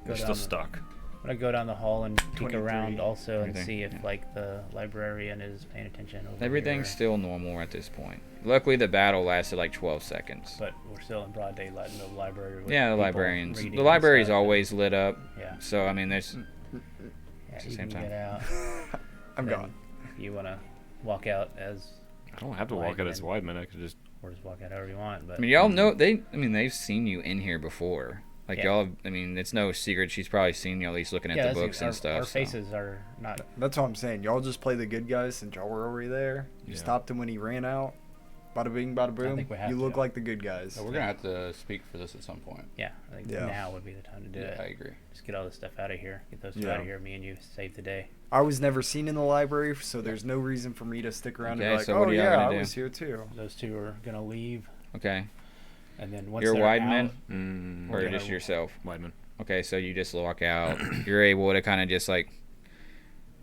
We're still stuck. I'm gonna go down the hall and peek 23. around also and Everything, see if yeah. like the librarian is paying attention. Over Everything's here. still normal at this point. Luckily, the battle lasted like 12 seconds. But we're still in broad daylight in the library. With Yeah, the people librarians. reading The and library's stuff, and- always lit up. Yeah. So I mean, there's. Yeah, It's the you same can time. get out. I'm Then gone. If you wanna walk out as, I don't have to walk out as Whiteman. white man. I could just. or just walk out however you want. But I mean, y'all know they. I mean, they've seen you in here before. Like Yeah. y'all. I mean, it's no secret. She's probably seen you at least looking at yeah, the that's books our, and stuff. Our so. faces are not. That's what I'm saying. Y'all just play the good guys since y'all were over there. You Yeah. stopped him when he ran out. Bada bing, bada boom. think we have You to. look like the good guys. So we're gonna have to speak for this at some point. Yeah, I think Yeah. now would be the time to do Yeah, it. I agree. Just get all this stuff out of here. Get those two Yeah. out of here. Me and you save the day. I was never seen in the library, so there's no reason for me to stick around Okay, and be like, so what oh are y'all yeah, gonna I do? was here too. Those two are gonna leave, Okay. and then once You're they're wide out, men, or We're just gonna- yourself. White man. Okay, so you just walk out. You're able to kind of just like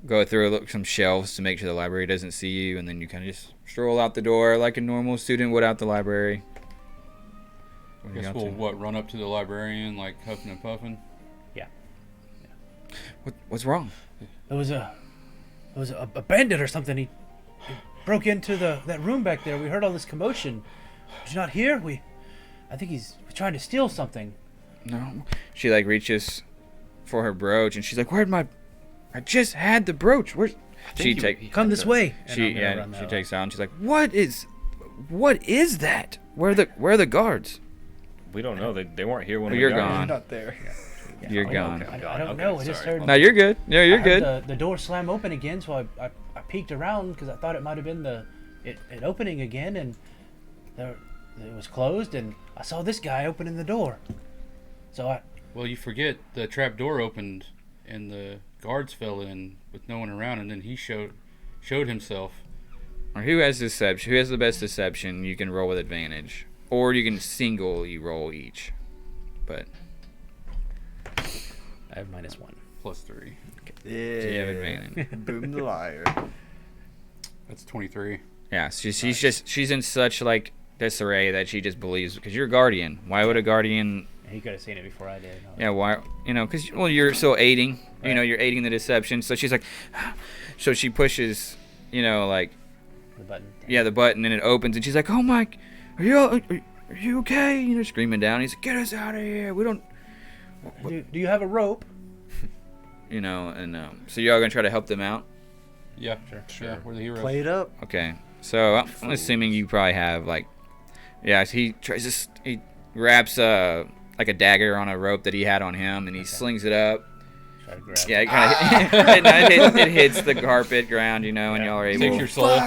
go through some shelves to make sure the library doesn't see you, and then you kind of just stroll out the door like a normal student would out the library. What I are you guess up we'll to? run up to the librarian like huffing and puffing. What's wrong? There was a bandit or something. He broke into that room back there. We heard all this commotion. Did you not hear? I think he's trying to steal something. No. She like reaches for her brooch and she's like, I just had the brooch. Where's she take Come this way. And she I'm gonna yeah, run she that way. takes out and she's like, What is that? Where are the guards? We don't know. They weren't here when Oh, we you're got gone. here. I'm not there. You're Oh, gone. I God, don't okay, know. I just sorry. heard. No, you're good. No, you're I good. heard the door slam open again, so I peeked around because I thought it might have been it opening again, and it was closed, and I saw this guy opening the door. So Well, you forget the trap door opened and the guards fell in with no one around, and then he showed himself. Or who has deception? Who has the best deception? You can roll with advantage, or you can singly roll each. But I have -1. +3. Yeah. so you have advantage. Boom the liar. That's 23. Yeah, she's in such like disarray that she just believes because you're a guardian. Why would a guardian? he could have seen it before I did. Yeah, why? Because you're still aiding. You know, you're aiding the deception. So she's like, so she pushes, like The button. the button and it opens and she's like, oh my, are you okay? Screaming down. He's like, get us out of here. We don't. Do you have a rope? And so you're all gonna try to help them out. Yeah, sure. Yeah, we're the heroes. Play it up. Okay, so I'm assuming you probably have he wraps like a dagger on a rope that he had on him and he slings it up. Try to grab. Yeah, it kind of it hits the carpet ground, and y'all are able. Take your soul.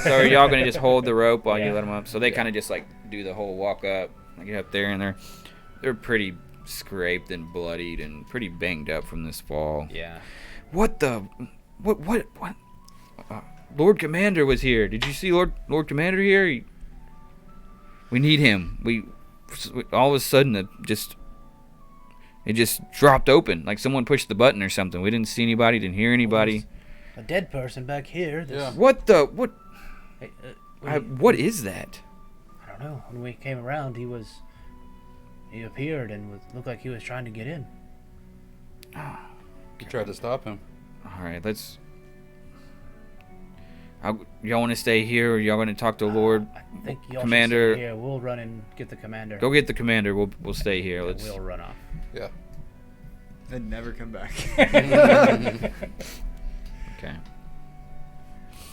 So are y'all gonna just hold the rope while you Yeah. let them up? So they kind of just like do the whole walk up, get up there, and they're pretty scraped and bloodied and pretty banged up from this fall. Yeah. What? Lord Commander was here. Did you see Lord Commander here? We need him. We all of a sudden it just dropped open, like someone pushed the button or something. We didn't see anybody, didn't hear anybody. A dead person back here. Yeah. What? Hey, What is that? I don't know. When we came around, he appeared and looked like he was trying to get in. You tried to stop him. All right, y'all want to stay here, or y'all want to talk to Lord I think y'all Commander? should stay here. We'll run and get the commander. Go get the commander. We'll stay here. And we'll run off. Yeah. And never come back. Okay.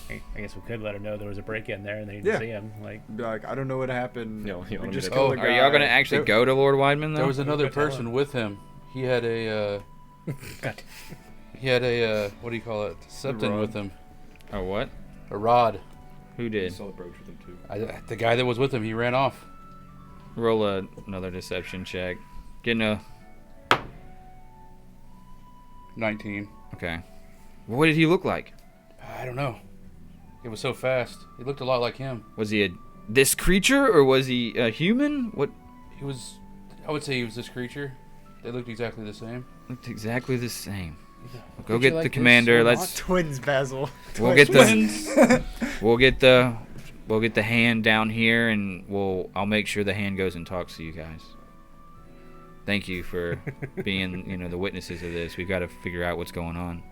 I guess we could let him know there was a break-in there and they didn't Yeah. see him. Like, Be like, I don't know what happened. No, you we want me just to- killed Oh, a Are guy. y'all gonna actually go to Lord Weidman though? There was another Go tell person him. with him. He had a God. what do you call it? Septon rod. with him. Oh, what? A rod. Who did? Saw the brooch with him too. The guy that was with him, he ran off. Roll another deception check. Getting a 19. okay. What did he look like? I don't know. It was so fast. He looked a lot like him. Was he this creature or was he a human? What? He was. I would say he was this creature. They looked exactly the same. Looked exactly the same. Go Would get you the like this commander. or Let's. Twins, Basil. We'll get the. We'll get the hand down here, and I'll make sure the hand goes and talks to you guys. Thank you for being, the witnesses of this. We've got to figure out what's going on.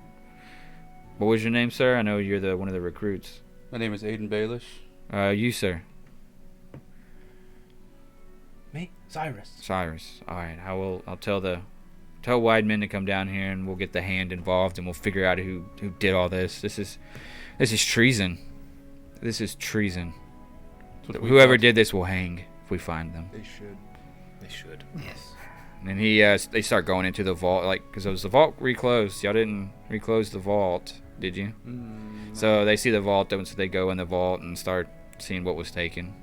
What was your name, sir? I know you're one of the recruits. My name is Aiden Baelish. You, sir. Me? Cyrus. Cyrus. All right. I'll tell Weidman to come down here, and we'll get the hand involved, and we'll figure out who did all this. This is treason. This is treason. That's what we Whoever thought. did this will hang if we find them. They should. They should. Yes. And they start going into the vault, because it was the vault reclosed. Y'all didn't reclose the vault, did you? So they see the vault open, so they go in the vault and start seeing what was taken.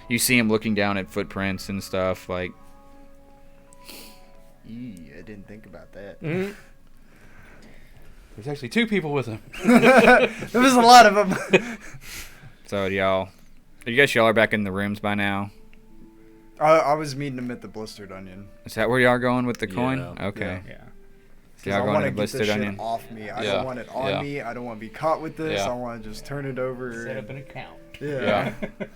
You see him looking down at footprints and stuff, like. I didn't think about that. There's actually 2 people with him. There was a lot of them. So I guess y'all are back in the rooms by now. I was meeting him at the Blistered Onion. Is that where y'all are going with the coin? Yeah. Okay. Yeah. So 'Cause y'all I going want to to the get this Blistered shit Onion? off me. I Yeah. don't want it on Yeah. me. I don't want to be caught with this. Yeah. I want to just turn it over. Set up an account. Yeah.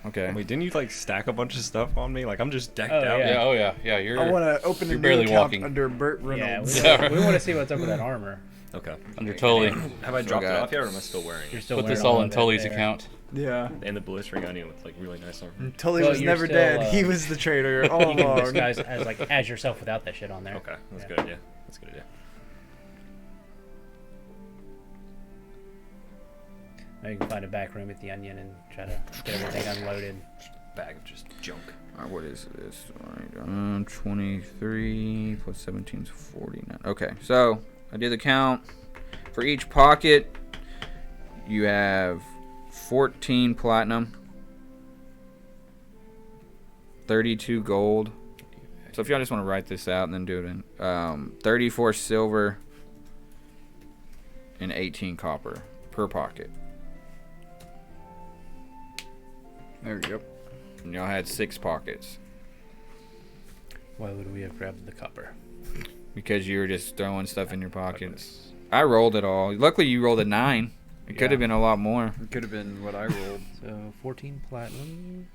Okay. Wait, didn't you stack a bunch of stuff on me? Like I'm just decked Oh, out. yeah. Yeah, oh yeah. Yeah, you're I want to open a you're new barely account walking. under Burt Yeah, Reynolds. we want to see what's up with that armor. Okay. under Tully. Have I dropped it got- off yet, or am I still wearing You're it? still Put wearing this all of in it Tully's there. account. Yeah. And the blistering onion with like really nice armor. Tully Well, was you're never still, dead. He was the traitor all You can along. disguise as yourself without that shit on there. Okay, that's Yeah. good idea. That's a good idea. Now you can find a back room at the Onion and try to get everything unloaded. Bag of just junk. What is this? Alright, 23 plus 17 is 49. Okay, so I did the count. For each pocket, you have 14 platinum, 32 gold. So if y'all just want to write this out and then do it in 34 silver and 18 copper per pocket. There we go. And y'all had 6 pockets Why would we have grabbed the copper? because you were just throwing stuff in your pockets. I rolled it all. Luckily, you rolled a 9. It could have been a lot more. It could have been what I rolled So 14 platinum.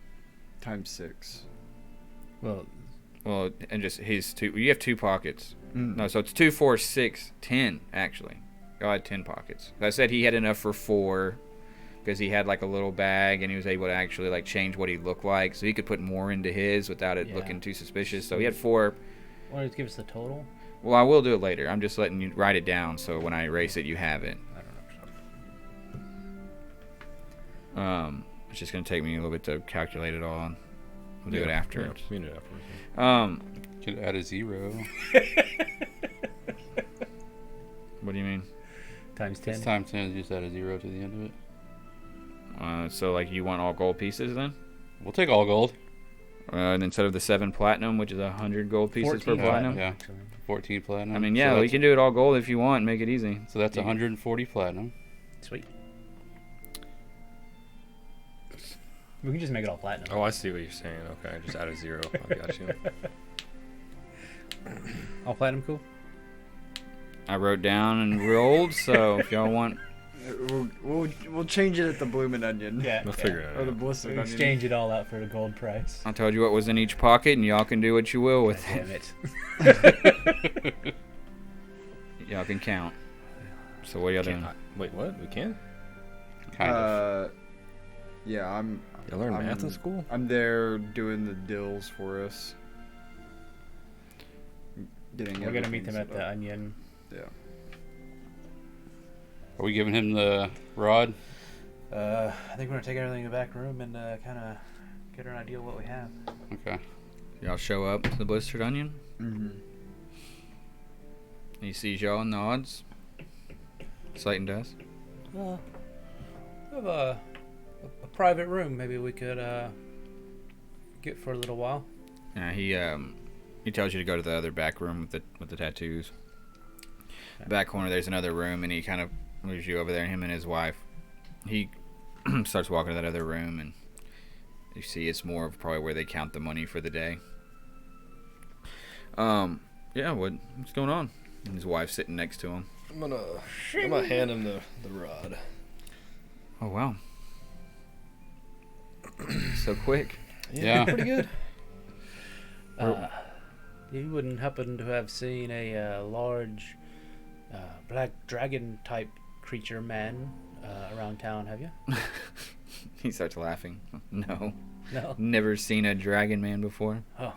times 6. Well, Well, and just his 2. You have 2 pockets. Mm. No, so it's 2, 4, 6, 10 actually. Y'all had 10 pockets. I said he had enough for 4 because he had like a little bag and he was able to actually like change what he looked like, so he could put more into his without it Yeah. looking too suspicious. So he had 4. want to give us the total? Well, I will do it later. I'm just letting you write it down so when I erase it, you have it. I don't know. It's just gonna take me a little bit to calculate it all. We'll do it Yeah, after. yeah, we can do it afterwards. Could add a 0. What do you mean? Times 10. It's times 10. Just add a 0 to the end of it. So like you want all gold pieces then? We'll take all gold. And instead of the 7 platinum, which is 100 gold pieces per 14 platinum. Yeah. 14 platinum. I mean, So yeah, we that's- can do it all gold if you want. Make it easy. So that's 140 platinum. Sweet. We can just make it all platinum. Oh, I see what you're saying. Okay, just add a 0. I got you. All platinum, cool. I wrote down and rolled, so if y'all want, We'll change it at the Bloomin' Onion. Yeah. We'll figure it Or out. the We Blistered can Onion. exchange it all out for a gold price. I told you what was in each pocket, and y'all can do what you will with Damn it. it. Y'all can count. So what are y'all doing? Wait, what? We can? Kind of. Yeah, I'm You learn math I'm- in school? I'm there doing the dills for us. Getting We're gonna meet everything them at set the up. Onion. Yeah. Are we giving him the rod? I think we're gonna take everything in the back room and kind of get an idea of what we have. Okay. Y'all show up to the Blistered Onion. Mm-hmm. He sees y'all and nods. Slayton does. We have a private room. Maybe we could get for a little while. He tells you to go to the other back room with the tattoos. Back corner, there's another room, and he kind of moves you over there. Him and his wife. He starts walking to that other room, and you see it's more of probably where they count the money for the day. Yeah, what's going on? And his wife's sitting next to him. I'm gonna hand him the rod. Oh wow, so quick. Yeah. Pretty good. You wouldn't happen to have seen a large black dragon type creature man around town, have you? He starts laughing. No, No. never seen a dragon man before. Oh.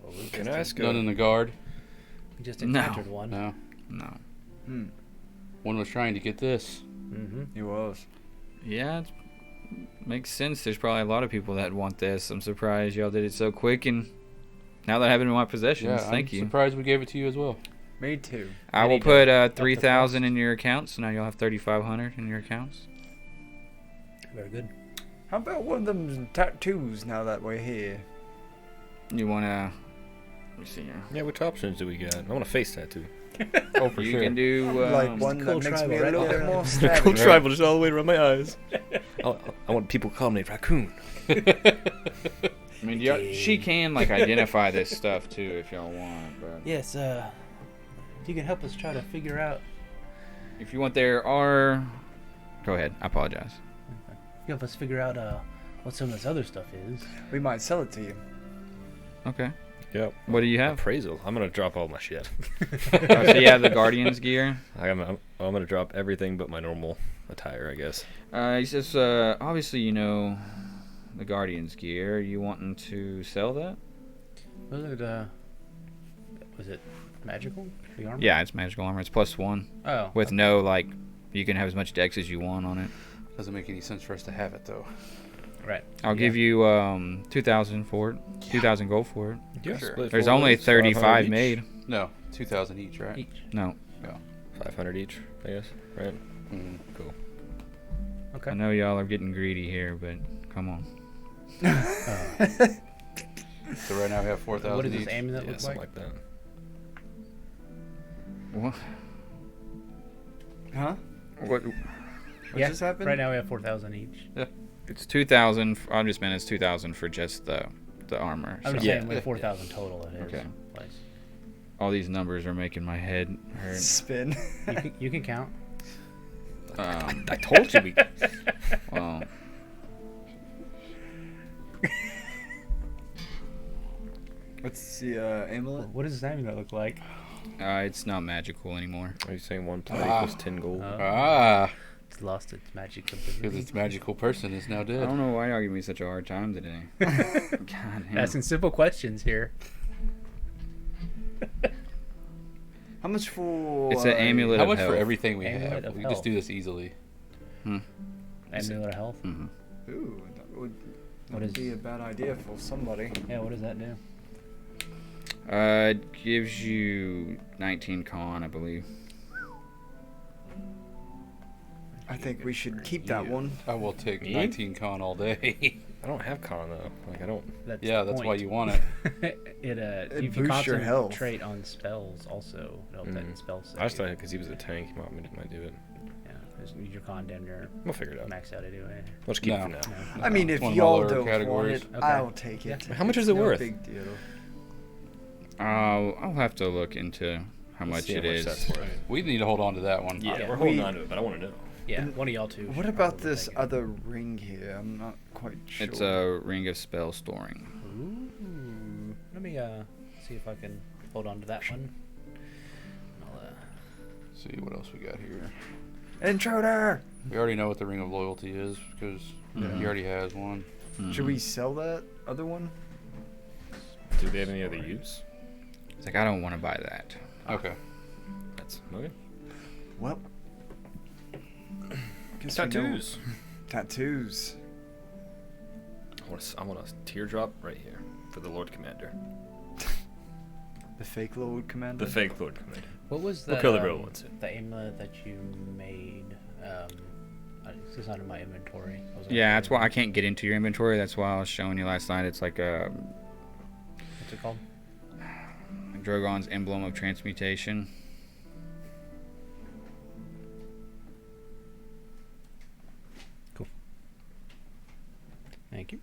Well, we Can just, I ask None in the guard. we just No. encountered one. No. No. One was trying to get this. Mm-hmm. He was. Yeah, it makes sense. There's probably a lot of people that want this. I'm surprised y'all did it so quick, and now that I have it in my possession, Yeah. thank I'm you. surprised we gave it to you as well. Me too. I I will need to put up the 3,000 in your accounts. So now you'll have 3,500 in your accounts. Very good. How about one of them tattoos now that we're here? You wanna? Let me see here. Yeah, which options do we got? I want a face tattoo. Oh, for you sure. can do. Like one cool that makes tribal me a right little there. bit more Cool savage. tribal just all the way around my eyes. I want people to call me Raccoon. I mean, she can like identify this stuff too if y'all want. But Yes, you can help us try to figure out. if you want, there are. Go ahead. I apologize. Help us figure out what some of this other stuff is. We might sell it to you. Okay. Yep. What do you have? Appraisal. I'm gonna drop all my shit. So you have the Guardian's gear. I'm gonna drop everything but my normal attire, I guess. He says, obviously you know the Guardian's gear. You wanting to sell that? Was it magical? The armor? Yeah, it's magical armor. It's +1 Oh. with no like. You can have as much dex as you want on it. Doesn't make any sense for us to have it though. Right. I'll give you 2,000 for it. 2,000 gold for it. Yeah. Sure. Split There's four only ways, 500 35 each. made. No, 2,000 each, right? Each. No, 500 each, I guess. Right. Mm. Cool. Okay. I know y'all are getting greedy here, but come on. So right now we have 4,000 What does each. this amulet Yeah, look something like? like that. What? Huh? What? What Yeah, just happened? Right now we have 4,000 each. It's 2,000. I'll just meant it's 2,000 for just the armor. I'm so just Yeah. saying with 4,000 total it is. Okay. Place. all these numbers are making my head hurt. Spin. You can count. I told you. Well, What's the amulet? What does this amulet look like? it's not magical anymore. Are you saying 1 plate equals 10 gold? Ah, It's lost its magic because completely. its magical person is now I dead. don't know why y'all give me such a hard time today. God damn. Asking simple questions here. How much for? It's an amulet How of much health. for everything we Amulet have? of We can just health. do this easily. Amulet of health. Mhm. Ooh, that would What is- be a bad idea for somebody. Yeah, what does that do? It gives you 19 con, I believe. I think we should keep that one. I will take Me? 19 con all day. I don't have con though. Like I don't. That's Yeah, the that's why point. you want it. It you boosts can your health. concentrate on spells also. It'll that spell save. I just thought because he was a tank, he might do it. Yeah, just use your con down your We'll figure it out. max out anyway. We'll just keep it No. for now. No. I mean, It's if one of my y'all lower don't categories. want it, Okay. I'll take it. Yeah. How much is It's it no worth? Big deal. I'll have to look into how Let's much see it how much is. that's worth. We need to hold on to that one. Yeah. We're holding on to it, but I want to know. Yeah, one of y'all two. What should about probably this take it. other ring here? I'm not quite sure. It's a ring of spell storing. Ooh. Let me see if I can hold on to that one. I'll, See what else we got here. Intruder! We already know what the ring of loyalty is because he already has one. Should we sell that other one? Do they have any other use? It's like I don't want to buy that. Okay. That's okay. Well, guess we know- Tattoos. Tattoos. I want a teardrop right here for the Lord Commander. The fake Lord Commander. The fake Lord Commander. what was We'll the kill the real ones. the amulet that you made? It's not in my inventory. Yeah, that's why I can't get into your inventory. That's why I was showing you last night. It's like a What's it called? Drogon's emblem of transmutation. Thank you.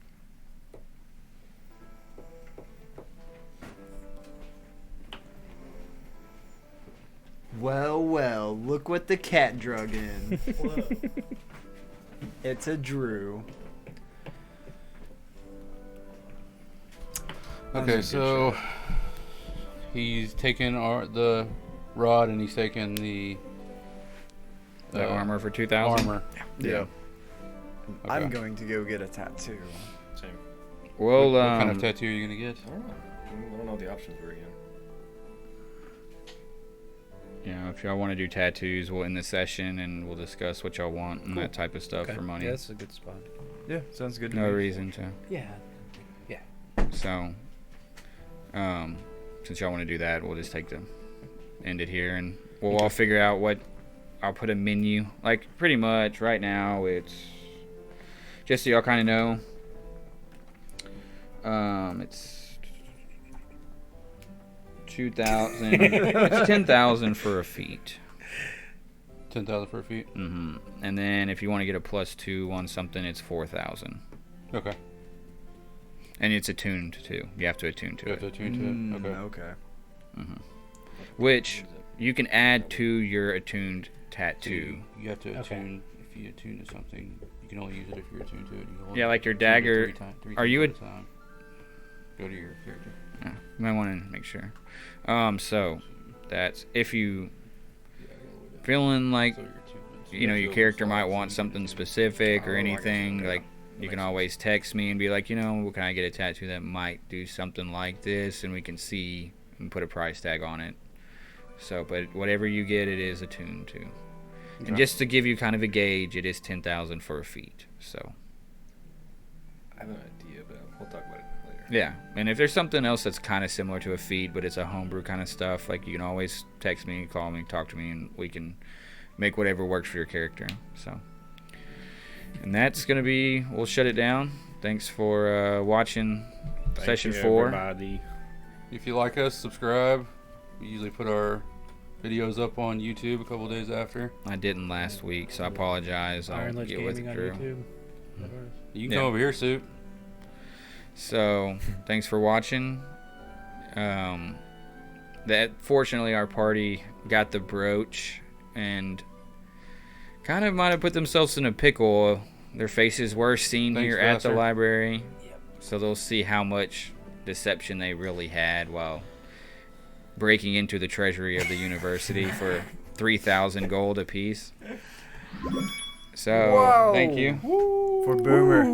Well, well, look what the cat drug in. It's a Drew. Okay, so he's taken the rod and he's taken the Armor for 2,000. armor. Yeah. I'm Okay. going to go get a tattoo. Same. Well, What kind of tattoo are you gonna get? I don't know. I don't know what the options were again. if y'all want to do tattoos, we'll end the session and we'll discuss what y'all want and that type of stuff Okay. for money. Yeah, that's a good spot. Yeah, sounds good to No me. reason to. Yeah. So, since y'all want to do that, we'll just end it here, and we'll all figure out what. I'll put a menu, like pretty much right now. It's just so y'all kind of know. It's 2,000. It's 10,000 for a feat. 10,000 for a feet. And then if you want to get a +2 on something, it's 4,000. Okay. And it's attuned too. You have to attune to You have to it. attune to it. Okay. Okay. Which you can add to your attuned tattoo. You have to Okay. attune. If you attune to something, you can only use it if you're attuned to it. You can only Yeah, like your attune to it dagger. three Are you times at a time. Go to your character. Yeah, you might want to make sure. So that's if you feeling like your character might want something specific or anything, like you can always text me and be like, can I get a tattoo that might do something like this, and we can see and put a price tag on it. So, but whatever you get, it is attuned to. And just to give you kind of a gauge, it is 10,000 for a feat. So. I have an idea, but we'll talk about it later. Yeah, and if there's something else that's kind of similar to a feat, but it's a homebrew kind of stuff, like you can always text me, call me, talk to me, and we can make whatever works for your character. So, and that's gonna be. We'll shut it down. Thanks for watching session 4. Everybody. If you like us, subscribe. We usually put our videos up on YouTube a couple days after. I didn't last week, so I apologize. I'll Iron Ledge get with Gaming on Drew. YouTube. You can come over here, Soup. So, thanks for watching. Fortunately, our party got the brooch and kind of might have put themselves in a pickle. Their faces were seen Thanks, here at the Vassar. library, so they'll see how much deception they really had while breaking into the treasury of the university for 3,000 gold apiece. So, thank you. For Boomer.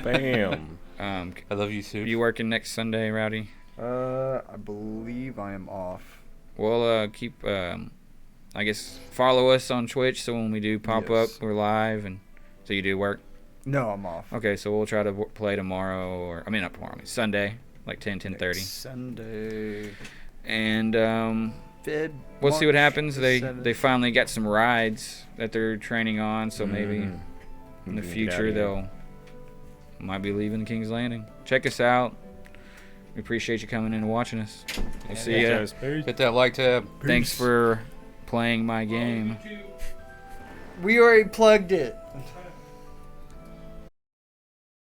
Bam. I love you, Soup. You working next Sunday, Rowdy? I believe I am off. We'll keep, I guess, follow us on Twitch, so when we do pop up, we're live. And so you do work? No, I'm off. Okay, so we'll try to play tomorrow, not tomorrow, Sunday, like 10:30. Sunday. And we'll see March what happens. They 7th. finally got some rides that they're training on, so maybe in the Get future outta might be leaving King's Landing. Check us out. We appreciate you coming in and watching us. We'll see you. Guys. Hit that like tab. Thanks for playing my game. We already plugged it.